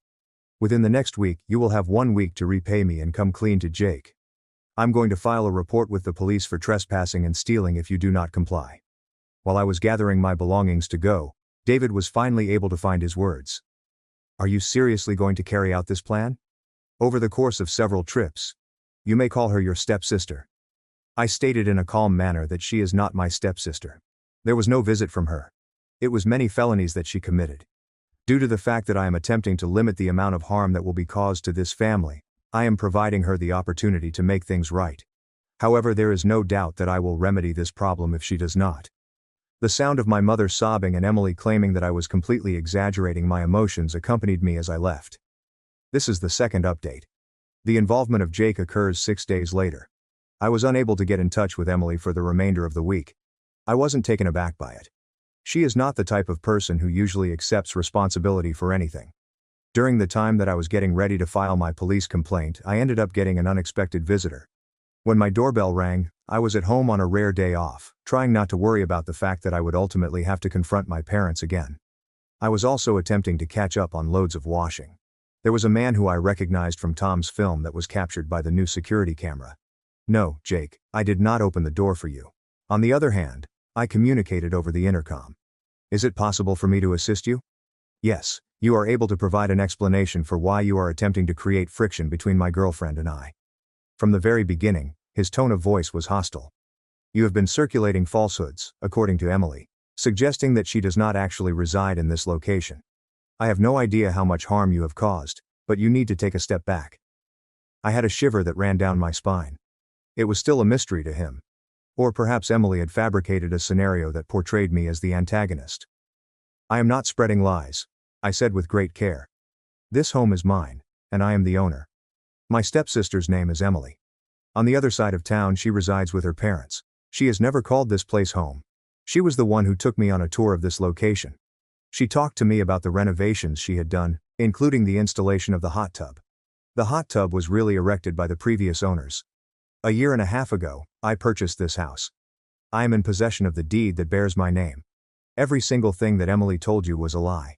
Within the next week, you will have 1 week to repay me and come clean to Jake. I'm going to file a report with the police for trespassing and stealing if you do not comply. While I was gathering my belongings to go, David was finally able to find his words. Are you seriously going to carry out this plan? Over the course of several trips. You may call her your stepsister. I stated in a calm manner that she is not my stepsister. There was no visit from her. It was many felonies that she committed. Due to the fact that I am attempting to limit the amount of harm that will be caused to this family, I am providing her the opportunity to make things right. However, there is no doubt that I will remedy this problem if she does not. The sound of my mother sobbing and Emily claiming that I was completely exaggerating my emotions accompanied me as I left. This is the second update. The involvement of Jake occurs 6 days later. I was unable to get in touch with Emily for the remainder of the week. I wasn't taken aback by it. She is not the type of person who usually accepts responsibility for anything. During the time that I was getting ready to file my police complaint, I ended up getting an unexpected visitor. When my doorbell rang, I was at home on a rare day off, trying not to worry about the fact that I would ultimately have to confront my parents again. I was also attempting to catch up on loads of washing. There was a man who I recognized from Tom's film that was captured by the new security camera. No, Jake, I did not open the door for you. On the other hand, I communicated over the intercom. Is it possible for me to assist you? Yes, you are able to provide an explanation for why you are attempting to create friction between my girlfriend and I. From the very beginning, his tone of voice was hostile. You have been circulating falsehoods, according to Emily, suggesting that she does not actually reside in this location. I have no idea how much harm you have caused, but you need to take a step back. I had a shiver that ran down my spine. It was still a mystery to him. Or perhaps Emily had fabricated a scenario that portrayed me as the antagonist. I am not spreading lies, I said with great care. This home is mine, and I am the owner. My stepsister's name is Emily. On the other side of town she resides with her parents. She has never called this place home. She was the one who took me on a tour of this location. She talked to me about the renovations she had done, including the installation of the hot tub. The hot tub was really erected by the previous owners. A year and a half ago, I purchased this house. I am in possession of the deed that bears my name. Every single thing that Emily told you was a lie.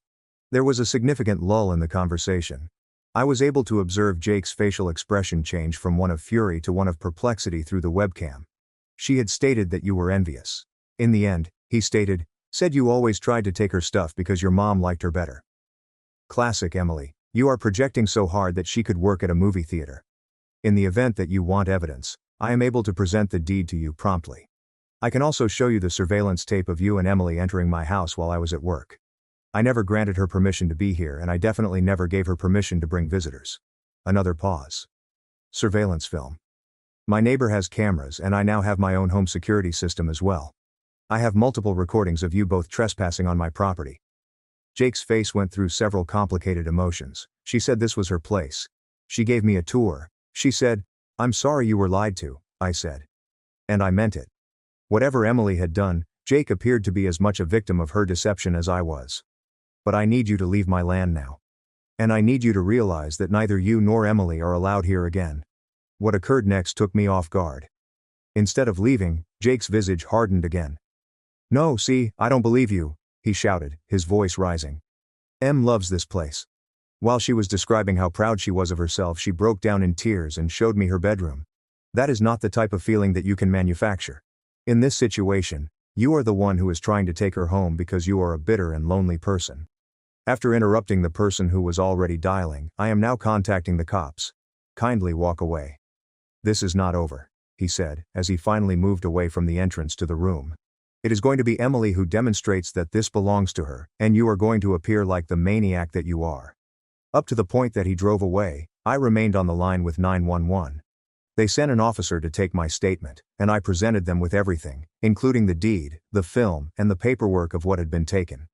There was a significant lull in the conversation. I was able to observe Jake's facial expression change from one of fury to one of perplexity through the webcam. She had stated that you were envious. In the end, he said you always tried to take her stuff because your mom liked her better. Classic Emily, you are projecting so hard that she could work at a movie theater. In the event that you want evidence, I am able to present the deed to you promptly. I can also show you the surveillance tape of you and Emily entering my house while I was at work. I never granted her permission to be here and I definitely never gave her permission to bring visitors. Another pause. Surveillance film. My neighbor has cameras and I now have my own home security system as well. I have multiple recordings of you both trespassing on my property. Jake's face went through several complicated emotions. She said this was her place. She gave me a tour. She said, I'm sorry you were lied to, I said. And I meant it. Whatever Emily had done, Jake appeared to be as much a victim of her deception as I was. But I need you to leave my land now. And I need you to realize that neither you nor Emily are allowed here again. What occurred next took me off guard. Instead of leaving, Jake's visage hardened again. No, see, I don't believe you, he shouted, his voice rising. Em loves this place. While she was describing how proud she was of herself, she broke down in tears and showed me her bedroom. That is not the type of feeling that you can manufacture. In this situation, You are the one who is trying to take her home because you are a bitter and lonely person. After interrupting the person who was already dialing, I am now contacting the cops. Kindly walk away. This is not over, he said, as he finally moved away from the entrance to the room. It is going to be Emily who demonstrates that this belongs to her, and you are going to appear like the maniac that you are. Up to the point that he drove away, I remained on the line with 911. They sent an officer to take my statement, and I presented them with everything, including the deed, the film, and the paperwork of what had been taken.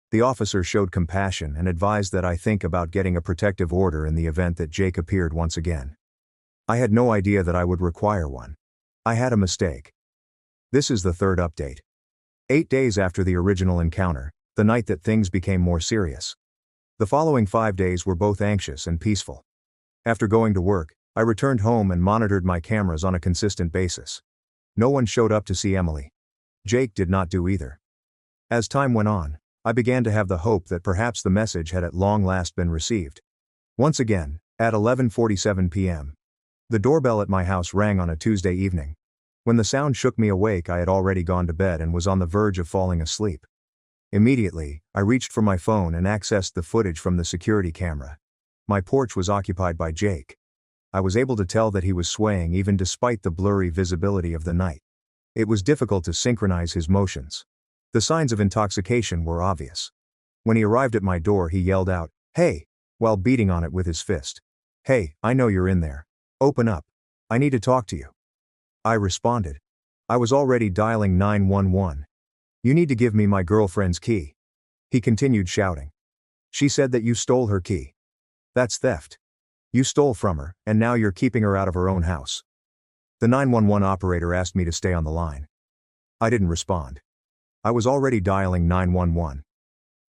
The officer showed compassion and advised that I think about getting a protective order in the event that Jake appeared once again. I had no idea that I would require one. I had a mistake. This is the third update. 8 days after the original encounter, the night that things became more serious. The following 5 days were both anxious and peaceful. After going to work, I returned home and monitored my cameras on a consistent basis. No one showed up to see Emily. Jake did not do either. As time went on, I began to have the hope that perhaps the message had at long last been received. Once again, at 11:47 p.m., the doorbell at my house rang on a Tuesday evening. When the sound shook me awake, I had already gone to bed and was on the verge of falling asleep. Immediately, I reached for my phone and accessed the footage from the security camera. My porch was occupied by Jake. I was able to tell that he was swaying even despite the blurry visibility of the night. It was difficult to synchronize his motions. The signs of intoxication were obvious. When he arrived at my door, he yelled out, "Hey!" while beating on it with his fist. "Hey, I know you're in there. Open up. I need to talk to you." I responded. I was already dialing 911. "You need to give me my girlfriend's key." He continued shouting. "She said that you stole her key. That's theft. You stole from her, and now you're keeping her out of her own house." The 911 operator asked me to stay on the line. I didn't respond. I was already dialing 911.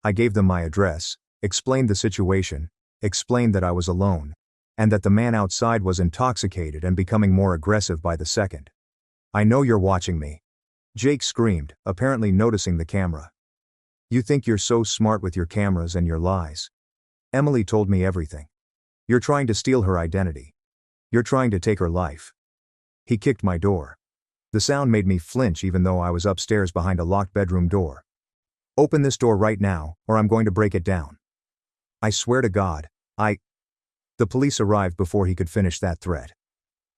I gave them my address, explained the situation, explained that I was alone, and that the man outside was intoxicated and becoming more aggressive by the second. "I know you're watching me," Jake screamed, apparently noticing the camera. "You think you're so smart with your cameras and your lies. Emily told me everything. You're trying to steal her identity. You're trying to take her life." He kicked my door. The sound made me flinch even though I was upstairs behind a locked bedroom door. "Open this door right now, or I'm going to break it down. I swear to God, The police arrived before he could finish that threat.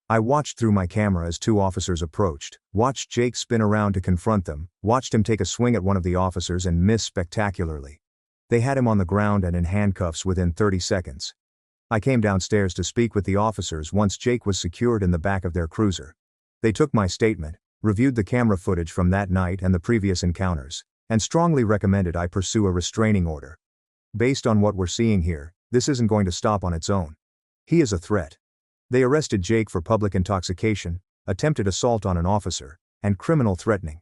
I watched through my camera as 2 officers approached, watched Jake spin around to confront them, watched him take a swing at one of the officers and miss spectacularly. They had him on the ground and in handcuffs within 30 seconds. I came downstairs to speak with the officers once Jake was secured in the back of their cruiser. They took my statement, reviewed the camera footage from that night and the previous encounters, and strongly recommended I pursue a restraining order. Based on what we're seeing here, this isn't going to stop on its own. He is a threat. They arrested Jake for public intoxication, attempted assault on an officer, and criminal threatening.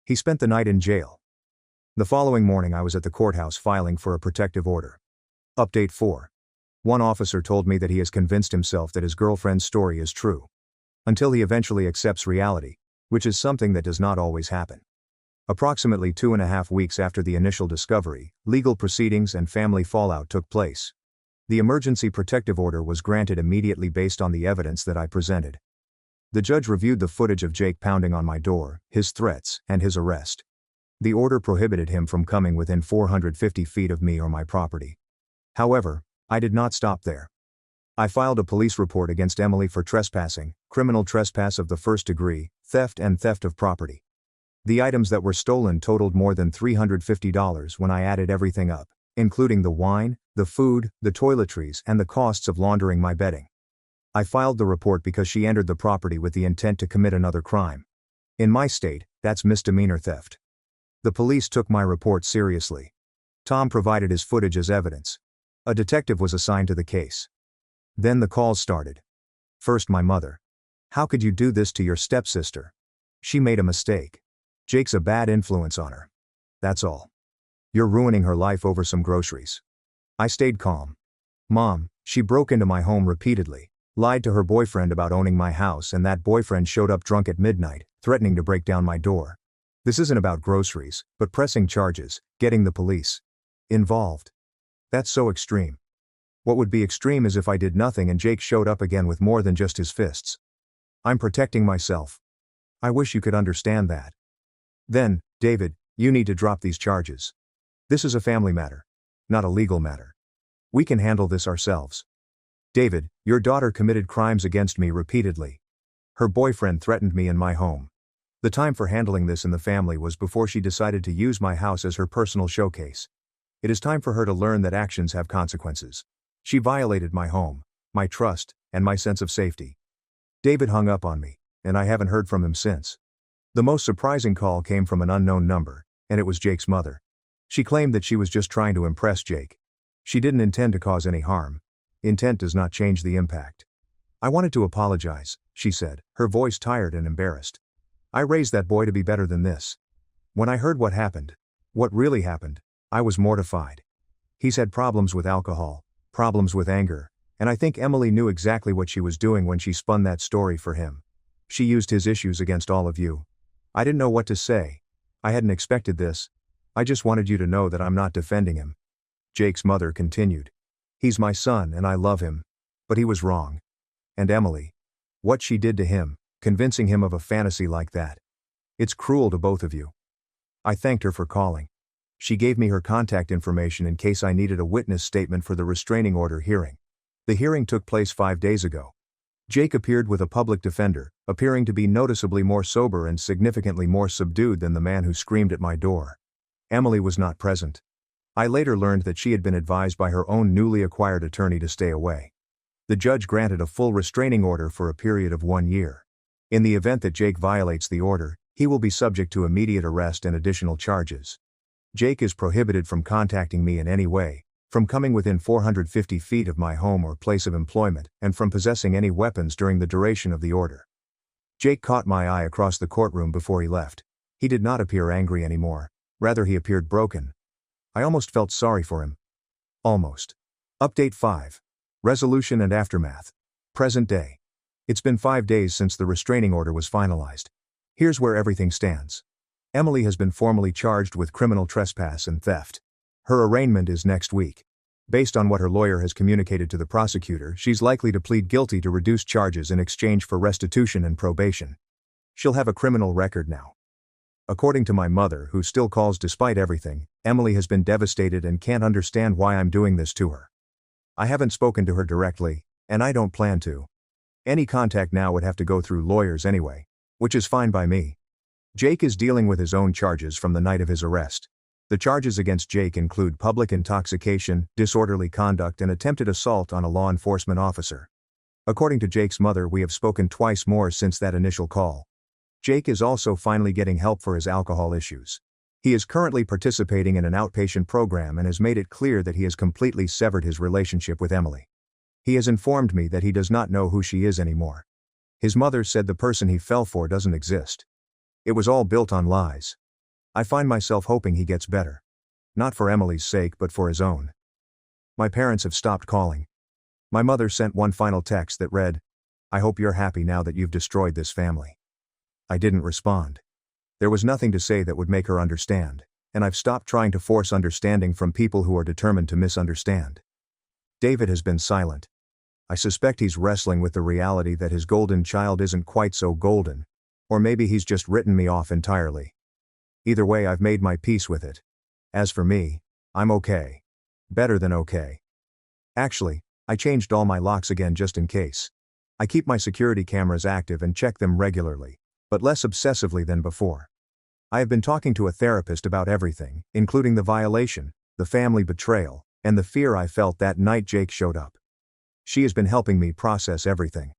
He spent the night in jail. The following morning I was at the courthouse filing for a protective order. Update 4. One officer told me that he has convinced himself that his girlfriend's story is true. Until he eventually accepts reality, which is something that does not always happen. Approximately 2.5 weeks after the initial discovery, legal proceedings and family fallout took place. The emergency protective order was granted immediately based on the evidence that I presented. The judge reviewed the footage of Jake pounding on my door, his threats, and his arrest. The order prohibited him from coming within 450 feet of me or my property. However, I did not stop there. I filed a police report against Emily for trespassing, criminal trespass of the first degree, theft and theft of property. The items that were stolen totaled more than $350 when I added everything up, including the wine, the food, the toiletries, and the costs of laundering my bedding. I filed the report because she entered the property with the intent to commit another crime. In my state, that's misdemeanor theft. The police took my report seriously. Tom provided his footage as evidence. A detective was assigned to the case. Then the calls started. First my mother. "How could you do this to your stepsister? She made a mistake. Jake's a bad influence on her. That's all. You're ruining her life over some groceries." I stayed calm. "Mom, she broke into my home repeatedly, lied to her boyfriend about owning my house, and that boyfriend showed up drunk at midnight, threatening to break down my door. This isn't about groceries, but pressing charges, getting the police involved. That's so extreme. What would be extreme is if I did nothing and Jake showed up again with more than just his fists. I'm protecting myself. I wish you could understand that." Then, David, you need to drop these charges. This is a family matter, not a legal matter. We can handle this ourselves. David, your daughter committed crimes against me repeatedly. Her boyfriend threatened me in my home. The time for handling this in the family was before she decided to use my house as her personal showcase. It is time for her to learn that actions have consequences. She violated my home, my trust, and my sense of safety. David hung up on me, and I haven't heard from him since. The most surprising call came from an unknown number, and it was Jake's mother. She claimed that she was just trying to impress Jake. She didn't intend to cause any harm. Intent does not change the impact. I wanted to apologize, she said, her voice tired and embarrassed. I raised that boy to be better than this. When I heard what really happened, I was mortified. He's had problems with alcohol, problems with anger, and I think Emily knew exactly what she was doing when she spun that story for him. She used his issues against all of you. I didn't know what to say. I hadn't expected this. I just wanted you to know that I'm not defending him. Jake's mother continued. He's my son and I love him. But he was wrong. And Emily. What she did to him, convincing him of a fantasy like that. It's cruel to both of you. I thanked her for calling. She gave me her contact information in case I needed a witness statement for the restraining order hearing. The hearing took place 5 days ago. Jake appeared with a public defender, appearing to be noticeably more sober and significantly more subdued than the man who screamed at my door. Emily was not present. I later learned that she had been advised by her own newly acquired attorney to stay away. The judge granted a full restraining order for a period of 1 year. In the event that Jake violates the order, he will be subject to immediate arrest and additional charges. Jake is prohibited from contacting me in any way, from coming within 450 feet of my home or place of employment, and from possessing any weapons during the duration of the order. Jake caught my eye across the courtroom before he left. He did not appear angry anymore. Rather, he appeared broken. I almost felt sorry for him. Almost. Update 5. Resolution and aftermath. Present day. It's been 5 days since the restraining order was finalized. Here's where everything stands. Emily has been formally charged with criminal trespass and theft. Her arraignment is next week. Based on what her lawyer has communicated to the prosecutor, she's likely to plead guilty to reduced charges in exchange for restitution and probation. She'll have a criminal record now. According to my mother, who still calls despite everything, Emily has been devastated and can't understand why I'm doing this to her. I haven't spoken to her directly, and I don't plan to. Any contact now would have to go through lawyers anyway, which is fine by me. Jake is dealing with his own charges from the night of his arrest. The charges against Jake include public intoxication, disorderly conduct, and attempted assault on a law enforcement officer. According to Jake's mother, we have spoken twice more since that initial call. Jake is also finally getting help for his alcohol issues. He is currently participating in an outpatient program and has made it clear that he has completely severed his relationship with Emily. He has informed me that he does not know who she is anymore. His mother said the person he fell for doesn't exist. It was all built on lies. I find myself hoping he gets better. Not for Emily's sake but for his own. My parents have stopped calling. My mother sent one final text that read, "I hope you're happy now that you've destroyed this family." I didn't respond. There was nothing to say that would make her understand, and I've stopped trying to force understanding from people who are determined to misunderstand. David has been silent. I suspect he's wrestling with the reality that his golden child isn't quite so golden, or maybe he's just written me off entirely. Either way, I've made my peace with it. As for me, I'm okay. Better than okay. Actually, I changed all my locks again just in case. I keep my security cameras active and check them regularly, but less obsessively than before. I have been talking to a therapist about everything, including the violation, the family betrayal, and the fear I felt that night Jake showed up. She has been helping me process everything.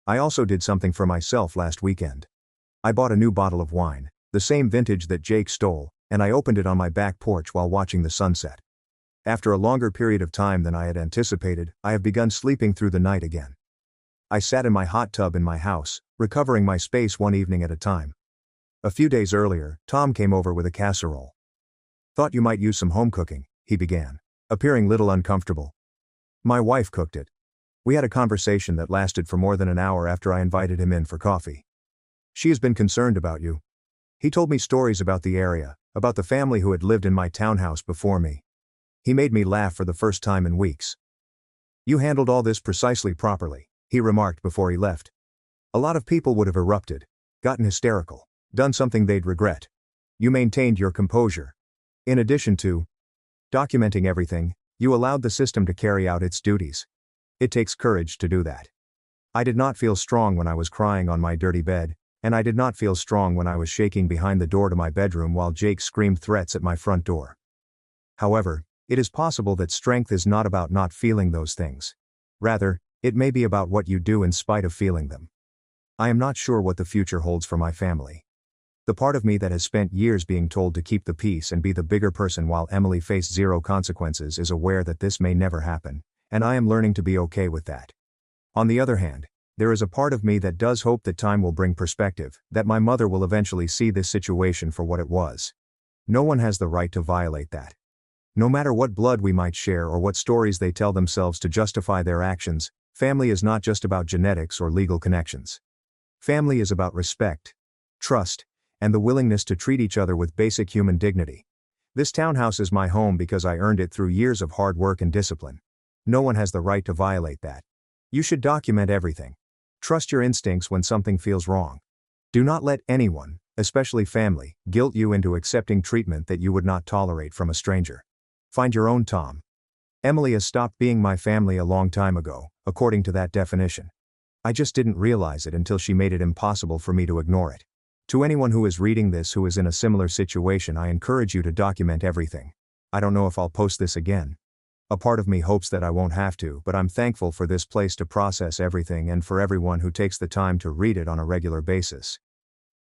I also did something for myself last weekend. I bought a new bottle of wine, the same vintage that Jake stole, and I opened it on my back porch while watching the sunset. After a longer period of time than I had anticipated, I have begun sleeping through the night again. I sat in my hot tub in my house, recovering my space one evening at a time. A few days earlier, Tom came over with a casserole. "Thought you might use some home cooking," he began, appearing little uncomfortable. "My wife cooked it." We had a conversation that lasted for more than an hour after I invited him in for coffee. "She has been concerned about you." He told me stories about the area, about the family who had lived in my townhouse before me. He made me laugh for the first time in weeks. "You handled all this precisely properly," he remarked before he left. "A lot of people would have erupted, gotten hysterical, done something they'd regret. You maintained your composure. In addition to documenting everything, you allowed the system to carry out its duties. It takes courage to do that. I did not feel strong when I was crying on my dirty bed, and I did not feel strong when I was shaking behind the door to my bedroom while Jake screamed threats at my front door. However, it is possible that strength is not about not feeling those things. Rather, it may be about what you do in spite of feeling them. I am not sure what the future holds for my family. The part of me that has spent years being told to keep the peace and be the bigger person while Emily faced zero consequences is aware that this may never happen, and I am learning to be okay with that. On the other hand, there is a part of me that does hope that time will bring perspective, that my mother will eventually see this situation for what it was. No one has the right to violate that. No matter what blood we might share or what stories they tell themselves to justify their actions, family is not just about genetics or legal connections. Family is about respect, trust, and the willingness to treat each other with basic human dignity. This townhouse is my home because I earned it through years of hard work and discipline. No one has the right to violate that. You should document everything. Trust your instincts when something feels wrong. Do not let anyone, especially family, guilt you into accepting treatment that you would not tolerate from a stranger. Find your own Tom. Emily has stopped being my family a long time ago, according to that definition. I just didn't realize it until she made it impossible for me to ignore it. To anyone who is reading this who is in a similar situation, I encourage you to document everything. I don't know if I'll post this again. A part of me hopes that I won't have to, but I'm thankful for this place to process everything and for everyone who takes the time to read it on a regular basis.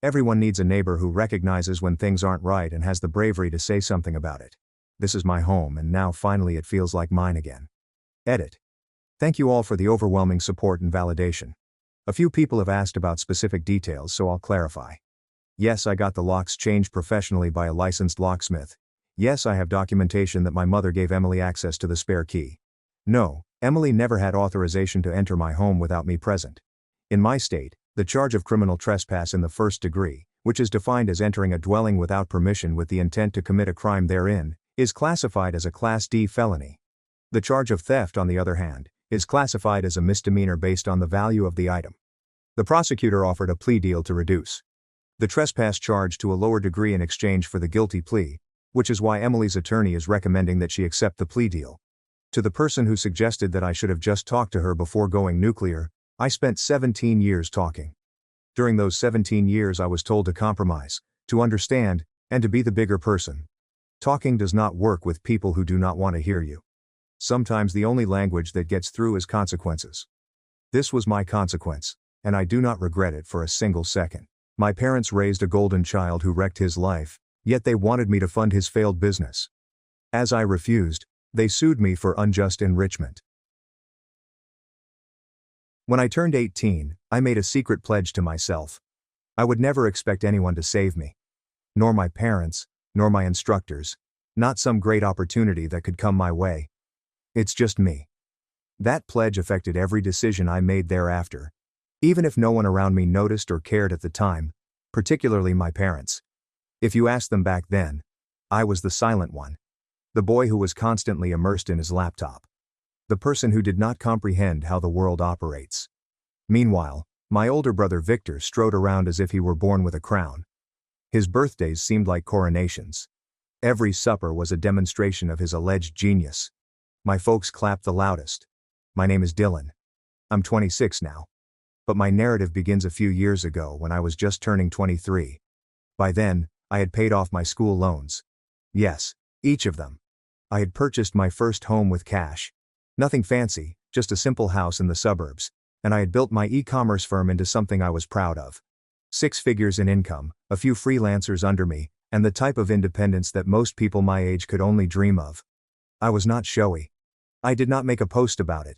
Everyone needs a neighbor who recognizes when things aren't right and has the bravery to say something about it. This is my home, and now finally it feels like mine again. Edit. Thank you all for the overwhelming support and validation. A few people have asked about specific details, so I'll clarify. Yes, I got the locks changed professionally by a licensed locksmith. Yes, I have documentation that my mother gave Emily access to the spare key. No, Emily never had authorization to enter my home without me present. In my state, the charge of criminal trespass in the first degree, which is defined as entering a dwelling without permission with the intent to commit a crime therein, is classified as a Class D felony. The charge of theft, on the other hand, is classified as a misdemeanor based on the value of the item. The prosecutor offered a plea deal to reduce the trespass charge to a lower degree in exchange for the guilty plea, which is why Emily's attorney is recommending that she accept the plea deal. To the person who suggested that I should have just talked to her before going nuclear, I spent 17 years talking. During those 17 years I was told to compromise, to understand, and to be the bigger person. Talking does not work with people who do not want to hear you. Sometimes the only language that gets through is consequences. This was my consequence, and I do not regret it for a single second. My parents raised a golden child who wrecked his life, yet they wanted me to fund his failed business. As I refused, they sued me for unjust enrichment. When I turned 18, I made a secret pledge to myself. I would never expect anyone to save me. Nor my parents, nor my instructors, not some great opportunity that could come my way. It's just me. That pledge affected every decision I made thereafter. Even if no one around me noticed or cared at the time, particularly my parents. If you asked them back then, I was the silent one. The boy who was constantly immersed in his laptop. The person who did not comprehend how the world operates. Meanwhile, my older brother Victor strode around as if he were born with a crown. His birthdays seemed like coronations. Every supper was a demonstration of his alleged genius. My folks clapped the loudest. My name is Dylan. I'm 26 now. But my narrative begins a few years ago when I was just turning 23. By then, I had paid off my school loans. Yes, each of them. I had purchased my first home with cash. Nothing fancy, just a simple house in the suburbs, and I had built my e-commerce firm into something I was proud of. 6 figures in income, a few freelancers under me, and the type of independence that most people my age could only dream of. I was not showy. I did not make a post about it.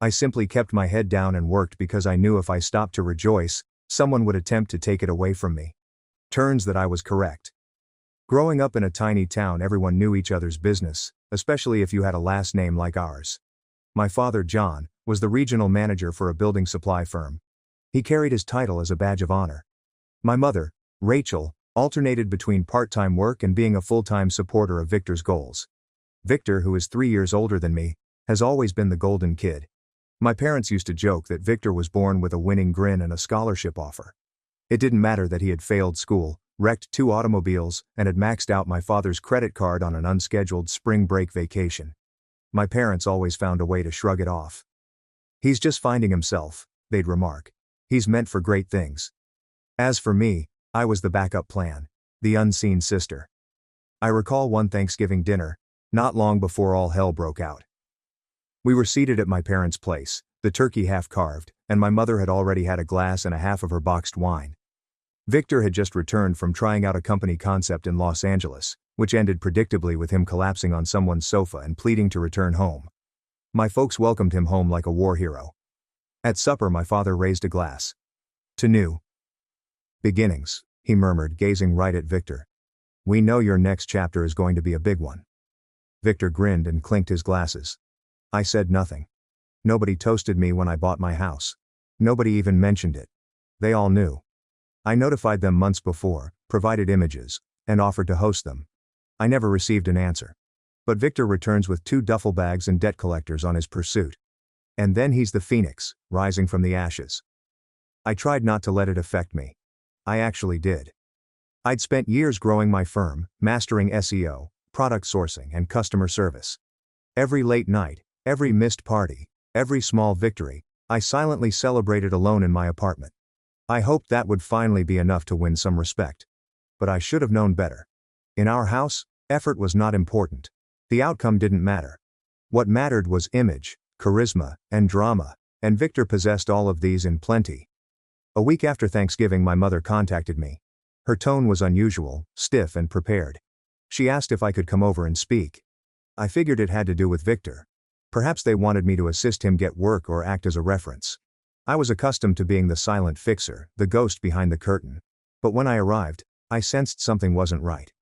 I simply kept my head down and worked because I knew if I stopped to rejoice, someone would attempt to take it away from me. Turns that I was correct. Growing up in a tiny town, everyone knew each other's business, especially if you had a last name like ours. My father, John, was the regional manager for a building supply firm. He carried his title as a badge of honor. My mother, Rachel, alternated between part-time work and being a full-time supporter of Victor's goals. Victor, who is 3 years older than me, has always been the golden kid. My parents used to joke that Victor was born with a winning grin and a scholarship offer. It didn't matter that he had failed school, wrecked 2 automobiles, and had maxed out my father's credit card on an unscheduled spring break vacation. My parents always found a way to shrug it off. "He's just finding himself," they'd remark. "He's meant for great things." As for me, I was the backup plan, the unseen sister. I recall one Thanksgiving dinner, not long before all hell broke out. We were seated at my parents' place, the turkey half carved, and my mother had already had a glass and a half of her boxed wine. Victor had just returned from trying out a company concept in Los Angeles, which ended predictably with him collapsing on someone's sofa and pleading to return home. My folks welcomed him home like a war hero. At supper, my father raised a glass. "To new beginnings," he murmured, gazing right at Victor. "We know your next chapter is going to be a big one." Victor grinned and clinked his glasses. I said nothing. Nobody toasted me when I bought my house. Nobody even mentioned it. They all knew. I notified them months before, provided images, and offered to host them. I never received an answer. But Victor returns with 2 duffel bags and debt collectors on his pursuit. And then he's the phoenix, rising from the ashes. I tried not to let it affect me. I actually did. I'd spent years growing my firm, mastering SEO, product sourcing, and customer service. Every late night, every missed party, every small victory, I silently celebrated alone in my apartment. I hoped that would finally be enough to win some respect. But I should have known better. In our house, effort was not important. The outcome didn't matter. What mattered was image, charisma, and drama, and Victor possessed all of these in plenty. A week after Thanksgiving, my mother contacted me. Her tone was unusual, stiff and prepared. She asked if I could come over and speak. I figured it had to do with Victor. Perhaps they wanted me to assist him get work or act as a reference. I was accustomed to being the silent fixer, the ghost behind the curtain. But when I arrived, I sensed something wasn't right.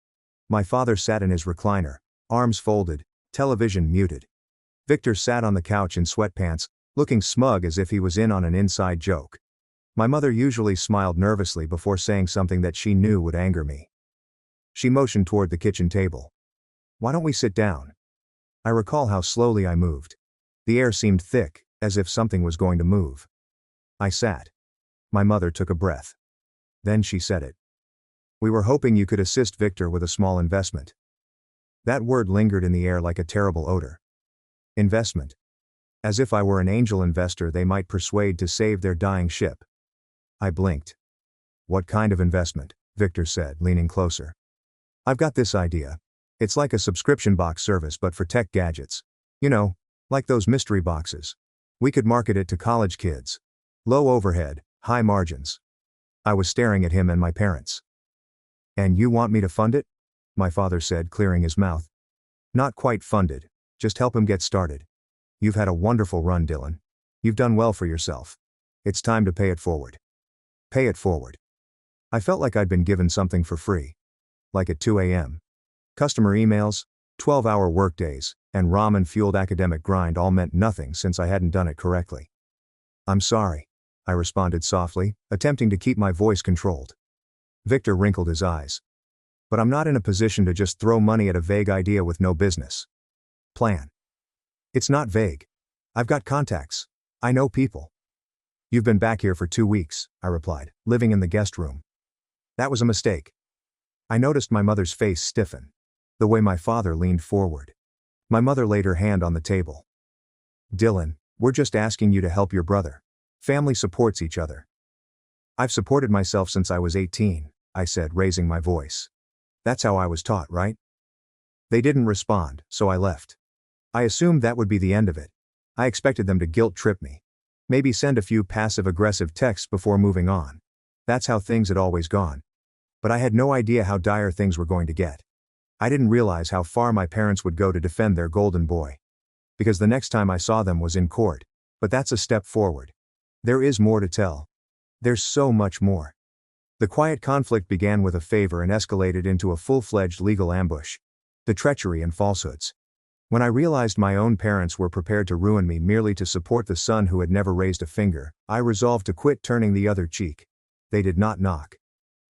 My father sat in his recliner, arms folded, television muted. Victor sat on the couch in sweatpants, looking smug as if he was in on an inside joke. My mother usually smiled nervously before saying something that she knew would anger me. She motioned toward the kitchen table. "Why don't we sit down?" I recall how slowly I moved. The air seemed thick, as if something was going to move. I sat. My mother took a breath. Then she said it. "We were hoping you could assist Victor with a small investment." That word lingered in the air like a terrible odor. Investment. As if I were an angel investor they might persuade to save their dying ship. I blinked. "What kind of investment?" Victor said, leaning closer. "I've got this idea. It's like a subscription box service but for tech gadgets. You know, like those mystery boxes. We could market it to college kids. Low overhead, high margins." I was staring at him and my parents. "And you want me to fund it?" my father said, clearing his mouth. "Not quite funded. Just help him get started. You've had a wonderful run, Dylan. You've done well for yourself. It's time to pay it forward." Pay it forward. I felt like I'd been given something for free. Like at 2 a.m. Customer emails, 12-hour workdays, and ramen-fueled academic grind all meant nothing since I hadn't done it correctly. "I'm sorry," I responded softly, attempting to keep my voice controlled. Victor wrinkled his eyes. "But I'm not in a position to just throw money at a vague idea with no business plan." "It's not vague. I've got contacts. I know people." "You've been back here for 2 weeks, I replied, "living in the guest room." That was a mistake. I noticed my mother's face stiffen. The way my father leaned forward. My mother laid her hand on the table. "Dylan, we're just asking you to help your brother. Family supports each other." "I've supported myself since I was 18, I said, raising my voice. "That's how I was taught, right?" They didn't respond, so I left. I assumed that would be the end of it. I expected them to guilt trip me. Maybe send a few passive-aggressive texts before moving on. That's how things had always gone. But I had no idea how dire things were going to get. I didn't realize how far my parents would go to defend their golden boy. Because the next time I saw them was in court. But that's a step forward. There is more to tell. There's so much more. The quiet conflict began with a favor and escalated into a full-fledged legal ambush. The treachery and falsehoods. When I realized my own parents were prepared to ruin me merely to support the son who had never raised a finger, I resolved to quit turning the other cheek. They did not knock.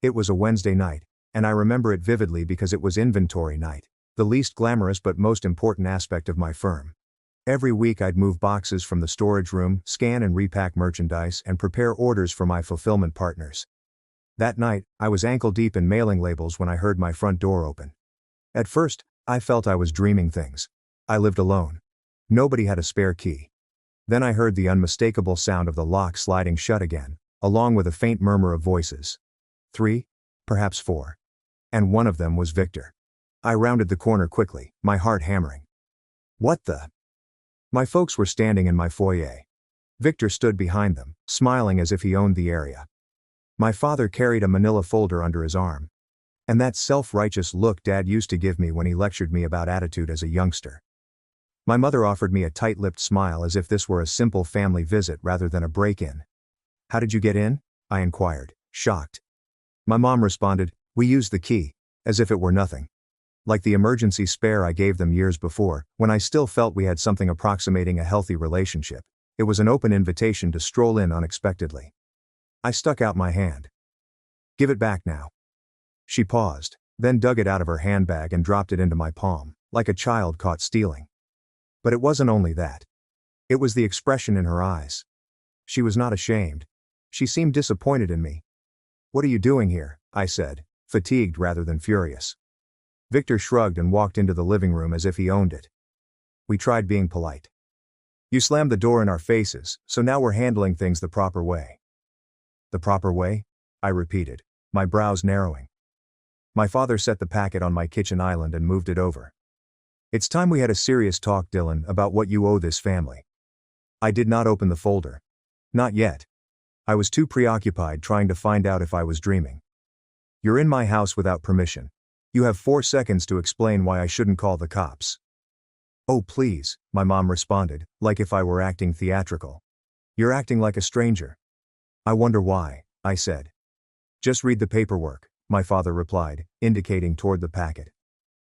It was a Wednesday night, and I remember it vividly because it was inventory night, the least glamorous but most important aspect of my firm. Every week I'd move boxes from the storage room, scan and repack merchandise, and prepare orders for my fulfillment partners. That night, I was ankle deep in mailing labels when I heard my front door open. At first, I felt I was dreaming things. I lived alone. Nobody had a spare key. Then I heard the unmistakable sound of the lock sliding shut again, along with a faint murmur of voices. 3, perhaps 4. And one of them was Victor. I rounded the corner quickly, my heart hammering. What the? My folks were standing in my foyer. Victor stood behind them, smiling as if he owned the area. My father carried a manila folder under his arm. And that self-righteous look Dad used to give me when he lectured me about attitude as a youngster. My mother offered me a tight-lipped smile as if this were a simple family visit rather than a break-in. How did you get in? I inquired, shocked. My mom responded, we used the key, as if it were nothing. Like the emergency spare I gave them years before, when I still felt we had something approximating a healthy relationship. It was an open invitation to stroll in unexpectedly. I stuck out my hand. Give it back now. She paused, then dug it out of her handbag and dropped it into my palm, like a child caught stealing. But it wasn't only that. It was the expression in her eyes. She was not ashamed. She seemed disappointed in me. What are you doing here? I said, fatigued rather than furious. Victor shrugged and walked into the living room as if he owned it. We tried being polite. You slammed the door in our faces, so now we're handling things the proper way. The proper way? I repeated, my brows narrowing. My father set the packet on my kitchen island and moved it over. It's time we had a serious talk, Dylan, about what you owe this family. I did not open the folder. Not yet. I was too preoccupied trying to find out if I was dreaming. You're in my house without permission. You have 4 seconds to explain why I shouldn't call the cops. Oh please, my mom responded, like if I were acting theatrical. You're acting like a stranger. I wonder why, I said. Just read the paperwork, my father replied, indicating toward the packet.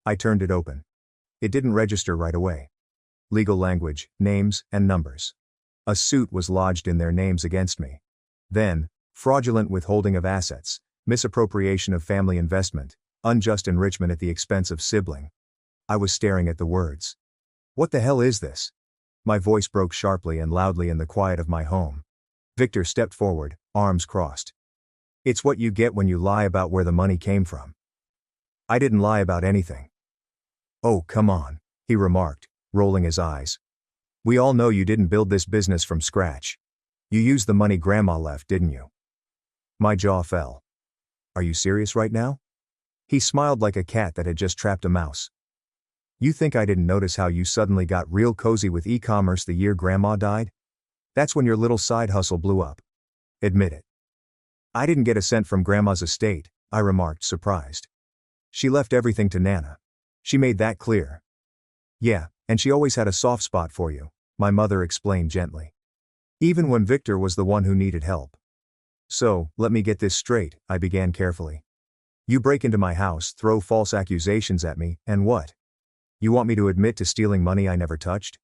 I turned it open. It didn't register right away. Legal language, names, and numbers. A suit was lodged in their names against me. Then, fraudulent withholding of assets, misappropriation of family investment, unjust enrichment at the expense of sibling. I was staring at the words. What the hell is this? My voice broke sharply and loudly in the quiet of my home. Victor stepped forward, arms crossed. It's what you get when you lie about where the money came from. I didn't lie about anything. Oh, come on, he remarked, rolling his eyes. We all know you didn't build this business from scratch. You used the money Grandma left, didn't you? My jaw fell. Are you serious right now? He smiled like a cat that had just trapped a mouse. You think I didn't notice how you suddenly got real cozy with e-commerce the year Grandma died? That's when your little side hustle blew up. Admit it. I didn't get a cent from Grandma's estate, I remarked, surprised. She left everything to Nana. She made that clear. Yeah, and she always had a soft spot for you, my mother explained gently. Even when Victor was the one who needed help. So, let me get this straight, I began carefully. You break into my house, throw false accusations at me, and what? You want me to admit to stealing money I never touched?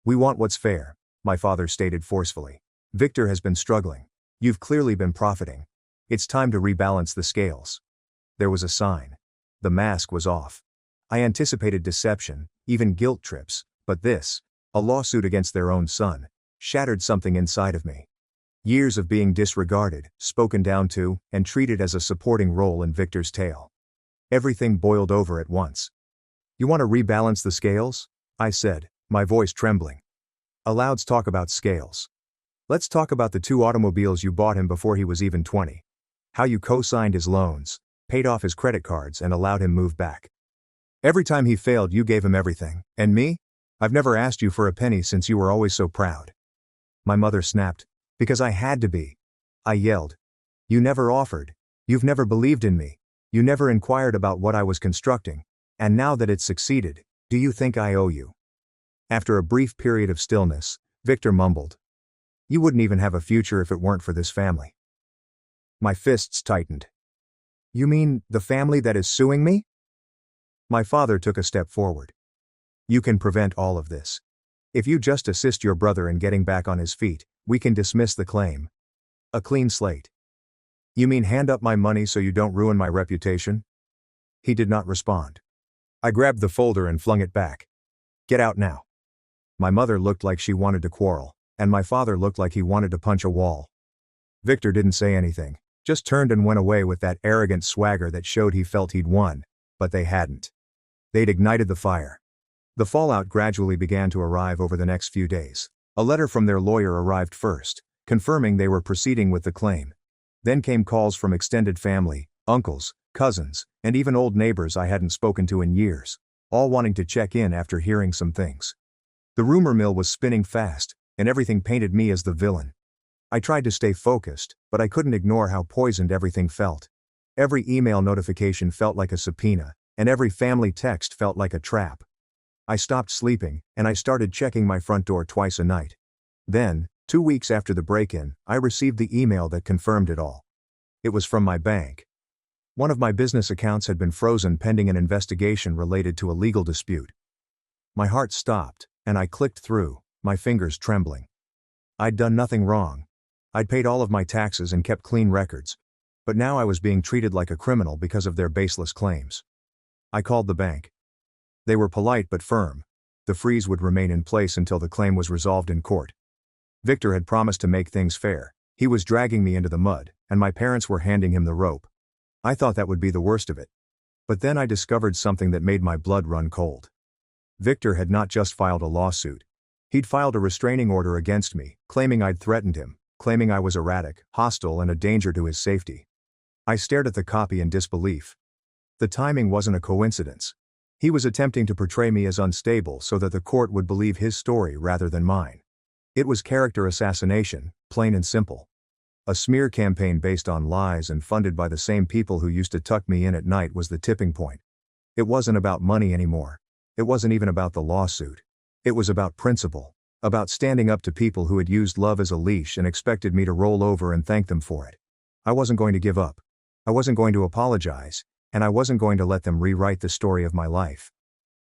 We want what's fair, my father stated forcefully. Victor has been struggling. You've clearly been profiting. It's time to rebalance the scales. There was a sign. The mask was off. I anticipated deception, even guilt trips, but this, a lawsuit against their own son, shattered something inside of me. Years of being disregarded, spoken down to, and treated as a supporting role in Victor's tale. Everything boiled over at once. You want to rebalance the scales? I said, my voice trembling. Allouds talk about scales. Let's talk about the 2 automobiles you bought him before he was even 20. How you co-signed his loans, paid off his credit cards and allowed him move back. Every time he failed you gave him everything, and me? I've never asked you for a penny since you were always so proud. My mother snapped. Because I had to be. I yelled. You never offered. You've never believed in me. You never inquired about what I was constructing. And now that it's succeeded, do you think I owe you? After a brief period of stillness, Victor mumbled. You wouldn't even have a future if it weren't for this family. My fists tightened. You mean, the family that is suing me? My father took a step forward. You can prevent all of this. If you just assist your brother in getting back on his feet, we can dismiss the claim. A clean slate. You mean hand up my money so you don't ruin my reputation? He did not respond. I grabbed the folder and flung it back. Get out now. My mother looked like she wanted to quarrel, and my father looked like he wanted to punch a wall. Victor didn't say anything, just turned and went away with that arrogant swagger that showed he felt he'd won, but they hadn't. They'd ignited the fire. The fallout gradually began to arrive over the next few days. A letter from their lawyer arrived first, confirming they were proceeding with the claim. Then came calls from extended family, uncles, cousins, and even old neighbors I hadn't spoken to in years, all wanting to check in after hearing some things. The rumor mill was spinning fast, and everything painted me as the villain. I tried to stay focused, but I couldn't ignore how poisoned everything felt. Every email notification felt like a subpoena, and every family text felt like a trap. I stopped sleeping, and I started checking my front door twice a night. Then, 2 weeks after the break-in, I received the email that confirmed it all. It was from my bank. One of my business accounts had been frozen pending an investigation related to a legal dispute. My heart stopped, and I clicked through, my fingers trembling. I'd done nothing wrong. I'd paid all of my taxes and kept clean records. But now I was being treated like a criminal because of their baseless claims. I called the bank. They were polite but firm. The freeze would remain in place until the claim was resolved in court. Victor had promised to make things fair. He was dragging me into the mud, and my parents were handing him the rope. I thought that would be the worst of it. But then I discovered something that made my blood run cold. Victor had not just filed a lawsuit. He'd filed a restraining order against me, claiming I'd threatened him, claiming I was erratic, hostile, and a danger to his safety. I stared at the copy in disbelief. The timing wasn't a coincidence. He was attempting to portray me as unstable so that the court would believe his story rather than mine. It was character assassination, plain and simple. A smear campaign based on lies and funded by the same people who used to tuck me in at night was the tipping point. It wasn't about money anymore. It wasn't even about the lawsuit. It was about principle, about standing up to people who had used love as a leash and expected me to roll over and thank them for it. I wasn't going to give up. I wasn't going to apologize, and I wasn't going to let them rewrite the story of my life.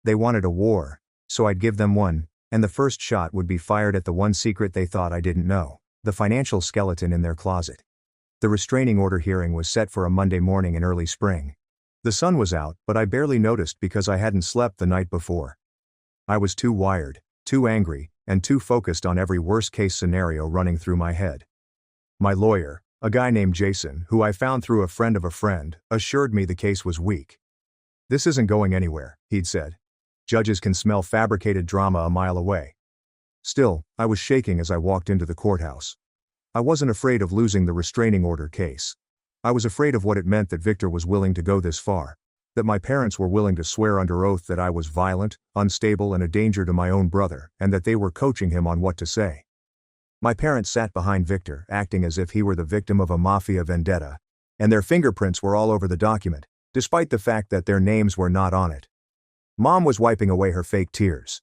They wanted a war, so I'd give them one, and the first shot would be fired at the one secret they thought I didn't know, the financial skeleton in their closet. The restraining order hearing was set for a Monday morning in early spring. The sun was out, but I barely noticed because I hadn't slept the night before. I was too wired, too angry, and too focused on every worst-case scenario running through my head. My lawyer, a guy named Jason, who I found through a friend of a friend, assured me the case was weak. "This isn't going anywhere," he'd said. "Judges can smell fabricated drama a mile away." Still, I was shaking as I walked into the courthouse. I wasn't afraid of losing the restraining order case. I was afraid of what it meant that Victor was willing to go this far, that my parents were willing to swear under oath that I was violent, unstable, and a danger to my own brother, and that they were coaching him on what to say. My parents sat behind Victor, acting as if he were the victim of a mafia vendetta, and their fingerprints were all over the document, despite the fact that their names were not on it. Mom was wiping away her fake tears.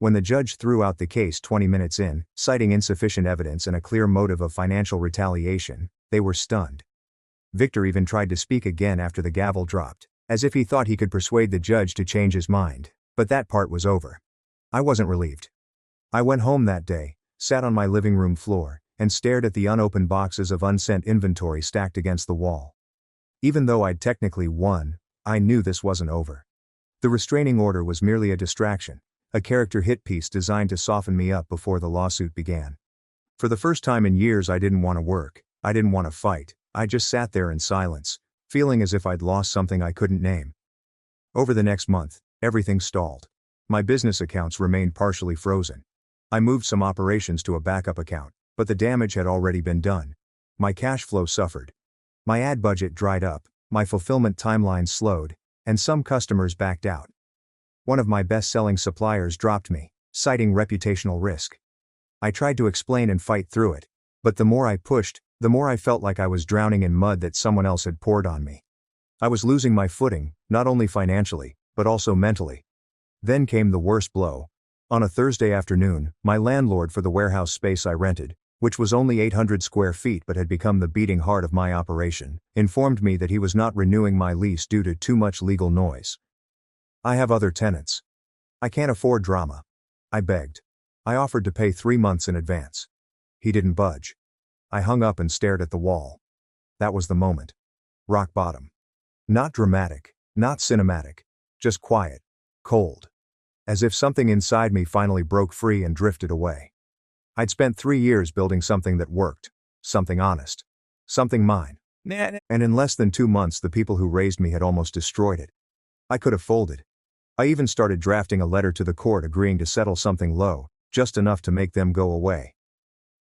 When the judge threw out the case 20 minutes in, citing insufficient evidence and a clear motive of financial retaliation, they were stunned. Victor even tried to speak again after the gavel dropped, as if he thought he could persuade the judge to change his mind, but that part was over. I wasn't relieved. I went home that day, sat on my living room floor, and stared at the unopened boxes of unsent inventory stacked against the wall. Even though I'd technically won, I knew this wasn't over. The restraining order was merely a distraction, a character hit piece designed to soften me up before the lawsuit began. For the first time in years I didn't want to work, I didn't want to fight, I just sat there in silence, feeling as if I'd lost something I couldn't name. Over the next month, everything stalled. My business accounts remained partially frozen. I moved some operations to a backup account, but the damage had already been done. My cash flow suffered. My ad budget dried up, my fulfillment timeline slowed, and some customers backed out. One of my best-selling suppliers dropped me, citing reputational risk. I tried to explain and fight through it, but the more I pushed, the more I felt like I was drowning in mud that someone else had poured on me. I was losing my footing, not only financially, but also mentally. Then came the worst blow. On a Thursday afternoon, my landlord for the warehouse space I rented, which was only 800 square feet but had become the beating heart of my operation, informed me that he was not renewing my lease due to too much legal noise. "I have other tenants. I can't afford drama." I begged. I offered to pay 3 months in advance. He didn't budge. I hung up and stared at the wall. That was the moment. Rock bottom. Not dramatic, not cinematic, just quiet, cold. As if something inside me finally broke free and drifted away. I'd spent 3 years building something that worked, something honest, something mine, And in less than 2 months, the people who raised me had almost destroyed it. I could have folded. I even started drafting a letter to the court agreeing to settle something low, just enough to make them go away.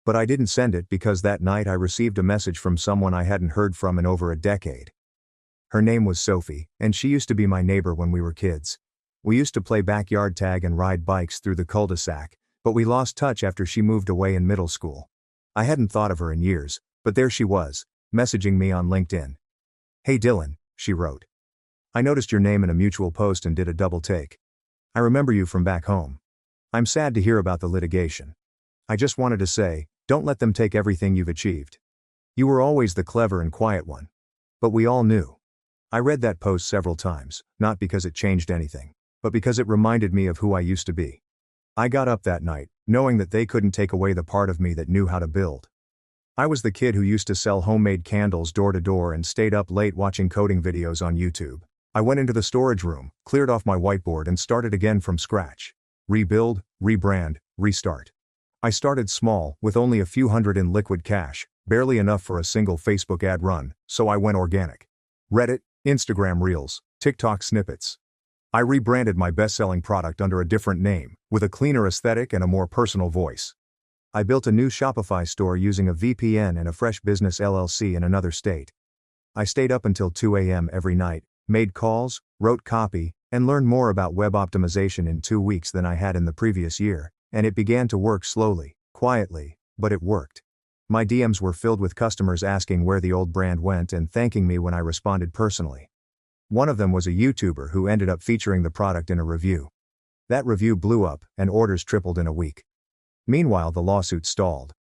But I didn't send it because that night I received a message from someone I hadn't heard from in over a decade. Her name was Sophie, and she used to be my neighbor when we were kids. We used to play backyard tag and ride bikes through the cul-de-sac, but we lost touch after she moved away in middle school. I hadn't thought of her in years, but there she was, messaging me on LinkedIn. "Hey Dylan," she wrote. "I noticed your name in a mutual post and did a double take. I remember you from back home. I'm sad to hear about the litigation. I just wanted to say, don't let them take everything you've achieved. You were always the clever and quiet one. But we all knew." I read that post several times, not because it changed anything, but because it reminded me of who I used to be. I got up that night, knowing that they couldn't take away the part of me that knew how to build. I was the kid who used to sell homemade candles door to door and stayed up late watching coding videos on YouTube. I went into the storage room, cleared off my whiteboard and started again from scratch. Rebuild, rebrand, restart. I started small, with only a few hundred in liquid cash, barely enough for a single Facebook ad run, so I went organic. Reddit, Instagram Reels, TikTok snippets. I rebranded my best-selling product under a different name, with a cleaner aesthetic and a more personal voice. I built a new Shopify store using a VPN and a Fresh Business LLC in another state. I stayed up until 2 a.m. every night, made calls, wrote copy, and learned more about web optimization in 2 weeks than I had in the previous year, and it began to work slowly, quietly, but it worked. My DMs were filled with customers asking where the old brand went and thanking me when I responded personally. One of them was a YouTuber who ended up featuring the product in a review. That review blew up, and orders tripled in a week. Meanwhile, the lawsuit stalled.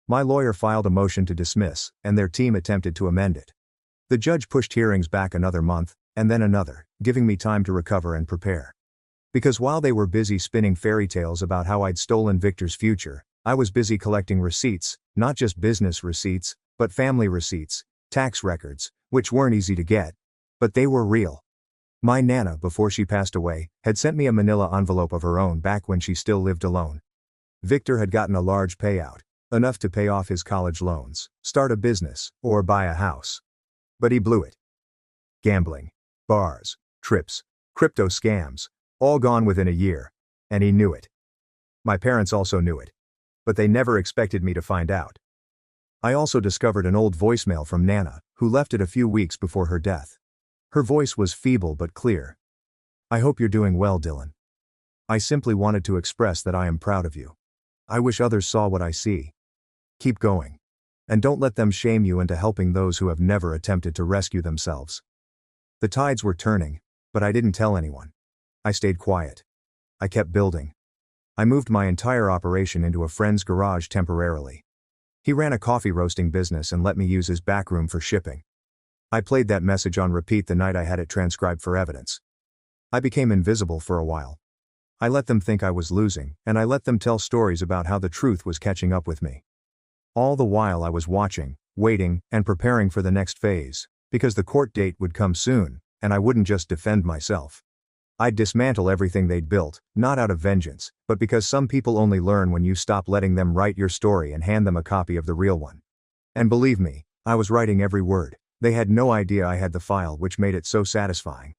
My lawyer filed a motion to dismiss, and their team attempted to amend it. The judge pushed hearings back another month, and then another, giving me time to recover and prepare. Because while they were busy spinning fairy tales about how I'd stolen Victor's future, I was busy collecting receipts, not just business receipts, but family receipts, tax records, which weren't easy to get. But they were real. My Nana, before she passed away, had sent me a manila envelope of her own back when she still lived alone. Victor had gotten a large payout, enough to pay off his college loans, start a business, or buy a house. But he blew it. Gambling, bars, trips, crypto scams, all gone within a year, and he knew it. My parents also knew it. But they never expected me to find out. I also discovered an old voicemail from Nana, who left it a few weeks before her death. Her voice was feeble but clear. "I hope you're doing well, Dylan. I simply wanted to express that I am proud of you. I wish others saw what I see. Keep going. And don't let them shame you into helping those who have never attempted to rescue themselves." The tides were turning, but I didn't tell anyone. I stayed quiet. I kept building. I moved my entire operation into a friend's garage temporarily. He ran a coffee roasting business and let me use his back room for shipping. I played that message on repeat the night I had it transcribed for evidence. I became invisible for a while. I let them think I was losing, and I let them tell stories about how the truth was catching up with me. All the while I was watching, waiting, and preparing for the next phase, because the court date would come soon, and I wouldn't just defend myself. I'd dismantle everything they'd built, not out of vengeance, but because some people only learn when you stop letting them write your story and hand them a copy of the real one. And believe me, I was writing every word. They had no idea I had the file, which made it so satisfying.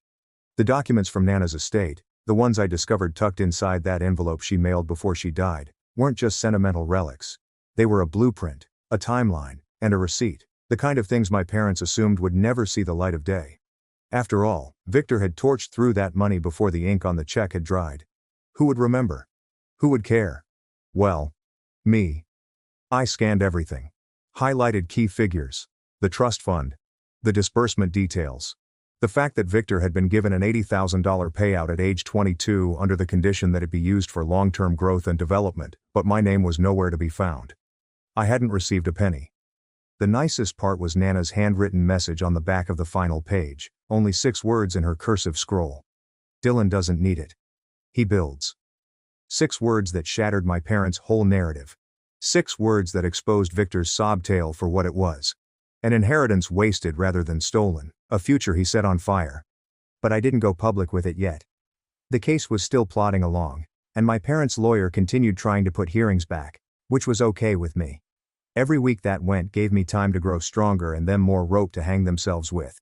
The documents from Nana's estate, the ones I discovered tucked inside that envelope she mailed before she died, weren't just sentimental relics. They were a blueprint, a timeline, and a receipt, the kind of things my parents assumed would never see the light of day. After all, Victor had torched through that money before the ink on the check had dried. Who would remember? Who would care? Well, me. I scanned everything. Highlighted key figures. The trust fund. The disbursement details. The fact that Victor had been given an $80,000 payout at age 22 under the condition that it be used for long-term growth and development, but my name was nowhere to be found. I hadn't received a penny. The nicest part was Nana's handwritten message on the back of the final page, only 6 words in her cursive scroll. "Dylan doesn't need it. He builds." 6 words that shattered my parents' whole narrative. 6 words that exposed Victor's sob tale for what it was. An inheritance wasted rather than stolen, a future he set on fire. But I didn't go public with it yet. The case was still plodding along, and my parents' lawyer continued trying to put hearings back, which was okay with me. Every week that went gave me time to grow stronger and them more rope to hang themselves with.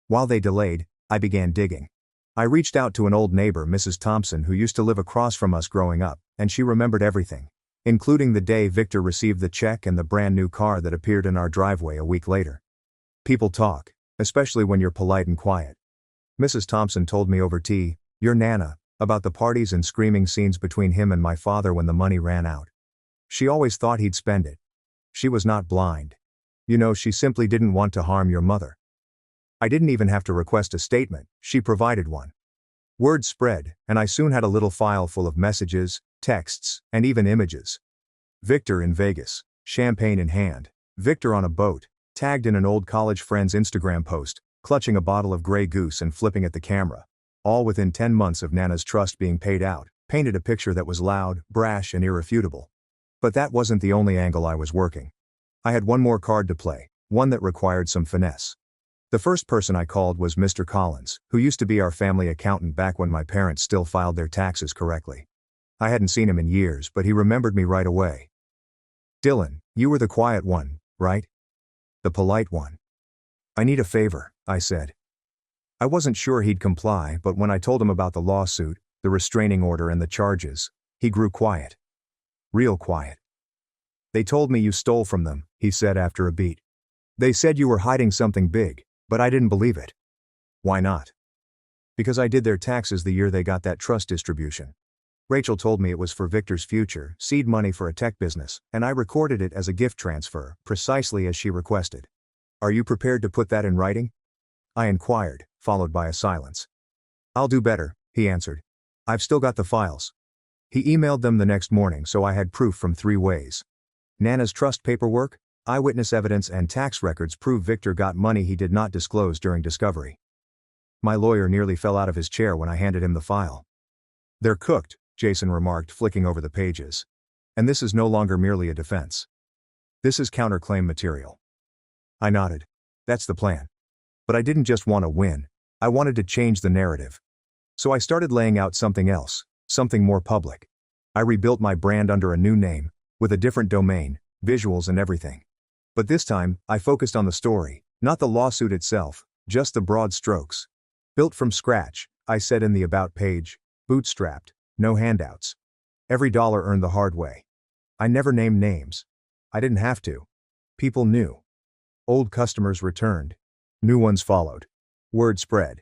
While they delayed, I began digging. I reached out to an old neighbor, Mrs. Thompson, who used to live across from us growing up, and she remembered everything, including the day Victor received the check and the brand new car that appeared in our driveway a week later. People talk, especially when you're polite and quiet. Mrs. Thompson told me over tea, your Nana, about the parties and screaming scenes between him and my father when the money ran out. She always thought he'd spend it. She was not blind. You know, she simply didn't want to harm your mother. I didn't even have to request a statement, she provided one. Word spread, and I soon had a little file full of messages, texts, and even images. Victor in Vegas, champagne in hand. Victor on a boat, tagged in an old college friend's Instagram post, clutching a bottle of Grey Goose and flipping at the camera. All within 10 months of Nana's trust being paid out, painted a picture that was loud, brash, and irrefutable. But that wasn't the only angle I was working. I had one more card to play, one that required some finesse. The first person I called was Mr. Collins, who used to be our family accountant back when my parents still filed their taxes correctly. I hadn't seen him in years, but he remembered me right away. Dylan, you were the quiet one, right? The polite one. I need a favor, I said. I wasn't sure he'd comply, but when I told him about the lawsuit, the restraining order and the charges, he grew quiet. Real quiet. They told me you stole from them, he said after a beat. They said you were hiding something big, but I didn't believe it. Why not? Because I did their taxes the year they got that trust distribution. Rachel told me it was for Victor's future, seed money for a tech business, and I recorded it as a gift transfer, precisely as she requested. Are you prepared to put that in writing? I inquired, followed by a silence. I'll do better, he answered. I've still got the files. He emailed them the next morning, so I had proof from 3 ways. Nana's trust paperwork, eyewitness evidence, and tax records prove Victor got money he did not disclose during discovery. My lawyer nearly fell out of his chair when I handed him the file. They're cooked, Jason remarked, flicking over the pages. And this is no longer merely a defense. This is counterclaim material. I nodded. That's the plan. But I didn't just want to win, I wanted to change the narrative. So I started laying out something else, something more public. I rebuilt my brand under a new name, with a different domain, visuals and everything. But this time, I focused on the story, not the lawsuit itself, just the broad strokes. Built from scratch, I said in the About page, bootstrapped, no handouts. Every dollar earned the hard way. I never named names. I didn't have to. People knew. Old customers returned. New ones followed. Word spread.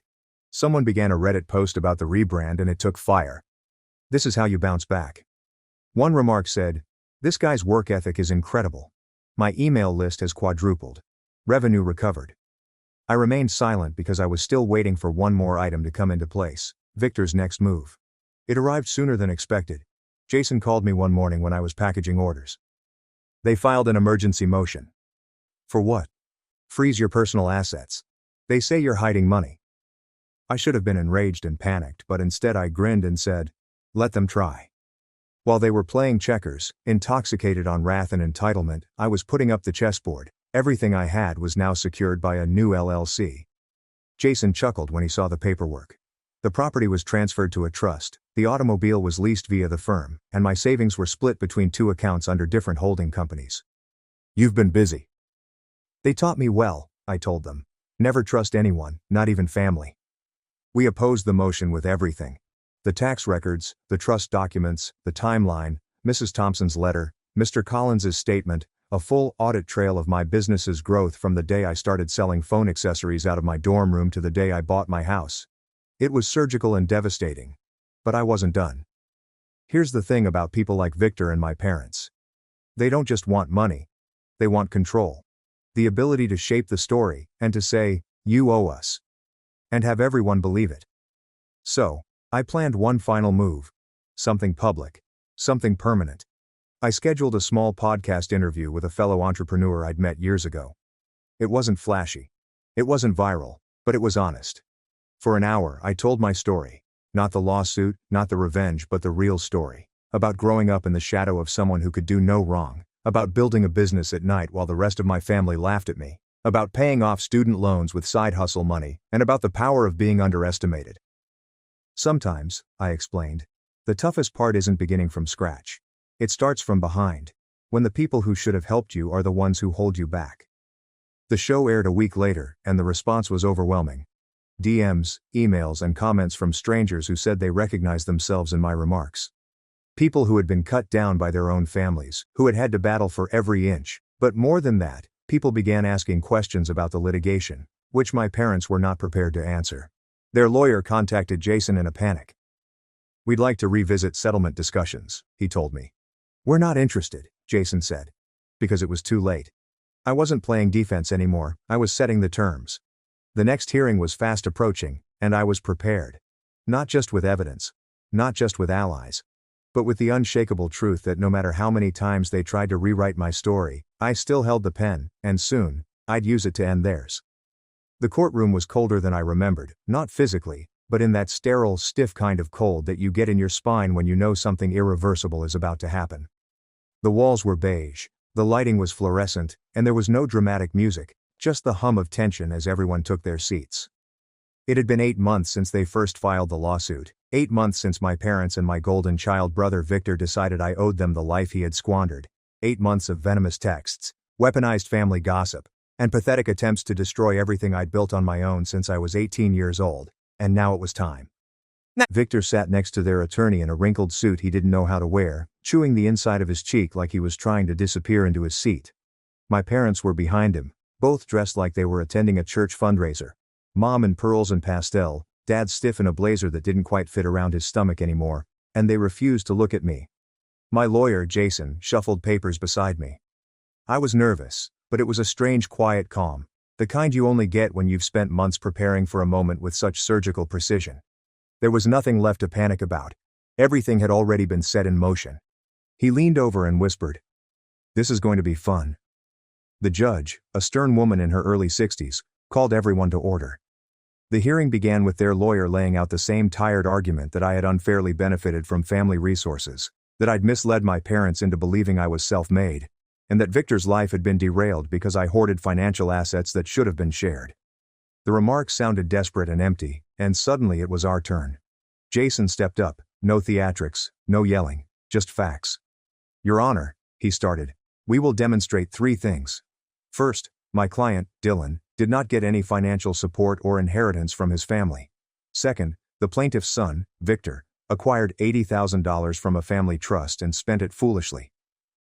Someone began a Reddit post about the rebrand and it took fire. This is how you bounce back. One remark said, "This guy's work ethic is incredible. My email list has quadrupled. Revenue recovered." I remained silent because I was still waiting for one more item to come into place, Victor's next move. It arrived sooner than expected. Jason called me one morning when I was packaging orders. They filed an emergency motion. For what? Freeze your personal assets. They say you're hiding money. I should have been enraged and panicked, but instead I grinned and said, let them try. While they were playing checkers, intoxicated on wrath and entitlement, I was putting up the chessboard. Everything I had was now secured by a new LLC. Jason chuckled when he saw the paperwork. The property was transferred to a trust, the automobile was leased via the firm, and my savings were split between 2 accounts under different holding companies. You've been busy. They taught me well, I told them. Never trust anyone, not even family. We opposed the motion with everything. The tax records, the trust documents, the timeline, Mrs. Thompson's letter, Mr. Collins's statement, a full audit trail of my business's growth from the day I started selling phone accessories out of my dorm room to the day I bought my house. It was surgical and devastating. But I wasn't done. Here's the thing about people like Victor and my parents. They don't just want money. They want control. The ability to shape the story, and to say, you owe us. And have everyone believe it. So, I planned one final move. Something public. Something permanent. I scheduled a small podcast interview with a fellow entrepreneur I'd met years ago. It wasn't flashy. It wasn't viral, but it was honest. For an hour, I told my story. Not the lawsuit, not the revenge, but the real story. About growing up in the shadow of someone who could do no wrong. About building a business at night while the rest of my family laughed at me. About paying off student loans with side hustle money, and about the power of being underestimated. Sometimes, I explained, the toughest part isn't beginning from scratch. It starts from behind. when the people who should have helped you are the ones who hold you back. The show aired a week later, and the response was overwhelming. DMs, emails, and comments from strangers who said they recognized themselves in my remarks. People who had been cut down by their own families, who had had to battle for every inch, but more than that, people began asking questions about the litigation, which my parents were not prepared to answer. Their lawyer contacted Jason in a panic. "We'd like to revisit settlement discussions," he told me. "We're not interested," Jason said. Because it was too late. I wasn't playing defense anymore, I was setting the terms. The next hearing was fast approaching, and I was prepared. Not just with evidence. Not just with allies. But with the unshakable truth that no matter how many times they tried to rewrite my story, I still held the pen, and soon, I'd use it to end theirs. The courtroom was colder than I remembered, not physically, but in that sterile, stiff kind of cold that you get in your spine when you know something irreversible is about to happen. The walls were beige, the lighting was fluorescent, and there was no dramatic music, just the hum of tension as everyone took their seats. It had been 8 months since they first filed the lawsuit, 8 months since my parents and my golden child brother Victor decided I owed them the life he had squandered, 8 months of venomous texts, weaponized family gossip, and pathetic attempts to destroy everything I'd built on my own since I was 18 years old, and now it was time. Victor sat next to their attorney in a wrinkled suit he didn't know how to wear, chewing the inside of his cheek like he was trying to disappear into his seat. My parents were behind him, both dressed like they were attending a church fundraiser. Mom in pearls and pastel, Dad stiff in a blazer that didn't quite fit around his stomach anymore, and they refused to look at me. My lawyer, Jason, shuffled papers beside me. I was nervous, but it was a strange quiet calm, the kind you only get when you've spent months preparing for a moment with such surgical precision. There was nothing left to panic about. Everything had already been set in motion. He leaned over and whispered, "This is going to be fun." The judge, a stern woman in her early 60s, called everyone to order. The hearing began with their lawyer laying out the same tired argument that I had unfairly benefited from family resources, that I'd misled my parents into believing I was self-made, and that Victor's life had been derailed because I hoarded financial assets that should have been shared. The remarks sounded desperate and empty, and suddenly it was our turn. Jason stepped up, no theatrics, no yelling, just facts. "Your Honor," he started, "we will demonstrate 3 things. First, my client, Dylan, did not get any financial support or inheritance from his family. Second, the plaintiff's son, Victor, acquired $80,000 from a family trust and spent it foolishly.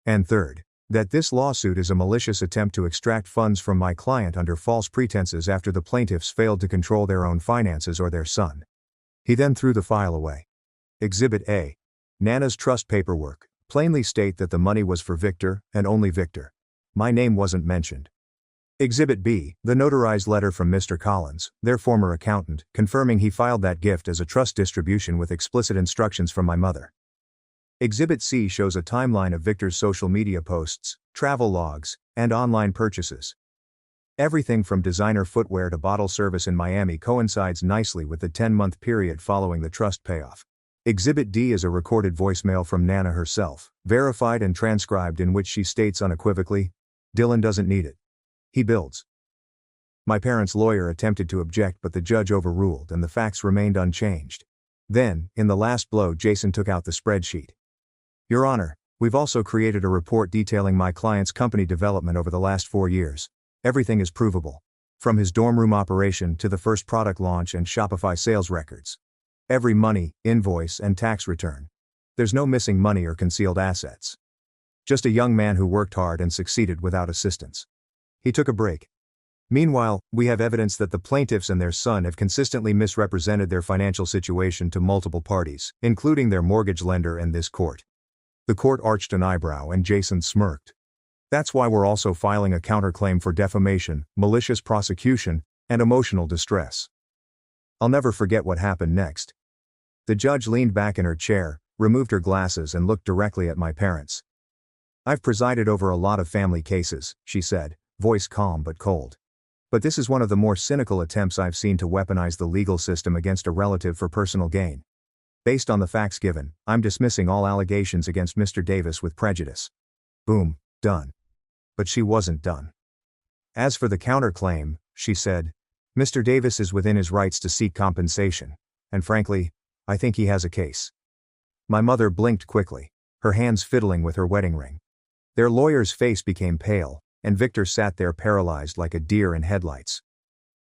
And third, that this lawsuit is a malicious attempt to extract funds from my client under false pretenses after the plaintiffs failed to control their own finances or their son." He then threw the file away. Exhibit A. Nana's trust paperwork, plainly state that the money was for Victor, and only Victor. My name wasn't mentioned. Exhibit B. The notarized letter from Mr. Collins, their former accountant, confirming he filed that gift as a trust distribution with explicit instructions from my mother. Exhibit C shows a timeline of Victor's social media posts, travel logs, and online purchases. Everything from designer footwear to bottle service in Miami coincides nicely with the 10-month period following the trust payoff. Exhibit D is a recorded voicemail from Nana herself, verified and transcribed, in which she states unequivocally, "Dylan doesn't need it. He builds." My parents' lawyer attempted to object, but the judge overruled and the facts remained unchanged. Then, in the last blow, Jason took out the spreadsheet. "Your Honor, we've also created a report detailing my client's company development over the last 4 years. Everything is provable. From his dorm room operation to the first product launch and Shopify sales records. Every money, invoice, and tax return. There's no missing money or concealed assets. Just a young man who worked hard and succeeded without assistance." He took a break. "Meanwhile, we have evidence that the plaintiffs and their son have consistently misrepresented their financial situation to multiple parties, including their mortgage lender and this court." The court arched an eyebrow and Jason smirked. "That's why we're also filing a counterclaim for defamation, malicious prosecution, and emotional distress." I'll never forget what happened next. The judge leaned back in her chair, removed her glasses, and looked directly at my parents. "I've presided over a lot of family cases," she said, voice calm but cold. "But this is one of the more cynical attempts I've seen to weaponize the legal system against a relative for personal gain. Based on the facts given, I'm dismissing all allegations against Mr. Davis with prejudice." Boom, done. But she wasn't done. "As for the counterclaim," she said, "Mr. Davis is within his rights to seek compensation, and frankly, I think he has a case." My mother blinked quickly, her hands fiddling with her wedding ring. Their lawyer's face became pale, and Victor sat there paralyzed like a deer in headlights.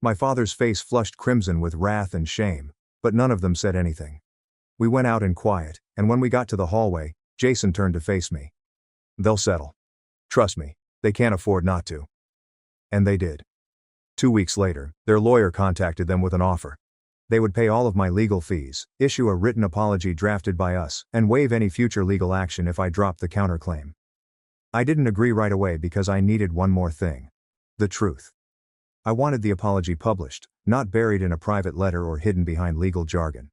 My father's face flushed crimson with wrath and shame, but none of them said anything. We went out in quiet, and when we got to the hallway, Jason turned to face me. "They'll settle. Trust me, they can't afford not to." And they did. 2 weeks later, their lawyer contacted them with an offer. They would pay all of my legal fees, issue a written apology drafted by us, and waive any future legal action if I dropped the counterclaim. I didn't agree right away because I needed one more thing: the truth. I wanted the apology published, not buried in a private letter or hidden behind legal jargon.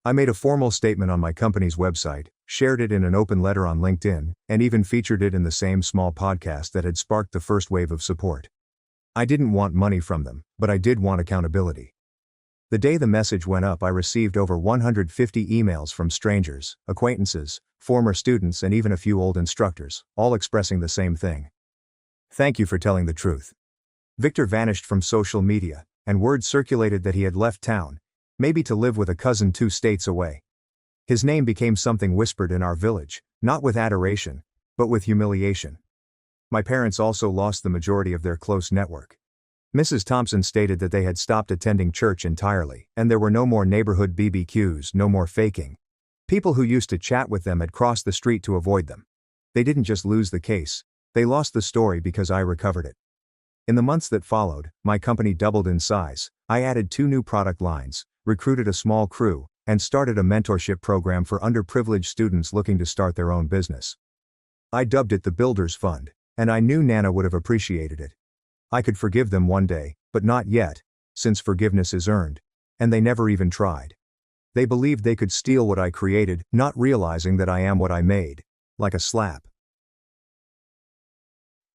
I made a formal statement on my company's website, shared it in an open letter on LinkedIn, and even featured it in the same small podcast that had sparked the first wave of support. I didn't want money from them, but I did want accountability. The day the message went up, I received over 150 emails from strangers, acquaintances, former students, and even a few old instructors, all expressing the same thing. "Thank you for telling the truth." Victor vanished from social media, and word circulated that he had left town, maybe to live with a cousin 2 states away. His name became something whispered in our village, not with adoration, but with humiliation. My parents also lost the majority of their close network. Mrs. Thompson stated that they had stopped attending church entirely, and there were no more neighborhood BBQs, no more faking. People who used to chat with them had crossed the street to avoid them. They didn't just lose the case, they lost the story because I recovered it. In the months that followed, my company doubled in size. I added 2 new product lines, recruited a small crew, and started a mentorship program for underprivileged students looking to start their own business. I dubbed it the Builders Fund, and I knew Nana would have appreciated it. I could forgive them one day, but not yet, since forgiveness is earned, and they never even tried. They believed they could steal what I created, not realizing that I am what I made, like a slap.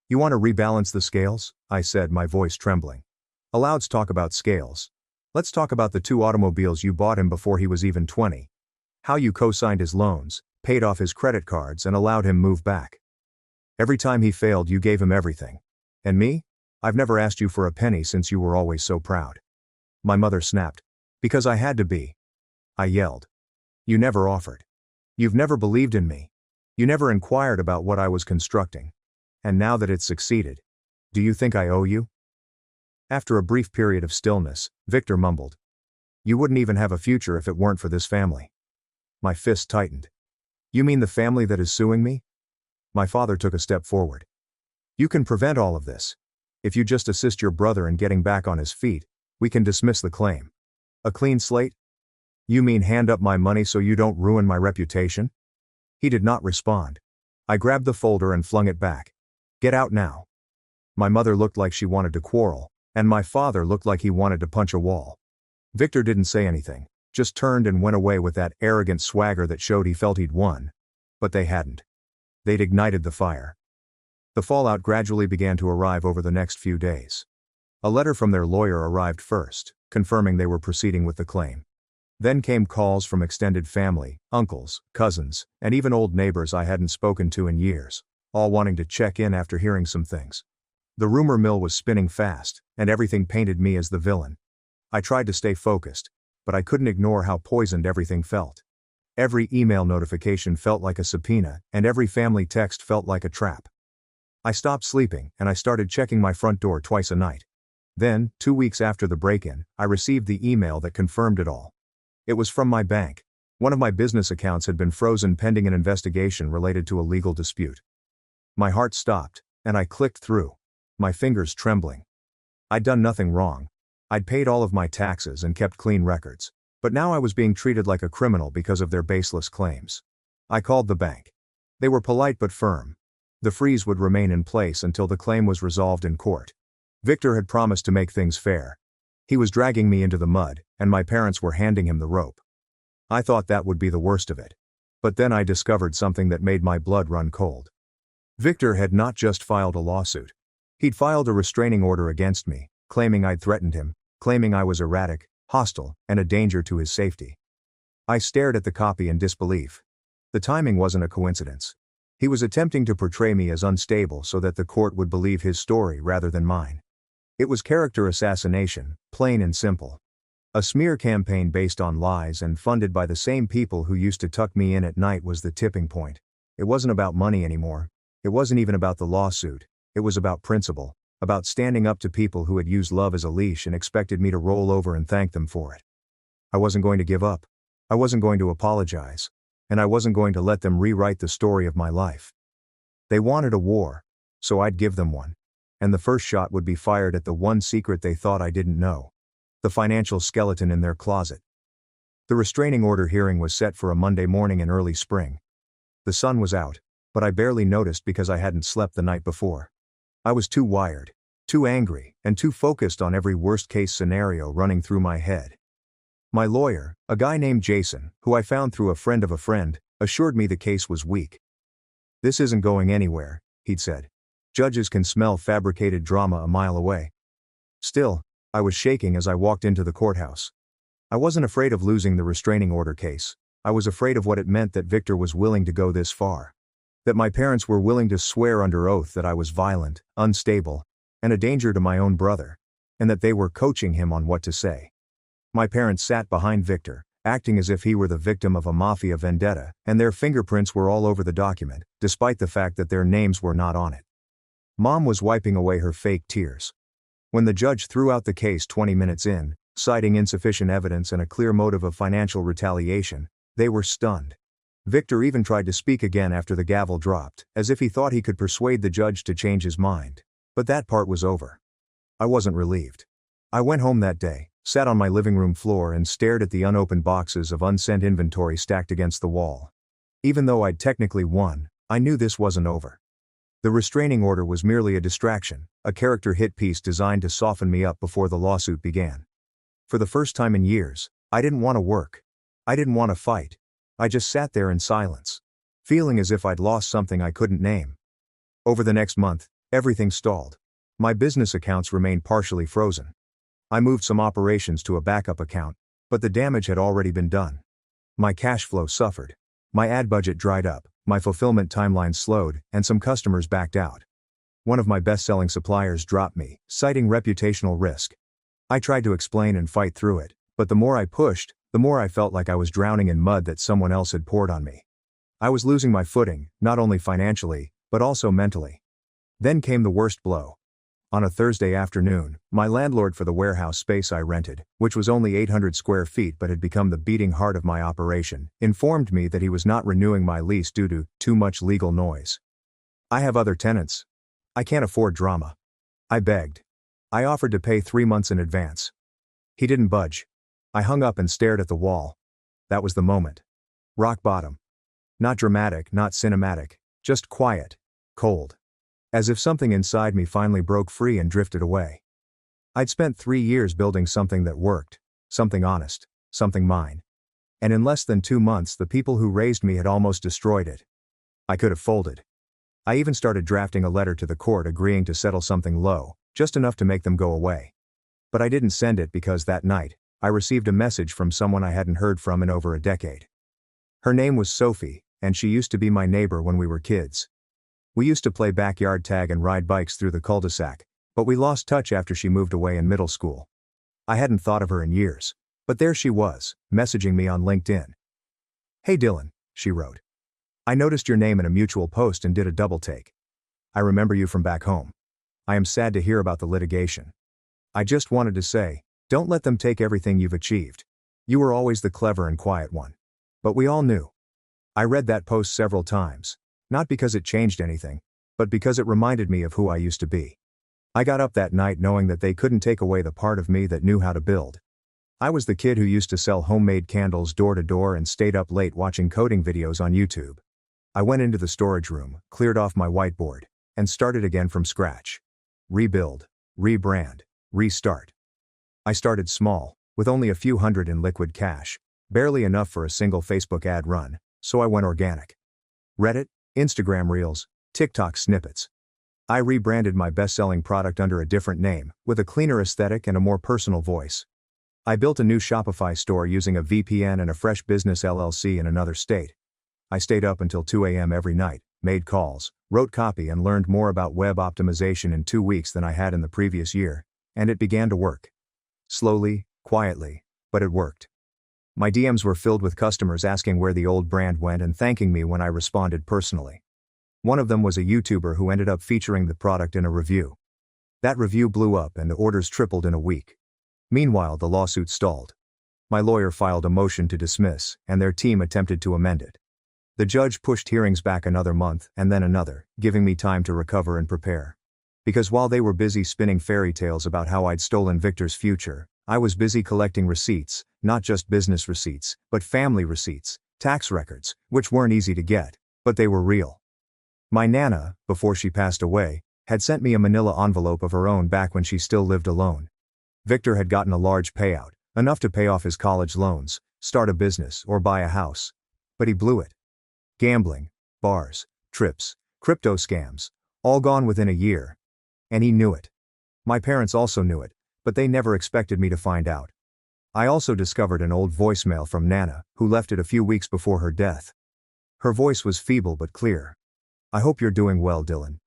"You want to rebalance the scales?" I said, my voice trembling. "Let's talk about scales. Let's talk about the 2 automobiles you bought him before he was even 20. How you co-signed his loans, paid off his credit cards, and allowed him move back. Every time he failed, you gave him everything. And me? I've never asked you for a penny since you were always so proud." My mother snapped. "Because I had to be." I yelled. "You never offered. You've never believed in me. You never inquired about what I was constructing. And now that it's succeeded, do you think I owe you?" After a brief period of stillness, Victor mumbled, "You wouldn't even have a future if it weren't for this family." My fist tightened. "You mean the family that is suing me?" My father took a step forward. "You can prevent all of this. If you just assist your brother in getting back on his feet, we can dismiss the claim. A clean slate? You mean hand up my money so you don't ruin my reputation?" He did not respond. I grabbed the folder and flung it back. "Get out now." My mother looked like she wanted to quarrel, and my father looked like he wanted to punch a wall. Victor didn't say anything, just turned and went away with that arrogant swagger that showed he felt he'd won. But they hadn't. They'd ignited the fire. The fallout gradually began to arrive over the next few days. A letter from their lawyer arrived first, confirming they were proceeding with the claim. Then came calls from extended family, uncles, cousins, and even old neighbors I hadn't spoken to in years, all wanting to check in after hearing some things. The rumor mill was spinning fast, and everything painted me as the villain. I tried to stay focused, but I couldn't ignore how poisoned everything felt. Every email notification felt like a subpoena, and every family text felt like a trap. I stopped sleeping, and I started checking my front door twice a night. Then, 2 weeks after the break-in, I received the email that confirmed it all. It was from my bank. One of my business accounts had been frozen pending an investigation related to a legal dispute. My heart stopped, and I clicked through, my fingers trembling. I'd done nothing wrong. I'd paid all of my taxes and kept clean records. But now I was being treated like a criminal because of their baseless claims. I called the bank. They were polite but firm. The freeze would remain in place until the claim was resolved in court. Victor had promised to make things fair. He was dragging me into the mud, and my parents were handing him the rope. I thought that would be the worst of it. But then I discovered something that made my blood run cold. Victor had not just filed a lawsuit. He'd filed a restraining order against me, claiming I'd threatened him, claiming I was erratic, hostile, and a danger to his safety. I stared at the copy in disbelief. The timing wasn't a coincidence. He was attempting to portray me as unstable so that the court would believe his story rather than mine. It was character assassination, plain and simple. A smear campaign based on lies and funded by the same people who used to tuck me in at night was the tipping point. It wasn't about money anymore. It wasn't even about the lawsuit, it was about principle, about standing up to people who had used love as a leash and expected me to roll over and thank them for it. I wasn't going to give up. I wasn't going to apologize. And I wasn't going to let them rewrite the story of my life. They wanted a war, so I'd give them one. And the first shot would be fired at the one secret they thought I didn't know. The financial skeleton in their closet. The restraining order hearing was set for a Monday morning in early spring. The sun was out, but I barely noticed because I hadn't slept the night before. I was too wired, too angry, and too focused on every worst-case scenario running through my head. My lawyer, a guy named Jason, who I found through a friend of a friend, assured me the case was weak. "This isn't going anywhere," he'd said. "Judges can smell fabricated drama a mile away." Still, I was shaking as I walked into the courthouse. I wasn't afraid of losing the restraining order case. I was afraid of what it meant that Victor was willing to go this far. That my parents were willing to swear under oath that I was violent, unstable, and a danger to my own brother, and that they were coaching him on what to say. My parents sat behind Victor, acting as if he were the victim of a mafia vendetta, and their fingerprints were all over the document, despite the fact that their names were not on it. Mom was wiping away her fake tears. When the judge threw out the case 20 minutes in, citing insufficient evidence and a clear motive of financial retaliation, they were stunned. Victor even tried to speak again after the gavel dropped, as if he thought he could persuade the judge to change his mind. But that part was over. I wasn't relieved. I went home that day, sat on my living room floor and stared at the unopened boxes of unsent inventory stacked against the wall. Even though I'd technically won, I knew this wasn't over. The restraining order was merely a distraction, a character hit piece designed to soften me up before the lawsuit began. For the first time in years, I didn't want to work. I didn't want to fight. I just sat there in silence, feeling as if I'd lost something I couldn't name. Over the next month, everything stalled. My business accounts remained partially frozen. I moved some operations to a backup account, but the damage had already been done. My cash flow suffered. My ad budget dried up, my fulfillment timeline slowed, and some customers backed out. One of my best-selling suppliers dropped me, citing reputational risk. I tried to explain and fight through it, but the more I pushed, the more I felt like I was drowning in mud that someone else had poured on me. I was losing my footing, not only financially, but also mentally. Then came the worst blow. On a Thursday afternoon, my landlord for the warehouse space I rented, which was only 800 square feet but had become the beating heart of my operation, informed me that he was not renewing my lease due to too much legal noise. "I have other tenants. I can't afford drama." I begged. I offered to pay 3 months in advance. He didn't budge. I hung up and stared at the wall. That was the moment. Rock bottom. Not dramatic, not cinematic, just quiet, cold. As if something inside me finally broke free and drifted away. I'd spent 3 years building something that worked, something honest, something mine. And in less than 2 months the people who raised me had almost destroyed it. I could have folded. I even started drafting a letter to the court agreeing to settle something low, just enough to make them go away. But I didn't send it because that night, I received a message from someone I hadn't heard from in over a decade. Her name was Sophie, and she used to be my neighbor when we were kids. We used to play backyard tag and ride bikes through the cul-de-sac, but we lost touch after she moved away in middle school. I hadn't thought of her in years, but there she was, messaging me on LinkedIn. "Hey Dylan," she wrote. "I noticed your name in a mutual post and did a double take. I remember you from back home. I am sad to hear about the litigation. I just wanted to say, don't let them take everything you've achieved. You were always the clever and quiet one. But we all knew." I read that post several times, not because it changed anything, but because it reminded me of who I used to be. I got up that night knowing that they couldn't take away the part of me that knew how to build. I was the kid who used to sell homemade candles door to door and stayed up late watching coding videos on YouTube. I went into the storage room, cleared off my whiteboard, and started again from scratch. Rebuild, rebrand, restart. I started small, with only a few hundred in liquid cash, barely enough for a single Facebook ad run, so I went organic. Reddit, Instagram Reels, TikTok snippets. I rebranded my best-selling product under a different name, with a cleaner aesthetic and a more personal voice. I built a new Shopify store using a VPN and a fresh business LLC in another state. I stayed up until 2 a.m. every night, made calls, wrote copy and learned more about web optimization in 2 weeks than I had in the previous year, and it began to work. Slowly, quietly, but it worked. My DMs were filled with customers asking where the old brand went and thanking me when I responded personally. One of them was a YouTuber who ended up featuring the product in a review. That review blew up and the orders tripled in a week. Meanwhile, the lawsuit stalled. My lawyer filed a motion to dismiss, and their team attempted to amend it. The judge pushed hearings back another month, and then another, giving me time to recover and prepare. Because while they were busy spinning fairy tales about how I'd stolen Victor's future, I was busy collecting receipts, not just business receipts, but family receipts, tax records, which weren't easy to get, but they were real. My Nana, before she passed away, had sent me a manila envelope of her own back when she still lived alone. Victor had gotten a large payout, enough to pay off his college loans, start a business, or buy a house. But he blew it. Gambling, bars, trips, crypto scams, all gone within a year. And he knew it. My parents also knew it, but they never expected me to find out. I also discovered an old voicemail from Nana, who left it a few weeks before her death. Her voice was feeble but clear. "I hope you're doing well, Dylan.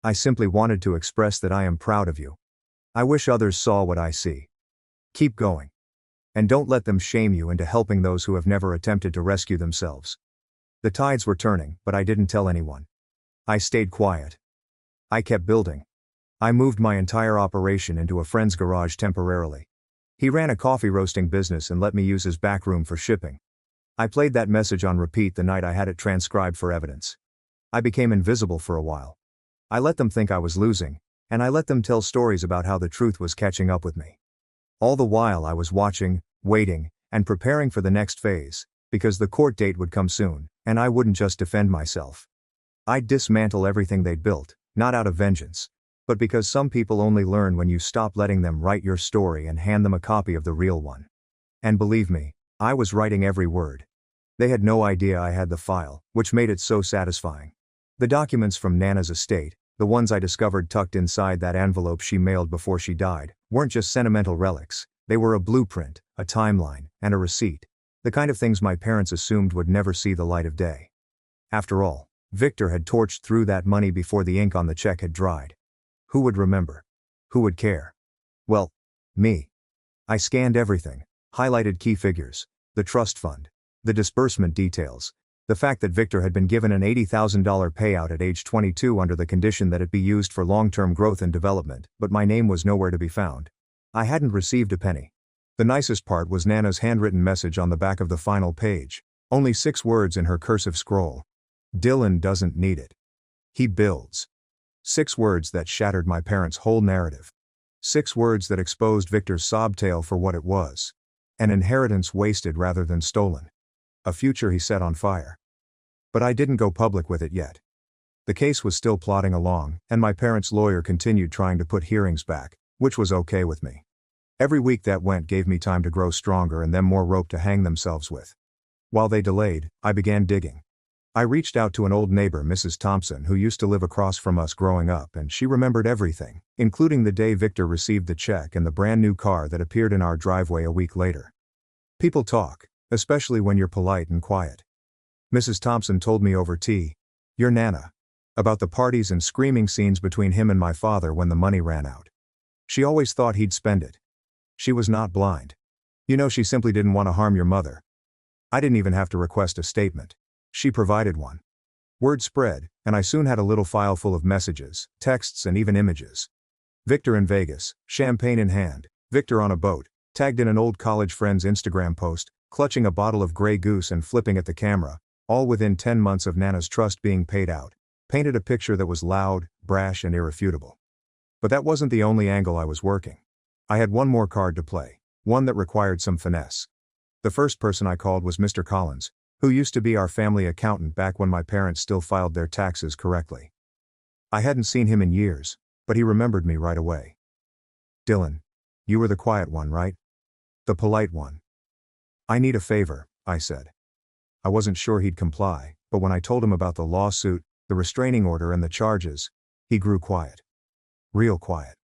I simply wanted to express that I am proud of you. I wish others saw what I see. Keep going. And don't let them shame you into helping those who have never attempted to rescue themselves." The tides were turning, but I didn't tell anyone. I stayed quiet. I kept building. I moved my entire operation into a friend's garage temporarily. He ran a coffee roasting business and let me use his back room for shipping. I played that message on repeat the night I had it transcribed for evidence. I became invisible for a while. I let them think I was losing, and I let them tell stories about how the truth was catching up with me. All the while I was watching, waiting, and preparing for the next phase, because the court date would come soon, and I wouldn't just defend myself. I'd dismantle everything they'd built, not out of vengeance, but because some people only learn when you stop letting them write your story and hand them a copy of the real one. And believe me, I was writing every word. They had no idea I had the file, which made it so satisfying. The documents from Nana's estate, the ones I discovered tucked inside that envelope she mailed before she died, weren't just sentimental relics. They were a blueprint, a timeline, and a receipt. The kind of things my parents assumed would never see the light of day. After all, Victor had torched through that money before the ink on the check had dried. Who would remember? Who would care? Well, me. I scanned everything, highlighted key figures, the trust fund, the disbursement details, the fact that Victor had been given an $80,000 payout at age 22 under the condition that it be used for long-term growth and development, but my name was nowhere to be found. I hadn't received a penny. The nicest part was Nana's handwritten message on the back of the final page, only 6 words in her cursive scroll. "Dylan doesn't need it. He builds." 6 words that shattered my parents' whole narrative. 6 words that exposed Victor's sob tale for what it was. An inheritance wasted rather than stolen. A future he set on fire. But I didn't go public with it yet. The case was still plodding along, and my parents' lawyer continued trying to put hearings back, which was okay with me. Every week that went gave me time to grow stronger and them more rope to hang themselves with. While they delayed, I began digging. I reached out to an old neighbor, Mrs. Thompson, who used to live across from us growing up, and she remembered everything, including the day Victor received the check and the brand new car that appeared in our driveway a week later. People talk, especially when you're polite and quiet. Mrs. Thompson told me over tea, "Your Nana," about the parties and screaming scenes between him and my father when the money ran out. She always thought he'd spend it. She was not blind. You know, she simply didn't want to harm your mother. I didn't even have to request a statement. She provided one. Word spread, and I soon had a little file full of messages, texts, and even images. Victor in Vegas, champagne in hand, Victor on a boat, tagged in an old college friend's Instagram post, clutching a bottle of Grey Goose and flipping at the camera, all within 10 months of Nana's trust being paid out, painted a picture that was loud, brash, and irrefutable. But that wasn't the only angle I was working. I had one more card to play, one that required some finesse. The first person I called was Mr. Collins, who used to be our family accountant back when my parents still filed their taxes correctly. I hadn't seen him in years, but he remembered me right away. "Dylan, you were the quiet one, right? The polite one." "I need a favor," I said. I wasn't sure he'd comply, but when I told him about the lawsuit, the restraining order, and the charges, he grew quiet. Real quiet.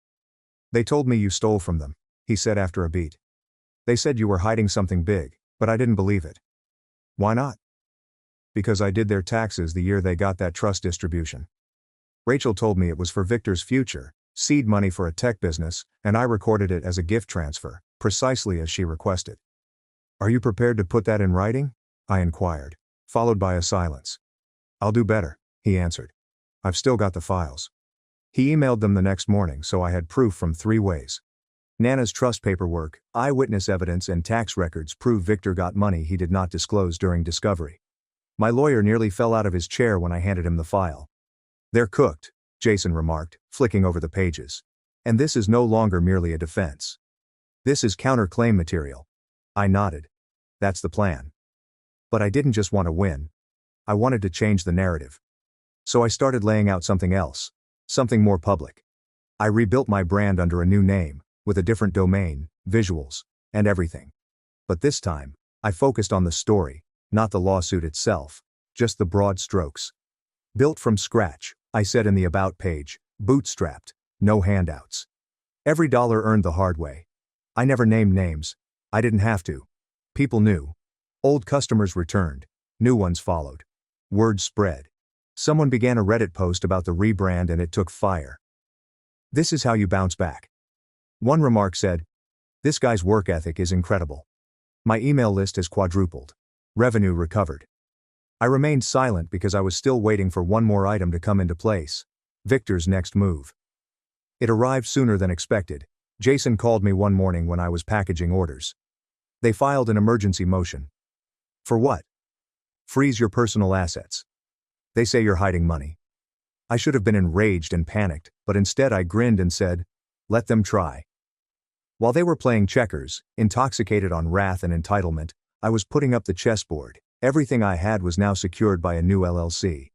"They told me you stole from them," he said after a beat. "They said you were hiding something big, but I didn't believe it." "Why not?" "Because I did their taxes the year they got that trust distribution. Rachel told me it was for Victor's future, seed money for a tech business, and I recorded it as a gift transfer, precisely as she requested." "Are you prepared to put that in writing?" I inquired, followed by a silence. "I'll do better," he answered. I've still got the files. He emailed them the next morning, so I had proof from 3 ways. Nana's trust paperwork, eyewitness evidence, and tax records prove Victor got money he did not disclose during discovery. My lawyer nearly fell out of his chair when I handed him the file. "They're cooked," Jason remarked, flicking over the pages. "And this is no longer merely a defense. This is counterclaim material." I nodded. "That's the plan." But I didn't just want to win. I wanted to change the narrative. So I started laying out something else. Something more public. I rebuilt my brand under a new name, with a different domain, visuals, and everything. But this time, I focused on the story, not the lawsuit itself, just the broad strokes. Built from scratch, I said in the About page, bootstrapped, no handouts. Every dollar earned the hard way. I never named names. I didn't have to. People knew. Old customers returned. New ones followed. Word spread. Someone began a Reddit post about the rebrand and it took fire. "This is how you bounce back." One remark said, "This guy's work ethic is incredible." My email list has quadrupled. Revenue recovered. I remained silent because I was still waiting for one more item to come into place. Victor's next move. It arrived sooner than expected. Jason called me one morning when I was packaging orders. "They filed an emergency motion." "For what?" "Freeze your personal assets. They say you're hiding money." I should have been enraged and panicked, but instead I grinned and said, "Let them try." While they were playing checkers, intoxicated on wrath and entitlement, I was putting up the chessboard. Everything I had was now secured by a new LLC.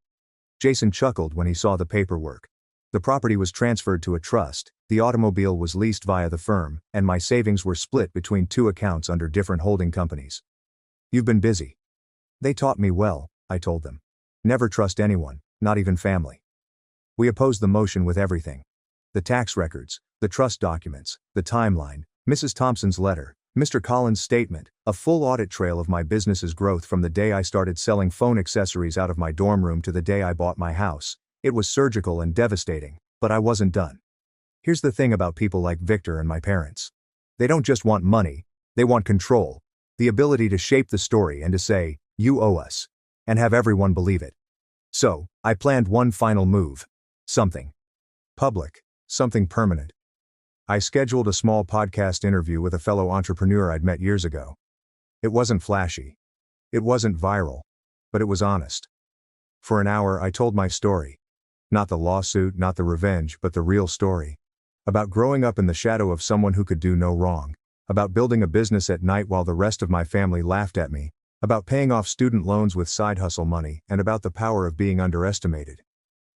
Jason chuckled when he saw the paperwork. The property was transferred to a trust, the automobile was leased via the firm, and my savings were split between 2 accounts under different holding companies. "You've been busy." "They taught me well," I told them. "Never trust anyone, not even family." We opposed the motion with everything. The tax records, the trust documents, the timeline, Mrs. Thompson's letter, Mr. Collins' statement, a full audit trail of my business's growth from the day I started selling phone accessories out of my dorm room to the day I bought my house. It was surgical and devastating, but I wasn't done. Here's the thing about people like Victor and my parents. They don't just want money, they want control, the ability to shape the story and to say, "You owe us," and have everyone believe it. So, I planned one final move. Something public, something permanent. I scheduled a small podcast interview with a fellow entrepreneur I'd met years ago. It wasn't flashy. It wasn't viral. But it was honest. For an hour I told my story. Not the lawsuit, not the revenge, but the real story. About growing up in the shadow of someone who could do no wrong. About building a business at night while the rest of my family laughed at me. About paying off student loans with side hustle money, and about the power of being underestimated.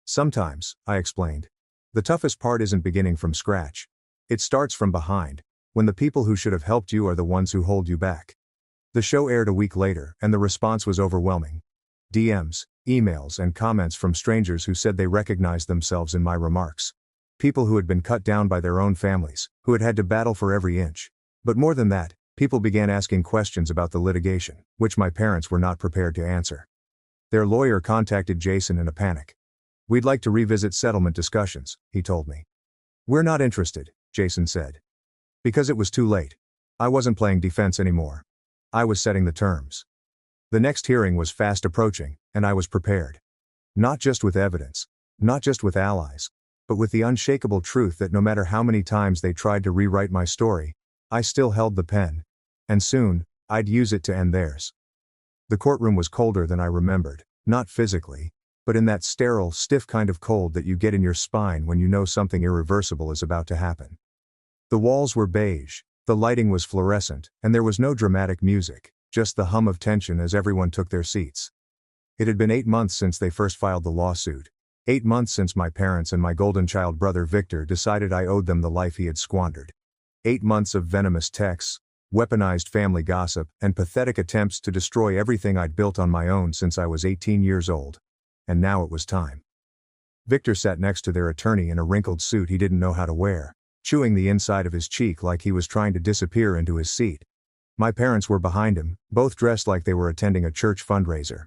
Sometimes, I explained, the toughest part isn't beginning from scratch. It starts from behind, when the people who should have helped you are the ones who hold you back. The show aired a week later, and the response was overwhelming. DMs, emails, and comments from strangers who said they recognized themselves in my remarks. People who had been cut down by their own families, who had had to battle for every inch. But more than that, people began asking questions about the litigation, which my parents were not prepared to answer. Their lawyer contacted Jason in a panic. "We'd like to revisit settlement discussions," he told me. "We're not interested," Jason said. Because it was too late. I wasn't playing defense anymore. I was setting the terms. The next hearing was fast approaching, and I was prepared. Not just with evidence, not just with allies, but with the unshakable truth that no matter how many times they tried to rewrite my story, I still held the pen. And soon, I'd use it to end theirs. The courtroom was colder than I remembered, not physically, but in that sterile, stiff kind of cold that you get in your spine when you know something irreversible is about to happen. The walls were beige, the lighting was fluorescent, and there was no dramatic music, just the hum of tension as everyone took their seats. It had been 8 months since they first filed the lawsuit. 8 months since my parents and my golden child brother Victor decided I owed them the life he had squandered. 8 months of venomous texts, weaponized family gossip, and pathetic attempts to destroy everything I'd built on my own since I was 18 years old. And now it was time. Victor sat next to their attorney in a wrinkled suit he didn't know how to wear, chewing the inside of his cheek like he was trying to disappear into his seat. My parents were behind him, both dressed like they were attending a church fundraiser.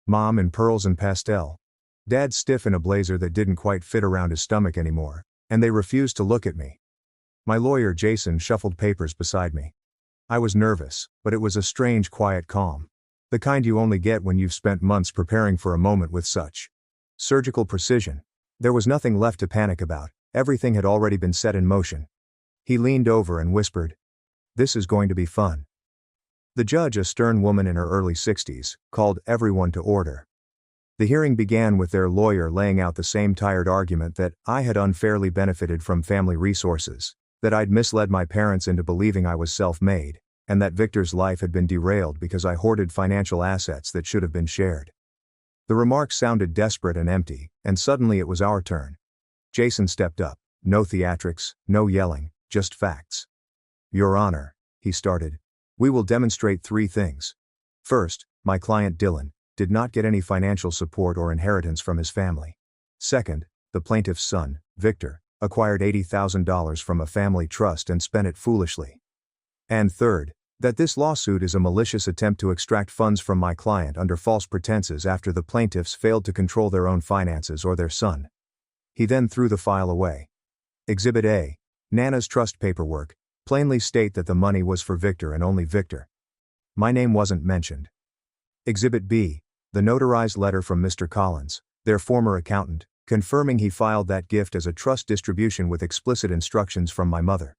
Mom in pearls and pastel. Dad stiff in a blazer that didn't quite fit around his stomach anymore, and they refused to look at me. My lawyer Jason shuffled papers beside me. I was nervous, but it was a strange quiet calm. The kind you only get when you've spent months preparing for a moment with such Surgical precision. There was nothing left to panic about, everything had already been set in motion. He leaned over and whispered, "This is going to be fun." The judge, a stern woman in her early 60s, called everyone to order. The hearing began with their lawyer laying out the same tired argument that I had unfairly benefited from family resources, that I'd misled my parents into believing I was self-made, and that Victor's life had been derailed because I hoarded financial assets that should have been shared. The remarks sounded desperate and empty, and suddenly it was our turn. Jason stepped up. No theatrics, no yelling, just facts. "Your Honor," he started, "we will demonstrate 3 things. First, my client Dylan did not get any financial support or inheritance from his family. Second, the plaintiff's son, Victor, acquired $80,000 from a family trust and spent it foolishly. And third, that this lawsuit is a malicious attempt to extract funds from my client under false pretenses after the plaintiffs failed to control their own finances or their son." He then threw the file away. Exhibit A, Nana's trust paperwork, plainly state that the money was for Victor and only Victor. My name wasn't mentioned. Exhibit B, the notarized letter from Mr. Collins, their former accountant, confirming he filed that gift as a trust distribution with explicit instructions from my mother.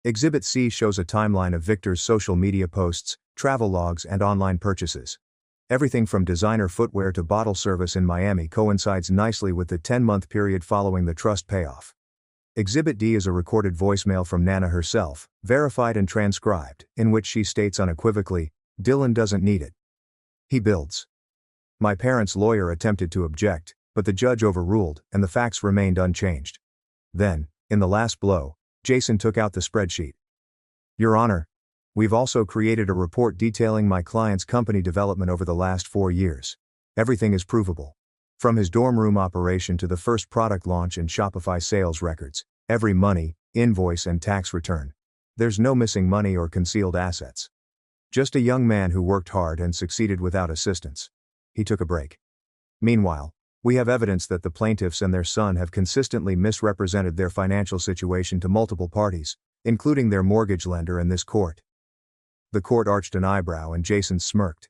Exhibit C shows a timeline of Victor's social media posts, travel logs, and online purchases. Everything from designer footwear to bottle service in Miami coincides nicely with the 10-month period following the trust payoff. Exhibit D is a recorded voicemail from Nana herself, verified and transcribed, in which she states unequivocally, "Dylan doesn't need it. He builds." My parents' lawyer attempted to object, but the judge overruled, and the facts remained unchanged. Then, in the last blow, Jason took out the spreadsheet. "Your Honor, we've also created a report detailing my client's company development over the last 4 years. Everything is provable. From his dorm room operation to the first product launch and Shopify sales records, every money, invoice and tax return. There's no missing money or concealed assets. Just a young man who worked hard and succeeded without assistance." He took a break. "Meanwhile, we have evidence that the plaintiffs and their son have consistently misrepresented their financial situation to multiple parties, including their mortgage lender and this court." The court arched an eyebrow and Jason smirked.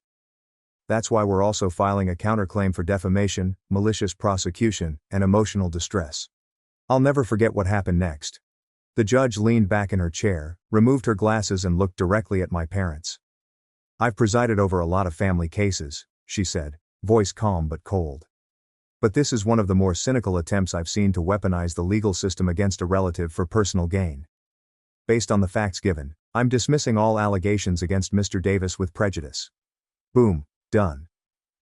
"That's why we're also filing a counterclaim for defamation, malicious prosecution, and emotional distress." I'll never forget what happened next. The judge leaned back in her chair, removed her glasses and looked directly at my parents. "I've presided over a lot of family cases," she said, voice calm but cold. "But this is one of the more cynical attempts I've seen to weaponize the legal system against a relative for personal gain. Based on the facts given, I'm dismissing all allegations against Mr. Davis with prejudice." Boom, done.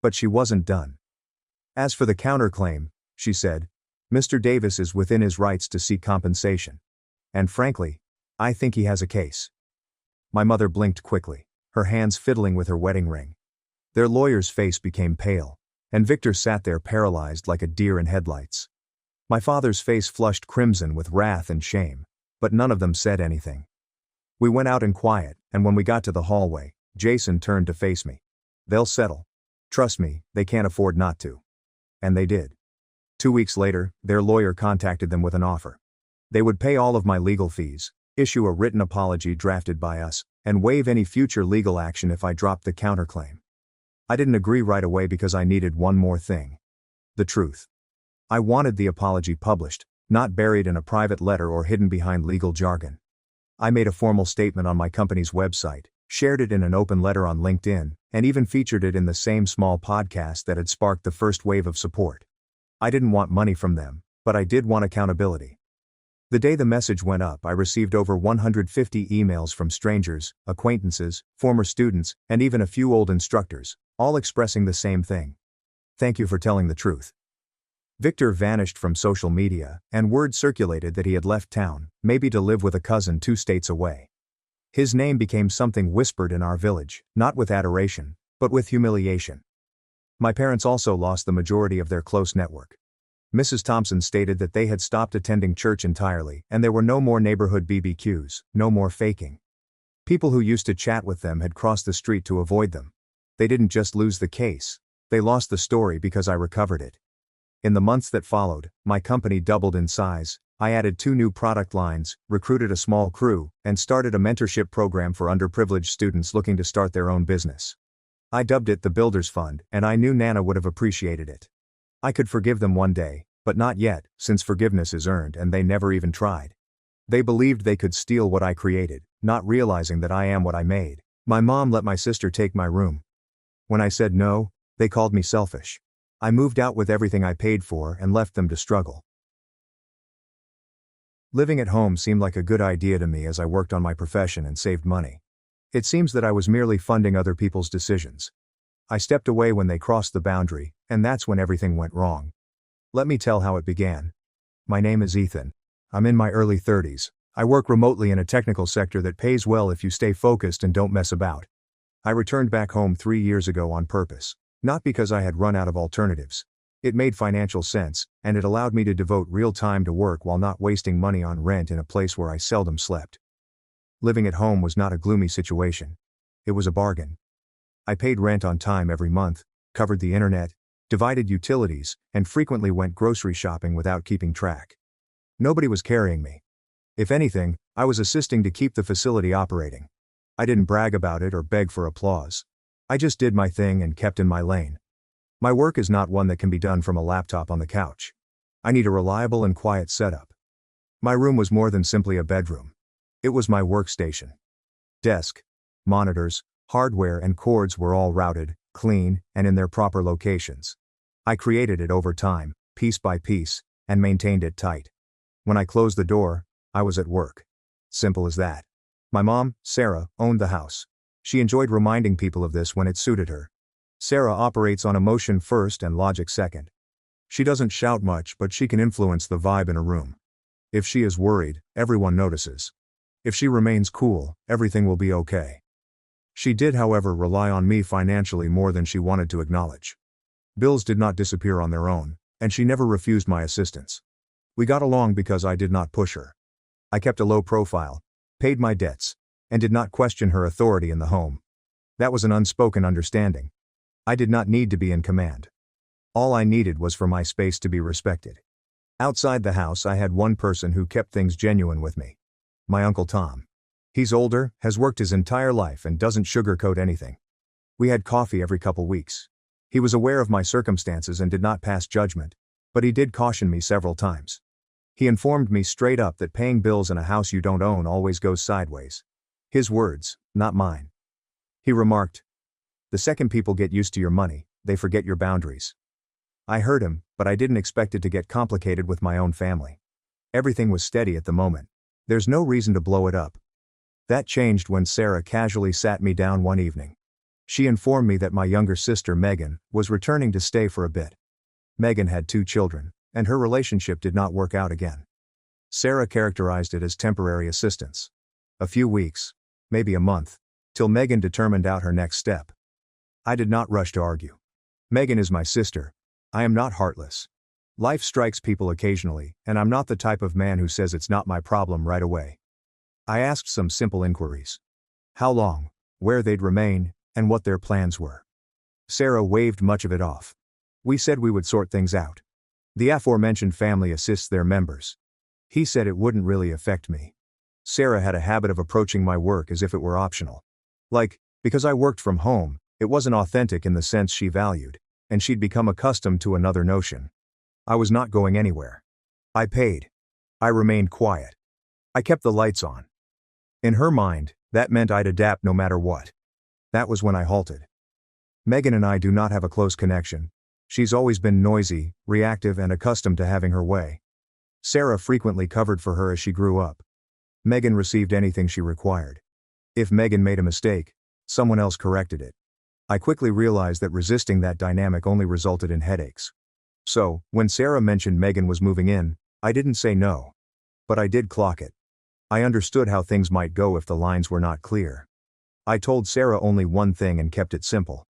But she wasn't done. "As for the counterclaim," she said, "Mr. Davis is within his rights to seek compensation. And frankly, I think he has a case." My mother blinked quickly, her hands fiddling with her wedding ring. Their lawyer's face became pale, and Victor sat there paralyzed like a deer in headlights. My father's face flushed crimson with wrath and shame, but none of them said anything. We went out in quiet, and when we got to the hallway, Jason turned to face me. "They'll settle. Trust me, they can't afford not to." And they did. 2 weeks later, their lawyer contacted them with an offer. They would pay all of my legal fees, issue a written apology drafted by us, and waive any future legal action if I dropped the counterclaim. I didn't agree right away because I needed one more thing. The truth. I wanted the apology published, not buried in a private letter or hidden behind legal jargon. I made a formal statement on my company's website, shared it in an open letter on LinkedIn, and even featured it in the same small podcast that had sparked the first wave of support. I didn't want money from them, but I did want accountability. The day the message went up, I received over 150 emails from strangers, acquaintances, former students, and even a few old instructors, all expressing the same thing. "Thank you for telling the truth." Victor vanished from social media, and word circulated that he had left town, maybe to live with a cousin 2 states away. His name became something whispered in our village, not with adoration, but with humiliation. My parents also lost the majority of their close network. Mrs. Thompson stated that they had stopped attending church entirely, and there were no more neighborhood BBQs, no more faking. People who used to chat with them had crossed the street to avoid them. They didn't just lose the case, they lost the story because I recovered it. In the months that followed, my company doubled in size. I added 2 new product lines, recruited a small crew, and started a mentorship program for underprivileged students looking to start their own business. I dubbed it the Builders Fund, and I knew Nana would have appreciated it. I could forgive them one day, but not yet, since forgiveness is earned and they never even tried. They believed they could steal what I created, not realizing that I am what I made. My mom let my sister take my room. When I said no, they called me selfish. I moved out with everything I paid for and left them to struggle. Living at home seemed like a good idea to me as I worked on my profession and saved money. It seems that I was merely funding other people's decisions. I stepped away when they crossed the boundary, and that's when everything went wrong. Let me tell how it began. My name is Ethan. I'm in my early 30s. I work remotely in a technical sector that pays well if you stay focused and don't mess about. I returned back home 3 years ago on purpose, not because I had run out of alternatives. It made financial sense, and it allowed me to devote real time to work while not wasting money on rent in a place where I seldom slept. Living at home was not a gloomy situation. It was a bargain. I paid rent on time every month, covered the internet, divided utilities, and frequently went grocery shopping without keeping track. Nobody was carrying me. If anything, I was assisting to keep the facility operating. I didn't brag about it or beg for applause. I just did my thing and kept in my lane. My work is not one that can be done from a laptop on the couch. I need a reliable and quiet setup. My room was more than simply a bedroom. It was my workstation. Desk, monitors, hardware and cords were all routed, clean, and in their proper locations. I created it over time, piece by piece, and maintained it tight. When I closed the door, I was at work. Simple as that. My mom, Sarah, owned the house. She enjoyed reminding people of this when it suited her. Sarah operates on emotion first and logic second. She doesn't shout much, but she can influence the vibe in a room. If she is worried, everyone notices. If she remains cool, everything will be okay. She did, however, rely on me financially more than she wanted to acknowledge. Bills did not disappear on their own, and she never refused my assistance. We got along because I did not push her. I kept a low profile, paid my debts, and did not question her authority in the home. That was an unspoken understanding. I did not need to be in command. All I needed was for my space to be respected. Outside the house, I had one person who kept things genuine with me. My Uncle Tom. He's older, has worked his entire life and doesn't sugarcoat anything. We had coffee every couple weeks. He was aware of my circumstances and did not pass judgment, but he did caution me several times. He informed me straight up that paying bills in a house you don't own always goes sideways. His words, not mine. He remarked, "The second people get used to your money, they forget your boundaries." I heard him, but I didn't expect it to get complicated with my own family. Everything was steady at the moment. There's no reason to blow it up. That changed when Sarah casually sat me down one evening. She informed me that my younger sister Megan was returning to stay for a bit. Megan had 2 children, and her relationship did not work out again. Sarah characterized it as temporary assistance. A few weeks, maybe a month, till Megan determined out her next step. I did not rush to argue. Megan is my sister. I am not heartless. Life strikes people occasionally, and I'm not the type of man who says it's not my problem right away. I asked some simple inquiries. How long, where they'd remain, and what their plans were. Sarah waved much of it off. We said we would sort things out. The aforementioned family assists their members. He said it wouldn't really affect me. Sarah had a habit of approaching my work as if it were optional. Like, because I worked from home, it wasn't authentic in the sense she valued, and she'd become accustomed to another notion. I was not going anywhere. I paid. I remained quiet. I kept the lights on. In her mind, that meant I'd adapt no matter what. That was when I halted. Megan and I do not have a close connection. She's always been noisy, reactive, and accustomed to having her way. Sarah frequently covered for her as she grew up. Megan received anything she required. If Megan made a mistake, someone else corrected it. I quickly realized that resisting that dynamic only resulted in headaches. So, when Sarah mentioned Megan was moving in, I didn't say no. But I did clock it. I understood how things might go if the lines were not clear. I told Sarah only one thing and kept it simple.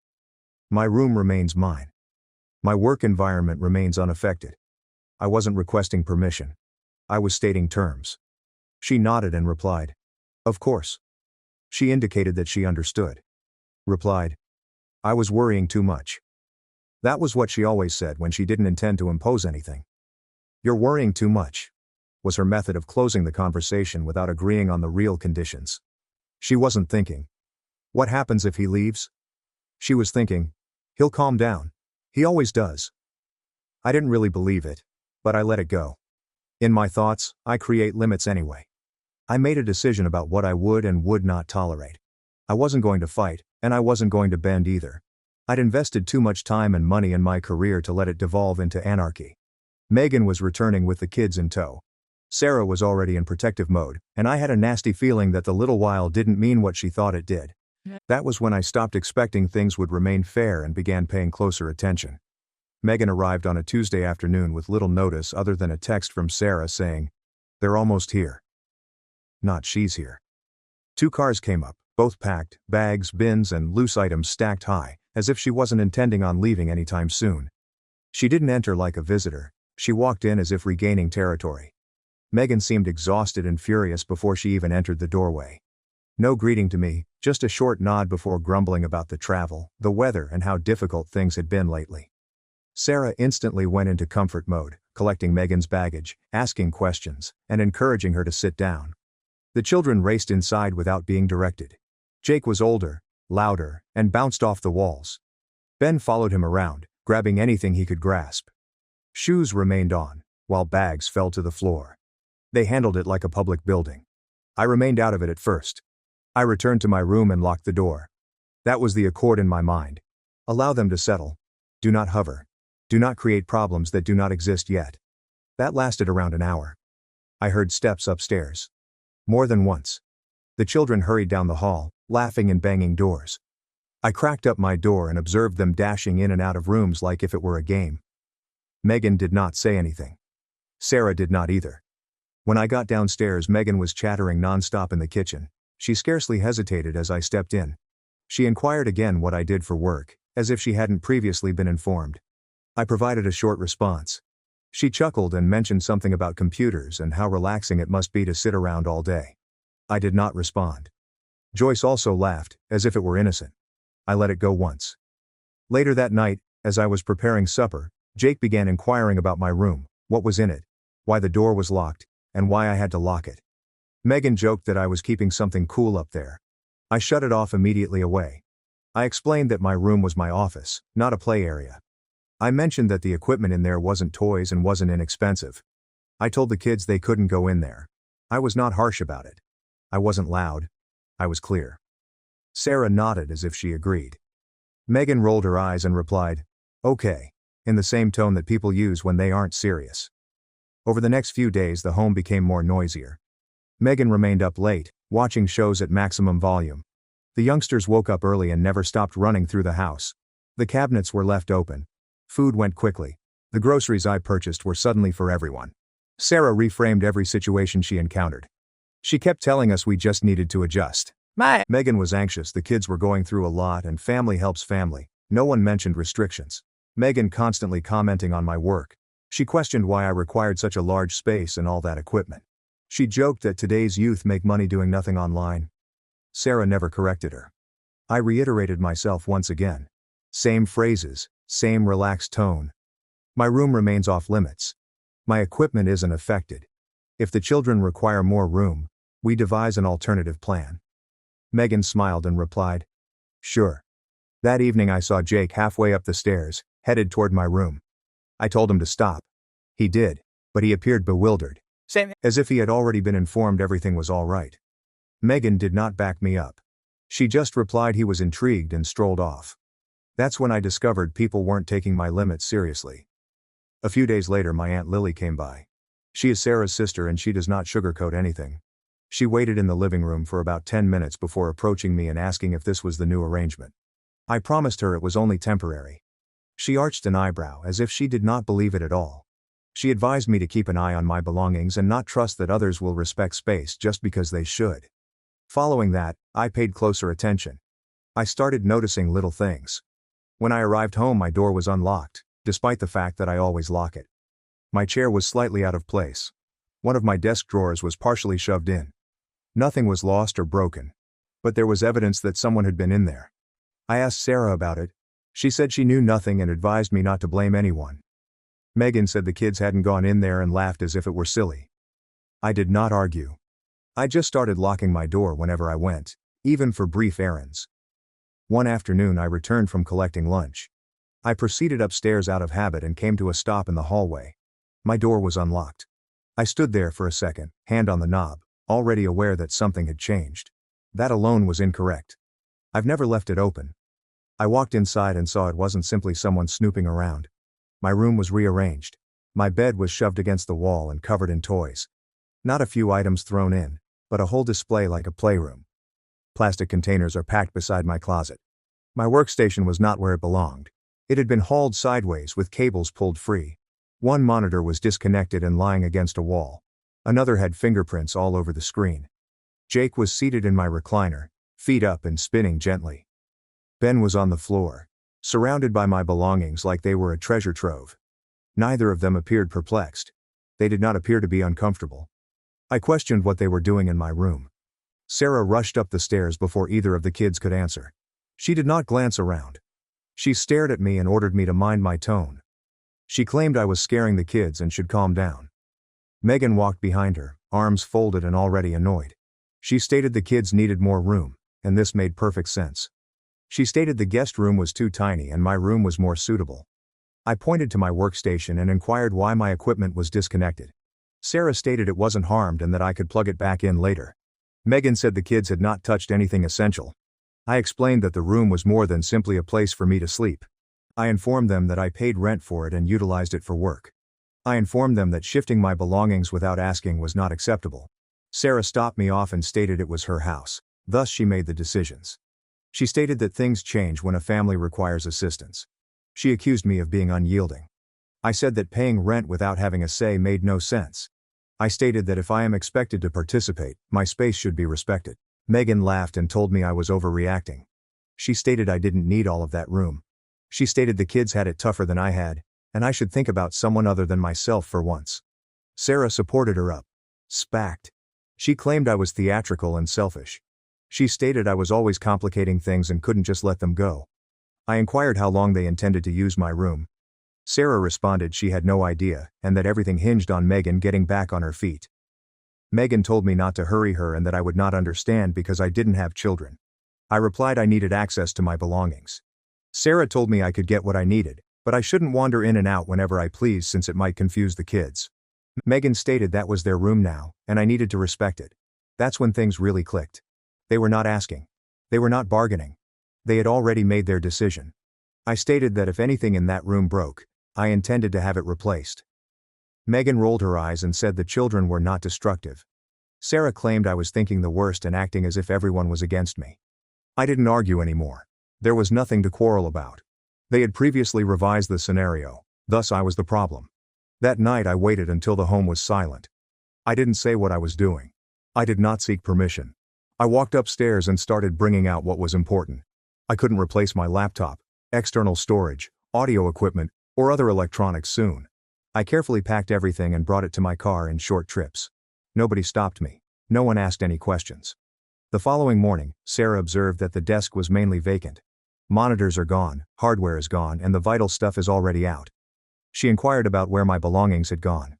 My room remains mine. My work environment remains unaffected. I wasn't requesting permission. I was stating terms. She nodded and replied, "Of course." She indicated that she understood. Replied, "I was worrying too much." That was what she always said when she didn't intend to impose anything. "You're worrying too much," was her method of closing the conversation without agreeing on the real conditions. She wasn't thinking, "What happens if he leaves?" She was thinking, "He'll calm down. He always does." I didn't really believe it, but I let it go. In my thoughts, I create limits anyway. I made a decision about what I would and would not tolerate. I wasn't going to fight, and I wasn't going to bend either. I'd invested too much time and money in my career to let it devolve into anarchy. Megan was returning with the kids in tow. Sarah was already in protective mode, and I had a nasty feeling that the little while didn't mean what she thought it did. That was when I stopped expecting things would remain fair and began paying closer attention. Megan arrived on a Tuesday afternoon with little notice other than a text from Sarah saying, "They're almost here." Not "she's here." 2 cars came up, both packed, bags, bins, and loose items stacked high, as if she wasn't intending on leaving anytime soon. She didn't enter like a visitor, she walked in as if regaining territory. Megan seemed exhausted and furious before she even entered the doorway. No greeting to me, just a short nod before grumbling about the travel, the weather, and how difficult things had been lately. Sarah instantly went into comfort mode, collecting Megan's baggage, asking questions, and encouraging her to sit down. The children raced inside without being directed. Jake was older, louder, and bounced off the walls. Ben followed him around, grabbing anything he could grasp. Shoes remained on, while bags fell to the floor. They handled it like a public building. I remained out of it at first. I returned to my room and locked the door. That was the accord in my mind. Allow them to settle. Do not hover. Do not create problems that do not exist yet. That lasted around an hour. I heard steps upstairs. More than once. The children hurried down the hall, laughing and banging doors. I cracked up my door and observed them dashing in and out of rooms like if it were a game. Megan did not say anything. Sarah did not either. When I got downstairs, Megan was chattering nonstop in the kitchen. She scarcely hesitated as I stepped in. She inquired again what I did for work, as if she hadn't previously been informed. I provided a short response. She chuckled and mentioned something about computers and how relaxing it must be to sit around all day. I did not respond. Joyce also laughed, as if it were innocent. I let it go once. Later that night, as I was preparing supper, Jake began inquiring about my room, what was in it, why the door was locked, and why I had to lock it. Megan joked that I was keeping something cool up there. I shut it off immediately away. I explained that my room was my office, not a play area. I mentioned that the equipment in there wasn't toys and wasn't inexpensive. I told the kids they couldn't go in there. I was not harsh about it. I wasn't loud. I was clear. Sarah nodded as if she agreed. Megan rolled her eyes and replied, "Okay," in the same tone that people use when they aren't serious. Over the next few days, the home became more noisier. Megan remained up late, watching shows at maximum volume. The youngsters woke up early and never stopped running through the house. The cabinets were left open. Food went quickly. The groceries I purchased were suddenly for everyone. Sarah reframed every situation she encountered. She kept telling us we just needed to adjust. Megan was anxious, the kids were going through a lot and family helps family. No one mentioned restrictions. Megan constantly commenting on my work. She questioned why I required such a large space and all that equipment. She joked that today's youth make money doing nothing online. Sarah never corrected her. I reiterated myself once again. Same phrases, same relaxed tone. My room remains off limits. My equipment isn't affected. If the children require more room, we devise an alternative plan. Megan smiled and replied, "Sure." That evening I saw Jake halfway up the stairs, headed toward my room. I told him to stop. He did, but he appeared bewildered. As if he had already been informed everything was all right. Megan did not back me up. She just replied he was intrigued and strolled off. That's when I discovered people weren't taking my limits seriously. A few days later my Aunt Lily came by. She is Sarah's sister and she does not sugarcoat anything. She waited in the living room for about 10 minutes before approaching me and asking if this was the new arrangement. I promised her it was only temporary. She arched an eyebrow as if she did not believe it at all. She advised me to keep an eye on my belongings and not trust that others will respect space just because they should. Following that, I paid closer attention. I started noticing little things. When I arrived home my door was unlocked, despite the fact that I always lock it. My chair was slightly out of place. One of my desk drawers was partially shoved in. Nothing was lost or broken. But there was evidence that someone had been in there. I asked Sarah about it. She said she knew nothing and advised me not to blame anyone. Megan said the kids hadn't gone in there and laughed as if it were silly. I did not argue. I just started locking my door whenever I went, even for brief errands. One afternoon I returned from collecting lunch. I proceeded upstairs out of habit and came to a stop in the hallway. My door was unlocked. I stood there for a second, hand on the knob, already aware that something had changed. That alone was incorrect. I've never left it open. I walked inside and saw it wasn't simply someone snooping around. My room was rearranged. My bed was shoved against the wall and covered in toys. Not a few items thrown in, but a whole display like a playroom. Plastic containers are packed beside my closet. My workstation was not where it belonged. It had been hauled sideways with cables pulled free. One monitor was disconnected and lying against a wall. Another had fingerprints all over the screen. Jake was seated in my recliner, feet up and spinning gently. Ben was on the floor, surrounded by my belongings like they were a treasure trove. Neither of them appeared perplexed. They did not appear to be uncomfortable. I questioned what they were doing in my room. Sarah rushed up the stairs before either of the kids could answer. She did not glance around. She stared at me and ordered me to mind my tone. She claimed I was scaring the kids and should calm down. Megan walked behind her, arms folded and already annoyed. She stated the kids needed more room, and this made perfect sense. She stated the guest room was too tiny and my room was more suitable. I pointed to my workstation and inquired why my equipment was disconnected. Sarah stated it wasn't harmed and that I could plug it back in later. Megan said the kids had not touched anything essential. I explained that the room was more than simply a place for me to sleep. I informed them that I paid rent for it and utilized it for work. I informed them that shifting my belongings without asking was not acceptable. Sarah stopped me off and stated it was her house, thus she made the decisions. She stated that things change when a family requires assistance. She accused me of being unyielding. I said that paying rent without having a say made no sense. I stated that if I am expected to participate, my space should be respected. Megan laughed and told me I was overreacting. She stated I didn't need all of that room. She stated the kids had it tougher than I had, and I should think about someone other than myself for once. Sarah supported her up. Spacked. She claimed I was theatrical and selfish. She stated I was always complicating things and couldn't just let them go. I inquired how long they intended to use my room. Sarah responded she had no idea, and that everything hinged on Megan getting back on her feet. Megan told me not to hurry her and that I would not understand because I didn't have children. I replied I needed access to my belongings. Sarah told me I could get what I needed, but I shouldn't wander in and out whenever I pleased since it might confuse the kids. Megan stated that was their room now, and I needed to respect it. That's when things really clicked. They were not asking. They were not bargaining. They had already made their decision. I stated that if anything in that room broke, I intended to have it replaced. Megan rolled her eyes and said the children were not destructive. Sarah claimed I was thinking the worst and acting as if everyone was against me. I didn't argue anymore. There was nothing to quarrel about. They had previously revised the scenario, thus I was the problem. That night I waited until the home was silent. I didn't say what I was doing. I did not seek permission. I walked upstairs and started bringing out what was important. I couldn't replace my laptop, external storage, audio equipment, or other electronics soon. I carefully packed everything and brought it to my car in short trips. Nobody stopped me. No one asked any questions. The following morning, Sarah observed that the desk was mainly vacant. Monitors are gone, hardware is gone, and the vital stuff is already out. She inquired about where my belongings had gone.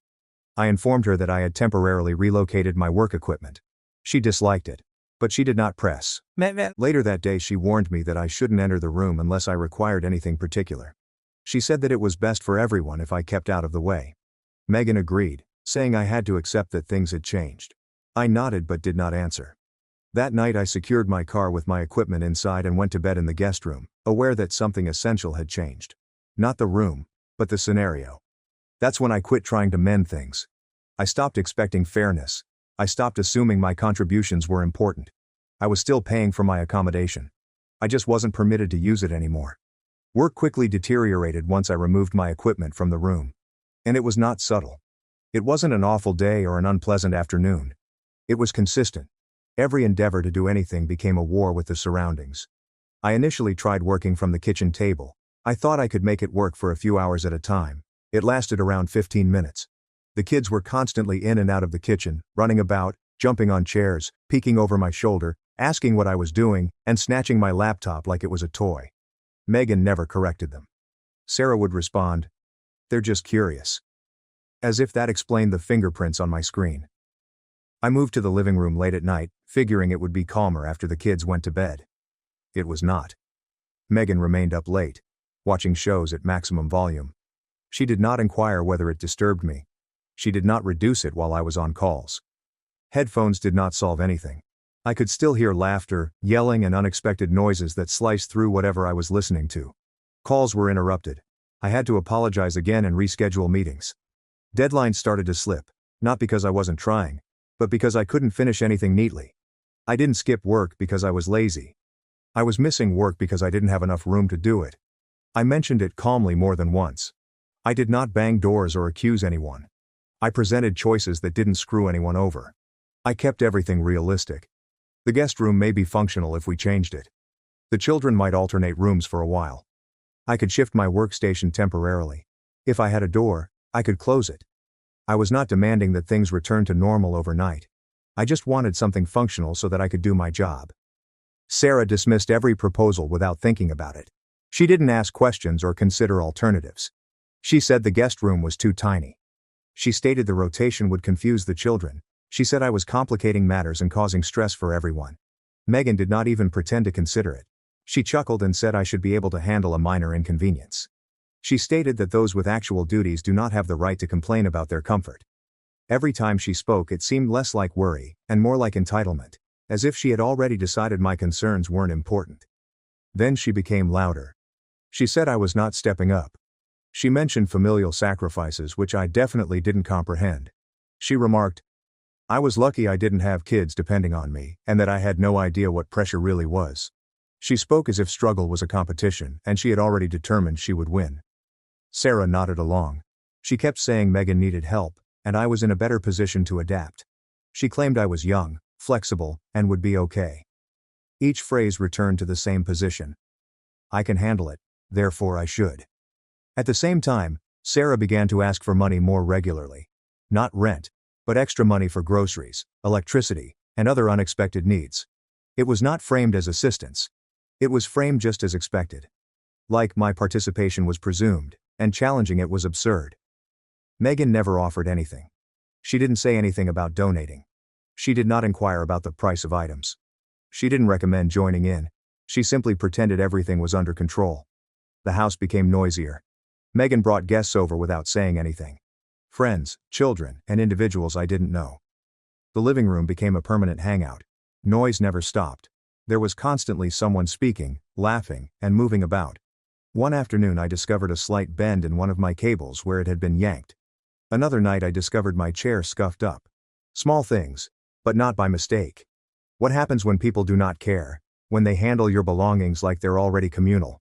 I informed her that I had temporarily relocated my work equipment. She disliked it, but she did not press. Later that day she warned me that I shouldn't enter the room unless I required anything particular. She said that it was best for everyone if I kept out of the way. Megan agreed, saying I had to accept that things had changed. I nodded but did not answer. That night I secured my car with my equipment inside and went to bed in the guest room, aware that something essential had changed. Not the room, but the scenario. That's when I quit trying to mend things. I stopped expecting fairness. I stopped assuming my contributions were important. I was still paying for my accommodation. I just wasn't permitted to use it anymore. Work quickly deteriorated once I removed my equipment from the room. And it was not subtle. It wasn't an awful day or an unpleasant afternoon. It was consistent. Every endeavor to do anything became a war with the surroundings. I initially tried working from the kitchen table. I thought I could make it work for a few hours at a time. It lasted around 15 minutes. The kids were constantly in and out of the kitchen, running about, jumping on chairs, peeking over my shoulder, asking what I was doing, and snatching my laptop like it was a toy. Megan never corrected them. Sarah would respond, "They're just curious." As if that explained the fingerprints on my screen. I moved to the living room late at night, figuring it would be calmer after the kids went to bed. It was not. Megan remained up late. watching shows at maximum volume. She did not inquire whether it disturbed me. She did not reduce it while I was on calls. Headphones did not solve anything. I could still hear laughter, yelling, and unexpected noises that sliced through whatever I was listening to. Calls were interrupted. I had to apologize again and reschedule meetings. Deadlines started to slip, not because I wasn't trying, but because I couldn't finish anything neatly. I didn't skip work because I was lazy. I was missing work because I didn't have enough room to do it. I mentioned it calmly more than once. I did not bang doors or accuse anyone. I presented choices that didn't screw anyone over. I kept everything realistic. The guest room may be functional if we changed it. The children might alternate rooms for a while. I could shift my workstation temporarily. If I had a door, I could close it. I was not demanding that things return to normal overnight. I just wanted something functional so that I could do my job. Sarah dismissed every proposal without thinking about it. She didn't ask questions or consider alternatives. She said the guest room was too tiny. She stated the rotation would confuse the children. She said I was complicating matters and causing stress for everyone. Megan did not even pretend to consider it. She chuckled and said I should be able to handle a minor inconvenience. She stated that those with actual duties do not have the right to complain about their comfort. Every time she spoke, it seemed less like worry and more like entitlement, as if she had already decided my concerns weren't important. Then she became louder. She said I was not stepping up. She mentioned familial sacrifices, which I definitely didn't comprehend. She remarked, I was lucky I didn't have kids depending on me, and that I had no idea what pressure really was. She spoke as if struggle was a competition, and she had already determined she would win. Sarah nodded along. She kept saying Megan needed help, and I was in a better position to adapt. She claimed I was young, flexible, and would be okay. Each phrase returned to the same position. I can handle it, therefore I should. At the same time, Sarah began to ask for money more regularly. Not rent, but extra money for groceries, electricity, and other unexpected needs. It was not framed as assistance. It was framed just as expected. Like my participation was presumed, and challenging it was absurd. Megan never offered anything. She didn't say anything about donating. She did not inquire about the price of items. She didn't recommend joining in. She simply pretended everything was under control. The house became noisier. Megan brought guests over without saying anything. Friends, children, and individuals I didn't know. The living room became a permanent hangout. Noise never stopped. There was constantly someone speaking, laughing, and moving about. One afternoon I discovered a slight bend in one of my cables where it had been yanked. Another night I discovered my chair scuffed up. Small things, but not by mistake. What happens when people do not care, when they handle your belongings like they're already communal?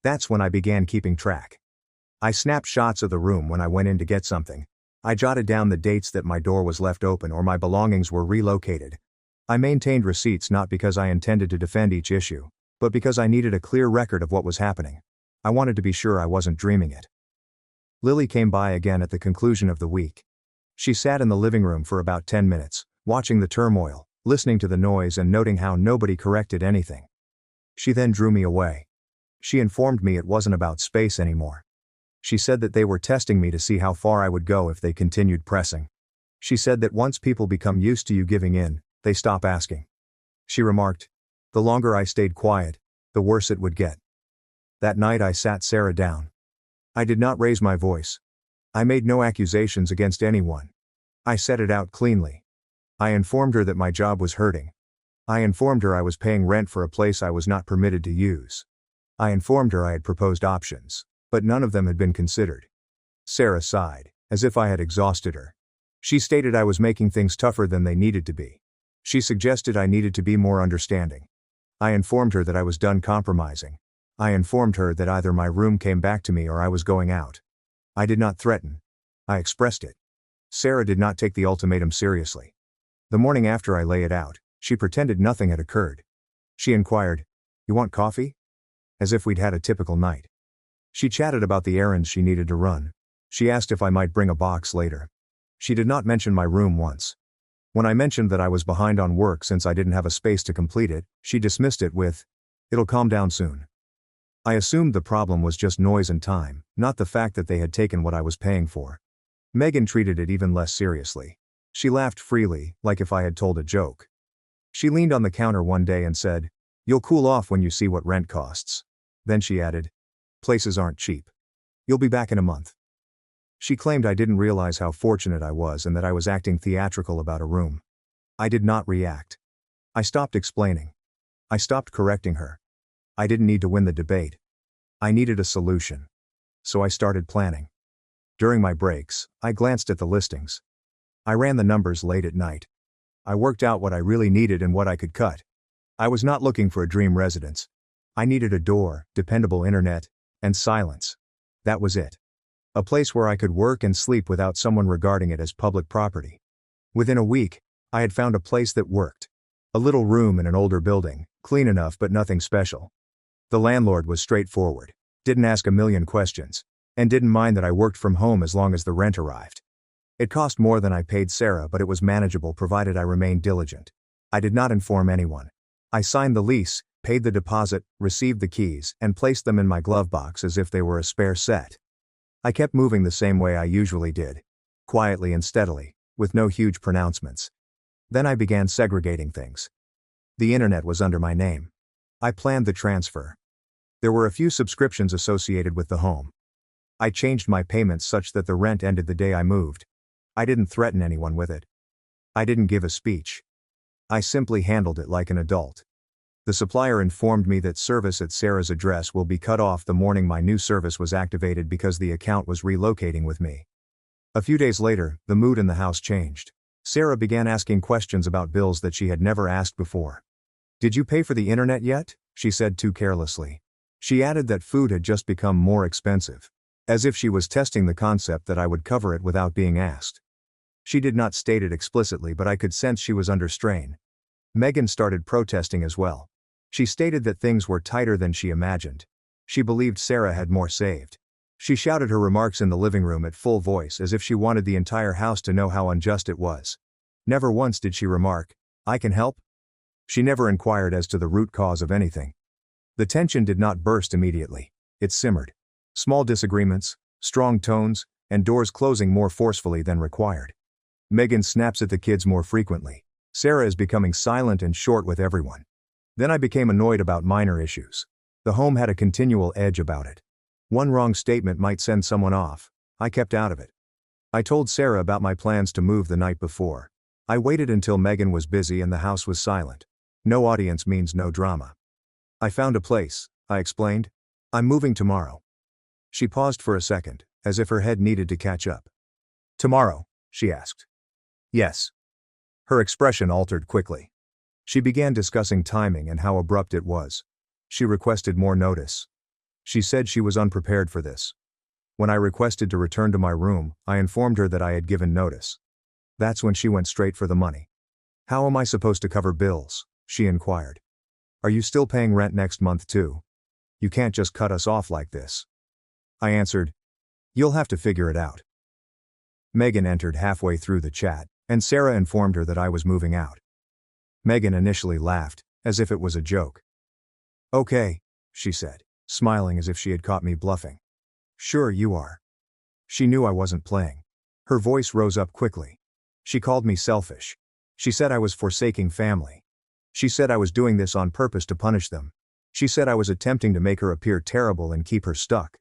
That's when I began keeping track. I snapped shots of the room when I went in to get something. I jotted down the dates that my door was left open or my belongings were relocated. I maintained receipts not because I intended to defend each issue, but because I needed a clear record of what was happening. I wanted to be sure I wasn't dreaming it. Lily came by again at the conclusion of the week. She sat in the living room for about 10 minutes, watching the turmoil, listening to the noise and noting how nobody corrected anything. She then drew me away. She informed me it wasn't about space anymore. She said that they were testing me to see how far I would go if they continued pressing. She said that once people become used to you giving in, they stop asking. She remarked, the longer I stayed quiet, the worse it would get. That night I sat Sarah down. I did not raise my voice. I made no accusations against anyone. I set it out cleanly. I informed her that my job was hurting. I informed her I was paying rent for a place I was not permitted to use. I informed her I had proposed options, but none of them had been considered. Sarah sighed, as if I had exhausted her. She stated I was making things tougher than they needed to be. She suggested I needed to be more understanding. I informed her that I was done compromising. I informed her that either my room came back to me or I was going out. I did not threaten. I expressed it. Sarah did not take the ultimatum seriously. The morning after I lay it out, she pretended nothing had occurred. She inquired, "You want coffee?" As if we'd had a typical night. She chatted about the errands she needed to run. She asked if I might bring a box later. She did not mention my room once. When I mentioned that I was behind on work since I didn't have a space to complete it, she dismissed it with, "It'll calm down soon." I assumed the problem was just noise and time, not the fact that they had taken what I was paying for. Megan treated it even less seriously. She laughed freely, like if I had told a joke. She leaned on the counter one day and said, "You'll cool off when you see what rent costs." Then she added, Places aren't cheap. You'll be back in a month. She claimed I didn't realize how fortunate I was and that I was acting theatrical about a room. I did not react. I stopped explaining. I stopped correcting her. I didn't need to win the debate. I needed a solution. So I started planning. During my breaks, I glanced at the listings. I ran the numbers late at night. I worked out what I really needed and what I could cut. I was not looking for a dream residence. I needed a door, dependable internet, and silence. That was it. A place where I could work and sleep without someone regarding it as public property. Within a week, I had found a place that worked. A little room in an older building, clean enough but nothing special. The landlord was straightforward, didn't ask a million questions, and didn't mind that I worked from home as long as the rent arrived. It cost more than I paid Sarah, but it was manageable provided I remained diligent. I did not inform anyone. I signed the lease, paid the deposit, received the keys, and placed them in my glove box as if they were a spare set. I kept moving the same way I usually did. Quietly and steadily, with no huge pronouncements. Then I began segregating things. The internet was under my name. I planned the transfer. There were a few subscriptions associated with the home. I changed my payments such that the rent ended the day I moved. I didn't threaten anyone with it. I didn't give a speech. I simply handled it like an adult. The supplier informed me that service at Sarah's address will be cut off the morning my new service was activated because the account was relocating with me. A few days later, the mood in the house changed. Sarah began asking questions about bills that she had never asked before. "Did you pay for the internet yet?" she said too carelessly. She added that food had just become more expensive. As if she was testing the concept that I would cover it without being asked. She did not state it explicitly, but I could sense she was under strain. Megan started protesting as well. She stated that things were tighter than she imagined. She believed Sarah had more saved. She shouted her remarks in the living room at full voice as if she wanted the entire house to know how unjust it was. Never once did she remark, "I can help?" She never inquired as to the root cause of anything. The tension did not burst immediately. It simmered. Small disagreements, strong tones, and doors closing more forcefully than required. Megan snaps at the kids more frequently. Sarah is becoming silent and short with everyone. Then I became annoyed about minor issues. The home had a continual edge about it. One wrong statement might send someone off. I kept out of it. I told Sarah about my plans to move the night before. I waited until Megan was busy and the house was silent. No audience means no drama. "I found a place," I explained. "I'm moving tomorrow." She paused for a second, as if her head needed to catch up. "Tomorrow?" she asked. "Yes." Her expression altered quickly. She began discussing timing and how abrupt it was. She requested more notice. She said she was unprepared for this. When I requested to return to my room, I informed her that I had given notice. That's when she went straight for the money. "How am I supposed to cover bills?" she inquired. "Are you still paying rent next month too? You can't just cut us off like this." I answered, "You'll have to figure it out." Megan entered halfway through the chat, and Sarah informed her that I was moving out. Megan initially laughed, as if it was a joke. "Okay," she said, smiling as if she had caught me bluffing. "Sure you are." She knew I wasn't playing. Her voice rose up quickly. She called me selfish. She said I was forsaking family. She said I was doing this on purpose to punish them. She said I was attempting to make her appear terrible and keep her stuck.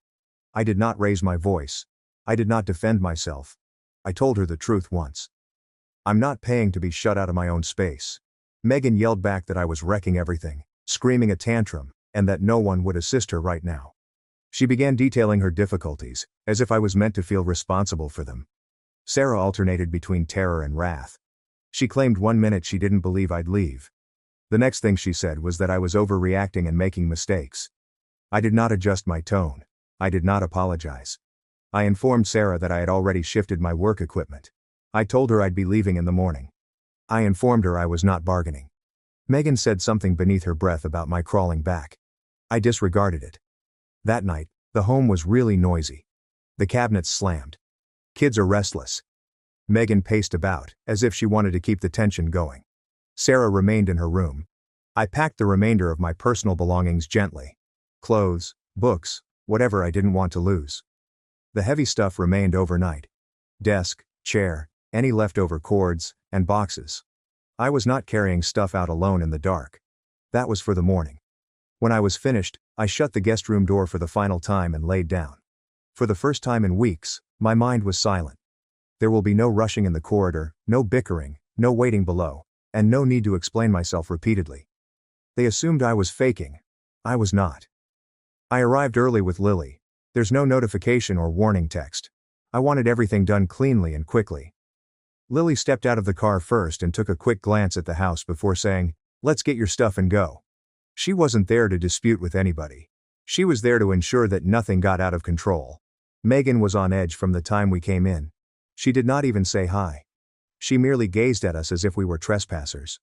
I did not raise my voice. I did not defend myself. I told her the truth once. "I'm not paying to be shut out of my own space." Megan yelled back that I was wrecking everything, screaming a tantrum, and that no one would assist her right now. She began detailing her difficulties, as if I was meant to feel responsible for them. Sarah alternated between terror and wrath. She claimed one minute she didn't believe I'd leave. The next thing she said was that I was overreacting and making mistakes. I did not adjust my tone. I did not apologize. I informed Sarah that I had already shifted my work equipment. I told her I'd be leaving in the morning. I informed her I was not bargaining. Megan said something beneath her breath about my crawling back. I disregarded it. That night, the home was really noisy. The cabinets slammed. Kids are restless. Megan paced about, as if she wanted to keep the tension going. Sarah remained in her room. I packed the remainder of my personal belongings gently. Clothes, books, whatever I didn't want to lose. The heavy stuff remained overnight. Desk, chair, any leftover cords, and boxes. I was not carrying stuff out alone in the dark. That was for the morning. When I was finished, I shut the guest room door for the final time and laid down. For the first time in weeks, my mind was silent. There will be no rushing in the corridor, no bickering, no waiting below, and no need to explain myself repeatedly. They assumed I was faking. I was not. I arrived early with Lily. There's no notification or warning text. I wanted everything done cleanly and quickly. Lily stepped out of the car first and took a quick glance at the house before saying, "Let's get your stuff and go." She wasn't there to dispute with anybody. She was there to ensure that nothing got out of control. Megan was on edge from the time we came in. She did not even say hi. She merely gazed at us as if we were trespassers.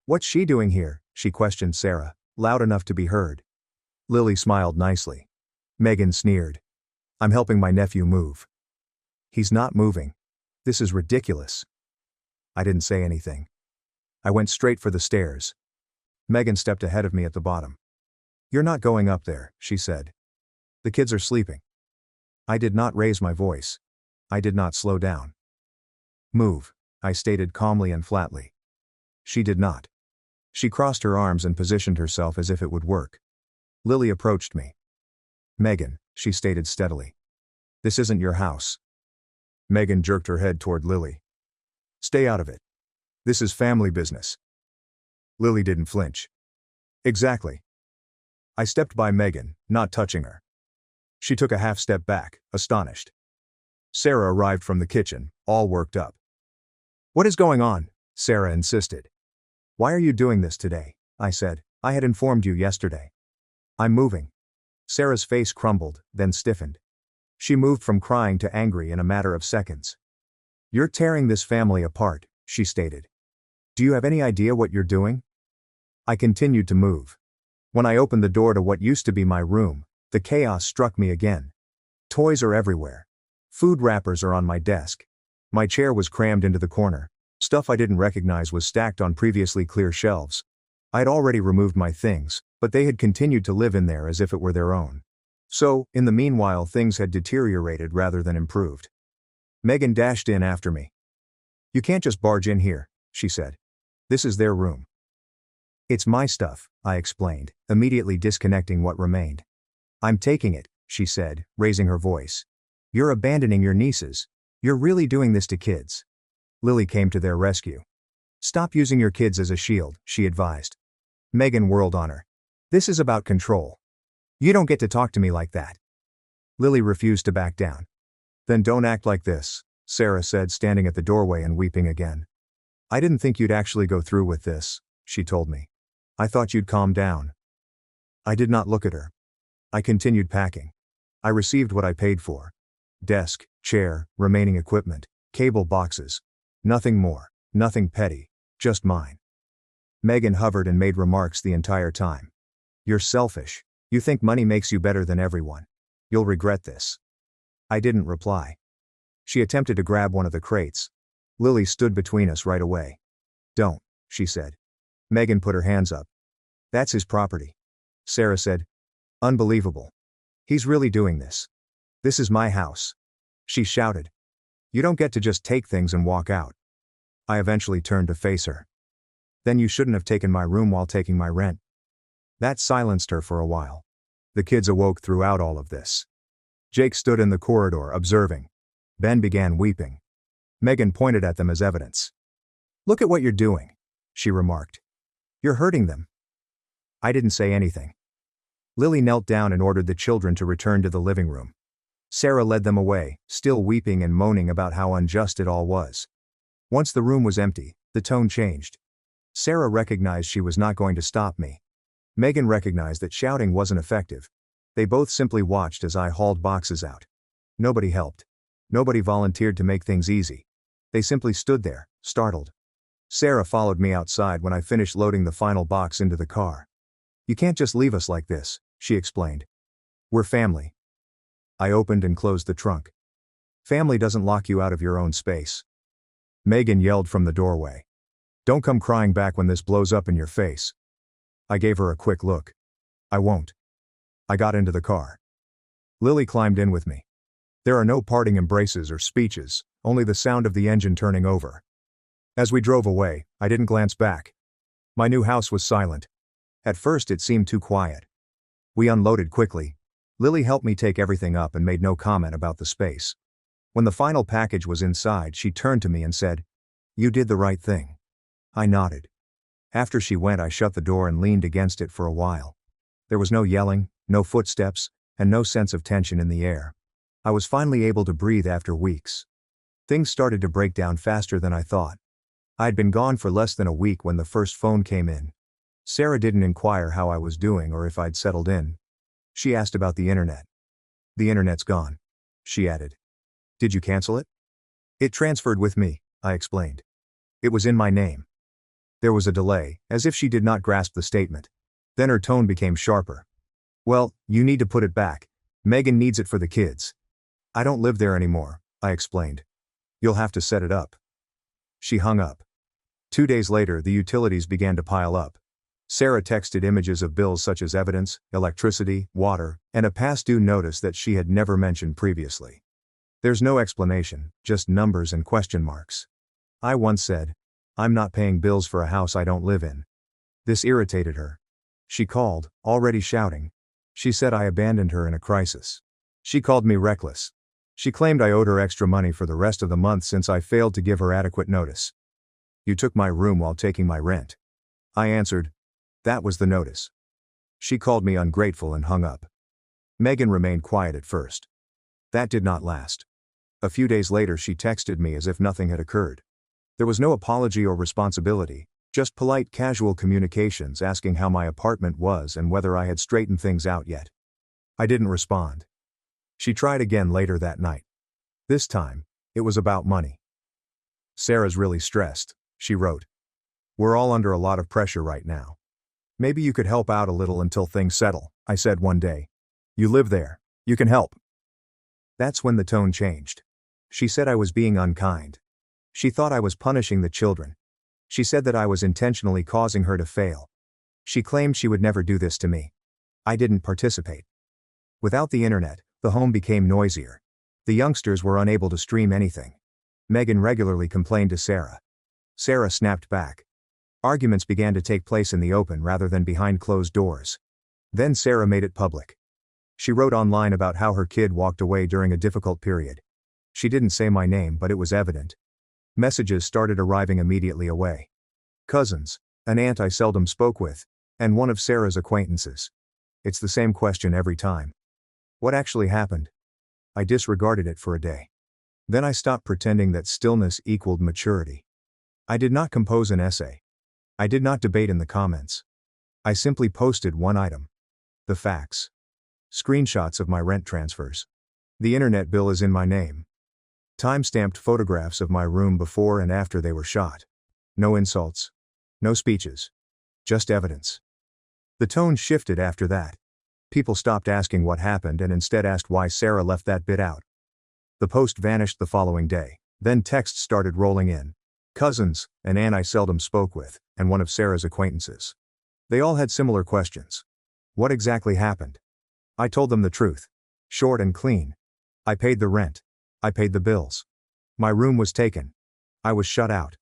"What's she doing here?" she questioned Sarah, loud enough to be heard. Lily smiled nicely. Megan sneered. "I'm helping my nephew move." "He's not moving. This is ridiculous." I didn't say anything. I went straight for the stairs. Megan stepped ahead of me at the bottom. "You're not going up there," she said. "The kids are sleeping." I did not raise my voice. I did not slow down. "Move," I stated calmly and flatly. She did not. She crossed her arms and positioned herself as if it would work. Lily approached me. "Megan," she stated steadily. "This isn't your house." Megan jerked her head toward Lily. "Stay out of it. This is family business." Lily didn't flinch. "Exactly." I stepped by Megan, not touching her. She took a half step back, astonished. Sarah arrived from the kitchen, all worked up. "What is going on?" Sarah insisted. "Why are you doing this today?" I said. "I had informed you yesterday." "I'm moving." Sarah's face crumbled, then stiffened. She moved from crying to angry in a matter of seconds. "You're tearing this family apart," she stated. "Do you have any idea what you're doing?" I continued to move. When I opened the door to what used to be my room, the chaos struck me again. Toys are everywhere. Food wrappers are on my desk. My chair was crammed into the corner. Stuff I didn't recognize was stacked on previously clear shelves. I had already removed my things, but they had continued to live in there as if it were their own. So, in the meanwhile, things had deteriorated rather than improved. Megan dashed in after me. "You can't just barge in here," she said. "This is their room." "It's my stuff," I explained, immediately disconnecting what remained. "I'm taking it," she said, raising her voice. "You're abandoning your nieces. You're really doing this to kids." Lily came to their rescue. "Stop using your kids as a shield," she advised. Megan whirled on her. "This is about control. You don't get to talk to me like that." Lily refused to back down. "Then don't act like this," Sarah said, standing at the doorway and weeping again. "I didn't think you'd actually go through with this," she told me. "I thought you'd calm down." I did not look at her. I continued packing. I received what I paid for. Desk, chair, remaining equipment, cable boxes. Nothing more, nothing petty, just mine. Megan hovered and made remarks the entire time. "You're selfish. You think money makes you better than everyone. You'll regret this." I didn't reply. She attempted to grab one of the crates. Lily stood between us right away. "Don't," she said. Megan put her hands up. "That's his property." Sarah said. "Unbelievable. He's really doing this. This is my house." She shouted. "You don't get to just take things and walk out." I eventually turned to face her. "Then you shouldn't have taken my room while taking my rent." That silenced her for a while. The kids awoke throughout all of this. Jake stood in the corridor observing. Ben began weeping. Megan pointed at them as evidence. "Look at what you're doing," she remarked. "You're hurting them." I didn't say anything. Lily knelt down and ordered the children to return to the living room. Sarah led them away, still weeping and moaning about how unjust it all was. Once the room was empty, the tone changed. Sarah recognized she was not going to stop me. Megan recognized that shouting wasn't effective. They both simply watched as I hauled boxes out. Nobody helped. Nobody volunteered to make things easy. They simply stood there, startled. Sarah followed me outside when I finished loading the final box into the car. "You can't just leave us like this," she explained. "We're family." I opened and closed the trunk. "Family doesn't lock you out of your own space." Megan yelled from the doorway. "Don't come crying back when this blows up in your face." I gave her a quick look. "I won't." I got into the car. Lily climbed in with me. There are no parting embraces or speeches, only the sound of the engine turning over. As we drove away, I didn't glance back. My new house was silent. At first it seemed too quiet. We unloaded quickly. Lily helped me take everything up and made no comment about the space. When the final package was inside, she turned to me and said, "You did the right thing." I nodded. After she went, I shut the door and leaned against it for a while. There was no yelling, no footsteps, and no sense of tension in the air. I was finally able to breathe after weeks. Things started to break down faster than I thought. I had been gone for less than a week when the first phone came in. Sarah didn't inquire how I was doing or if I'd settled in. She asked about the internet. "The internet's gone," she added. "Did you cancel it?" "It transferred with me," I explained. "It was in my name." There was a delay, as if she did not grasp the statement. Then her tone became sharper. "Well, you need to put it back. Megan needs it for the kids." "I don't live there anymore," I explained. "You'll have to set it up." She hung up. 2 days later, the utilities began to pile up. Sarah texted images of bills such as evidence, electricity, water, and a past due notice that she had never mentioned previously. There's no explanation, just numbers and question marks. I once said, "I'm not paying bills for a house I don't live in." This irritated her. She called, already shouting. She said I abandoned her in a crisis. She called me reckless. She claimed I owed her extra money for the rest of the month since I failed to give her adequate notice. "You took my room while taking my rent." I answered, "That was the notice." She called me ungrateful and hung up. Megan remained quiet at first. That did not last. A few days later she texted me as if nothing had occurred. There was no apology or responsibility, just polite casual communications asking how my apartment was and whether I had straightened things out yet. I didn't respond. She tried again later that night. This time, it was about money. "Sarah's really stressed," she wrote. "We're all under a lot of pressure right now. Maybe you could help out a little until things settle," I said one day. "You live there. You can help." That's when the tone changed. She said I was being unkind. She thought I was punishing the children. She said that I was intentionally causing her to fail. She claimed she would never do this to me. I didn't participate. Without the internet, the home became noisier. The youngsters were unable to stream anything. Megan regularly complained to Sarah. Sarah snapped back. Arguments began to take place in the open rather than behind closed doors. Then Sarah made it public. She wrote online about how her kid walked away during a difficult period. She didn't say my name, but it was evident. Messages started arriving immediately away. Cousins, an aunt I seldom spoke with, and one of Sarah's acquaintances. It's the same question every time. What actually happened? I disregarded it for a day. Then I stopped pretending that stillness equaled maturity. I did not compose an essay. I did not debate in the comments. I simply posted one item. The facts. Screenshots of my rent transfers. The internet bill is in my name. Time-stamped photographs of my room before and after they were shot. No insults. No speeches. Just evidence. The tone shifted after that. People stopped asking what happened and instead asked why Sarah left that bit out. The post vanished the following day. Then texts started rolling in. Cousins, an aunt I seldom spoke with, and one of Sarah's acquaintances. They all had similar questions. What exactly happened? I told them the truth. Short and clean. I paid the rent. I paid the bills. My room was taken. I was shut out.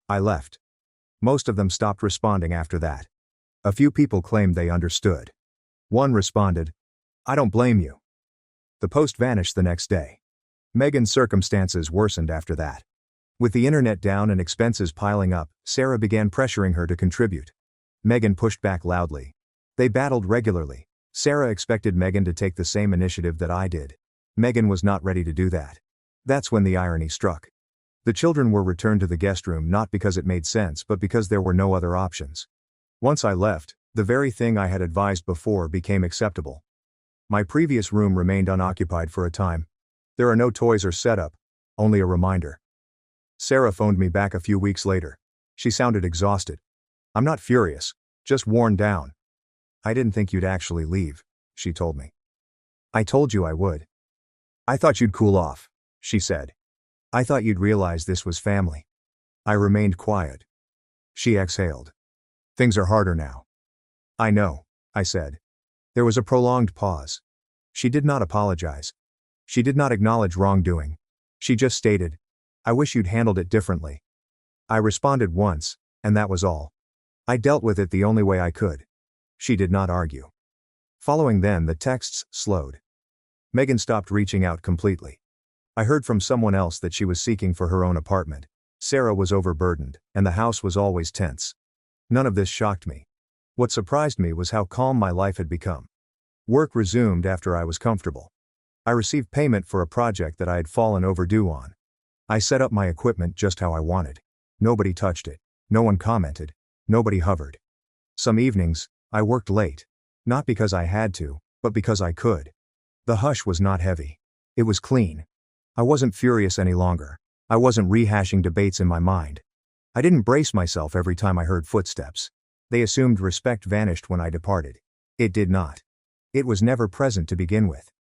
I left. Most of them stopped responding after that. A few people claimed they understood. One responded, "I don't blame you." The post vanished the next day. Megan's circumstances worsened after that. With the internet down and expenses piling up, Sarah began pressuring her to contribute. Megan pushed back loudly. They battled regularly. Sarah expected Megan to take the same initiative that I did. Megan was not ready to do that. That's when the irony struck. The children were returned to the guest room not because it made sense but because there were no other options. Once I left, the very thing I had advised before became acceptable. My previous room remained unoccupied for a time. There are no toys or setup, only a reminder. Sarah phoned me back a few weeks later. She sounded exhausted. "I'm not furious, just worn down." "I didn't think you'd actually leave," she told me. "I told you I would." "I thought you'd cool off," she said. "I thought you'd realize this was family." I remained quiet. She exhaled. "Things are harder now." "I know," I said. There was a prolonged pause. She did not apologize. She did not acknowledge wrongdoing. She just stated, "I wish you'd handled it differently." I responded once, and that was all. I dealt with it the only way I could. She did not argue. Following then, the texts slowed. Megan stopped reaching out completely. I heard from someone else that she was seeking for her own apartment. Sarah was overburdened, and the house was always tense. None of this shocked me. What surprised me was how calm my life had become. Work resumed after I was comfortable. I received payment for a project that I had fallen overdue on. I set up my equipment just how I wanted. Nobody touched it. No one commented. Nobody hovered. Some evenings, I worked late. Not because I had to, but because I could. The hush was not heavy. It was clean. I wasn't furious any longer. I wasn't rehashing debates in my mind. I didn't brace myself every time I heard footsteps. They assumed respect vanished when I departed. It did not. It was never present to begin with.